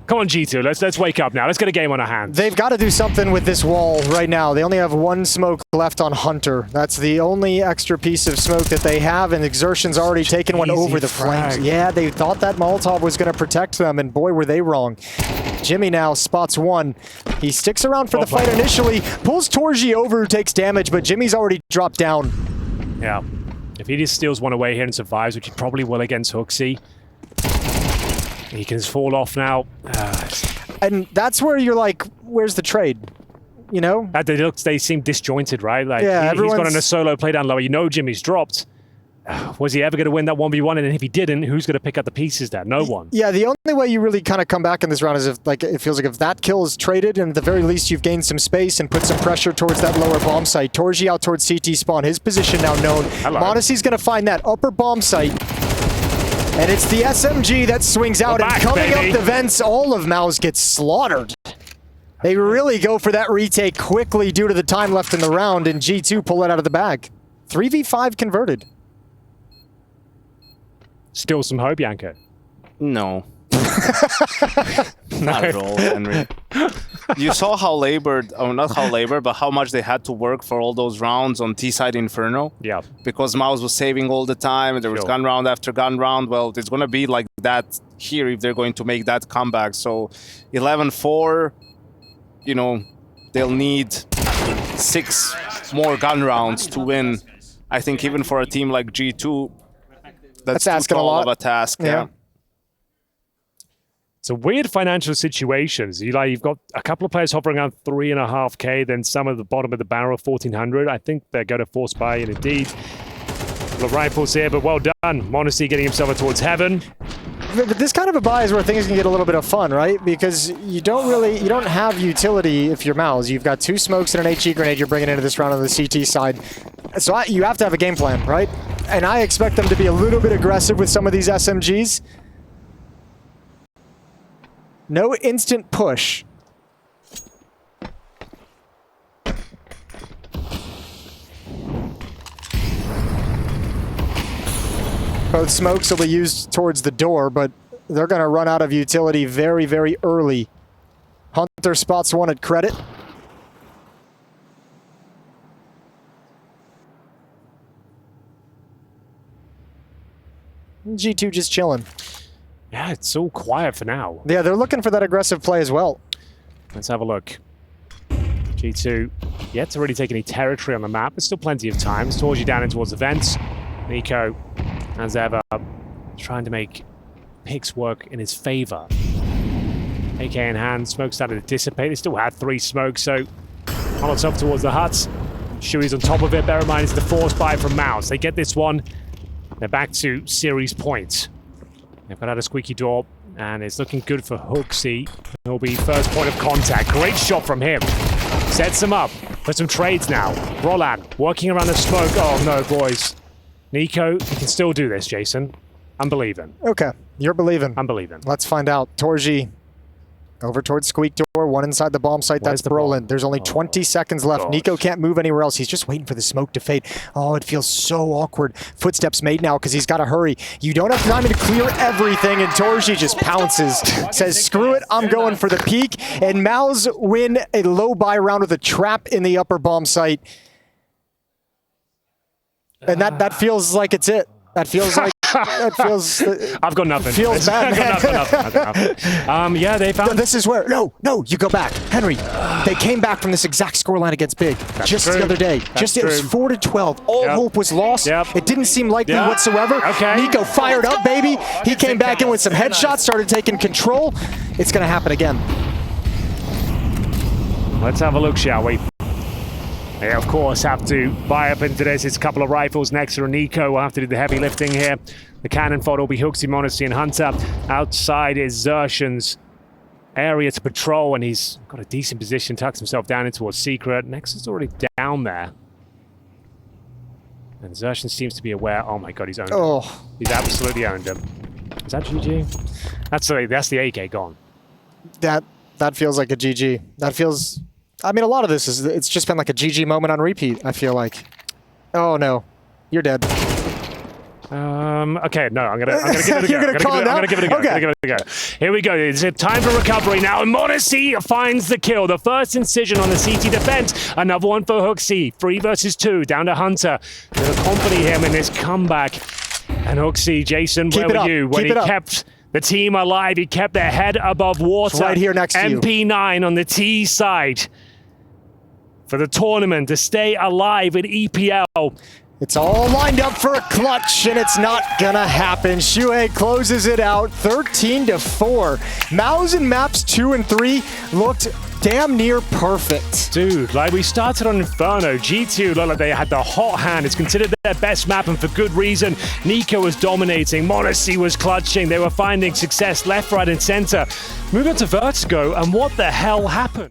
Come on, G2, let's wake up now. Let's get a game on our hands. They've got to do something with this wall right now. They only have 1 smoke left on Hunter. That's the only extra piece of smoke that they have, and Exertion's already taken one over the flanks. Yeah, they thought that Molotov was going to protect them, and boy, were they wrong. Jimmy now spots 1. He sticks around for the fight initially, pulls Torgy over, who takes damage, but Jimmy's already dropped down. Yeah. If he just steals one away here and survives, which he probably will against Hooksy, he can just fall off now. And that's where you're like, where's the trade? You know? They seem disjointed, right? Like, yeah, he's gone on a solo play down lower. You know Jimmy's dropped. Was he ever going to win that 1v1? And if he didn't, who's going to pick up the pieces there? No one. Yeah, the only way you really kind of come back in this round is if, like, it feels like if that kill is traded, and at the very least you've gained some space and put some pressure towards that lower bomb site. Torgy out towards CT spawn. His position now known. Monacy's going to find that upper bomb site. And it's the SMG that swings out, and coming up the vents, all of MOUZ gets slaughtered. They really go for that retake quickly due to the time left in the round, and G2 pull it out of the bag. 3v5 converted. Still some hope, Yanko? No. Not at all, Henry. You saw how labored, oh, not how labored, but how much they had to work for all those rounds on T-side Inferno. Yeah. Because MOUZ was saving all the time, and there was gun round after gun round. Well, it's going to be like that here if they're going to make that comeback. So 11-4, you know, they'll need 6 more gun rounds to win. I think even for a team like G2, that's asking too a lot of a task. Yeah. It's a weird financial situation. You've got a couple of players hovering around 3.5K, then some at the bottom of the barrel, 1,400. I think they're going to force buy, and indeed, the rifles here, but well done. Monacy getting himself towards heaven. But this kind of a buy is where things can get a little bit of fun, right? Because you don't have utility if you're MOUZ. You've got 2 smokes and an HE grenade you're bringing into this round on the CT side. So you have to have a game plan, right? And I expect them to be a little bit aggressive with some of these SMGs. No instant push. Both smokes will be used towards the door, but they're going to run out of utility very, very early. Hunter spots one at credit. G2 just chilling. Yeah, it's all quiet for now. Yeah, they're looking for that aggressive play as well. Let's have a look. G2 yet to really take any territory on the map. There's still plenty of time. Towards you down in towards the vents. Nico, as ever, trying to make picks work in his favor. AK in hand, smoke started to dissipate. They still had 3 smokes, so Molotov towards the huts. Shui's on top of it. Bear in mind, it's the force buy from MOUZ. They get this one. They're back to series points. They've got out a squeaky door, and it's looking good for HooXi. He'll be first point of contact. Great shot from him. Sets him up for some trades now. Roland working around the smoke. Oh no, boys. Nico, you can still do this, Jason. I'm believing. Okay, you're believing. I'm believing. Let's find out. Torji over towards squeak door, one inside the bomb site. Where's That's Brolin. There's only 20 seconds left. gosh. Nico can't move anywhere else. He's just waiting for the smoke to fade. Oh, it feels so awkward. Footsteps made now because he's got to hurry. You don't have time to clear everything, and Torji just pounces. Says, screw it, I'm going for the peak. And MOUZ win a low buy round with a trap in the upper bomb site. And that feels like it's it. That feels like that feels. I've got nothing. Feels bad, man. I've got nothing. Yeah, they found. This is where. No, you go back, Henry. They came back from this exact scoreline against Big just true. the other day. That's It was 4-12. All hope was lost. It didn't seem likely whatsoever. Okay. Nico fired up, baby. He came back in with some headshots, started taking control. It's gonna happen again. Let's have a look, shall we? They, of course, have to buy up into this. It's a couple of rifles next to Nico. We'll have to do the heavy lifting here. The cannon fodder will be HooXi, m0NESY, and Hunter. Outside is Xertion's area to patrol, and he's got a decent position, tucks himself down in towards Secret. Nexus is already down there. And Xertion seems to be aware. Oh my god, he's owned him. He's absolutely owned him. Is that GG? That's the AK gone. That feels like a GG. That feels... I mean, a lot of this is, it's just been like a GG moment on repeat, I feel like. Oh no, you're dead. Okay, no, I'm gonna give it a go. You're gonna call it out? I'm gonna give it a go. Okay. I'm gonna give it a go. Here we go. It's time for recovery now. And m0NESY finds the kill. The first incision on the CT defense. Another one for HooXi. 3 versus 2. Down to Hunter. They'll accompany him in this comeback. And HooXi, Jason, where were you when he kept the team alive? He kept their head above water. Right here next to you. MP9 on the T side. For the tournament to stay alive in EPL. It's all lined up for a clutch, and it's not gonna happen. Shuhei closes it out, 13-4. MOUZ in maps 2 and 3 looked damn near perfect. Dude, like we started on Inferno, G2 looked like they had the hot hand. It's considered their best map, and for good reason. Nico was dominating, m0NESY was clutching. They were finding success left, right, and center. Moving on to Vertigo, and what the hell happened?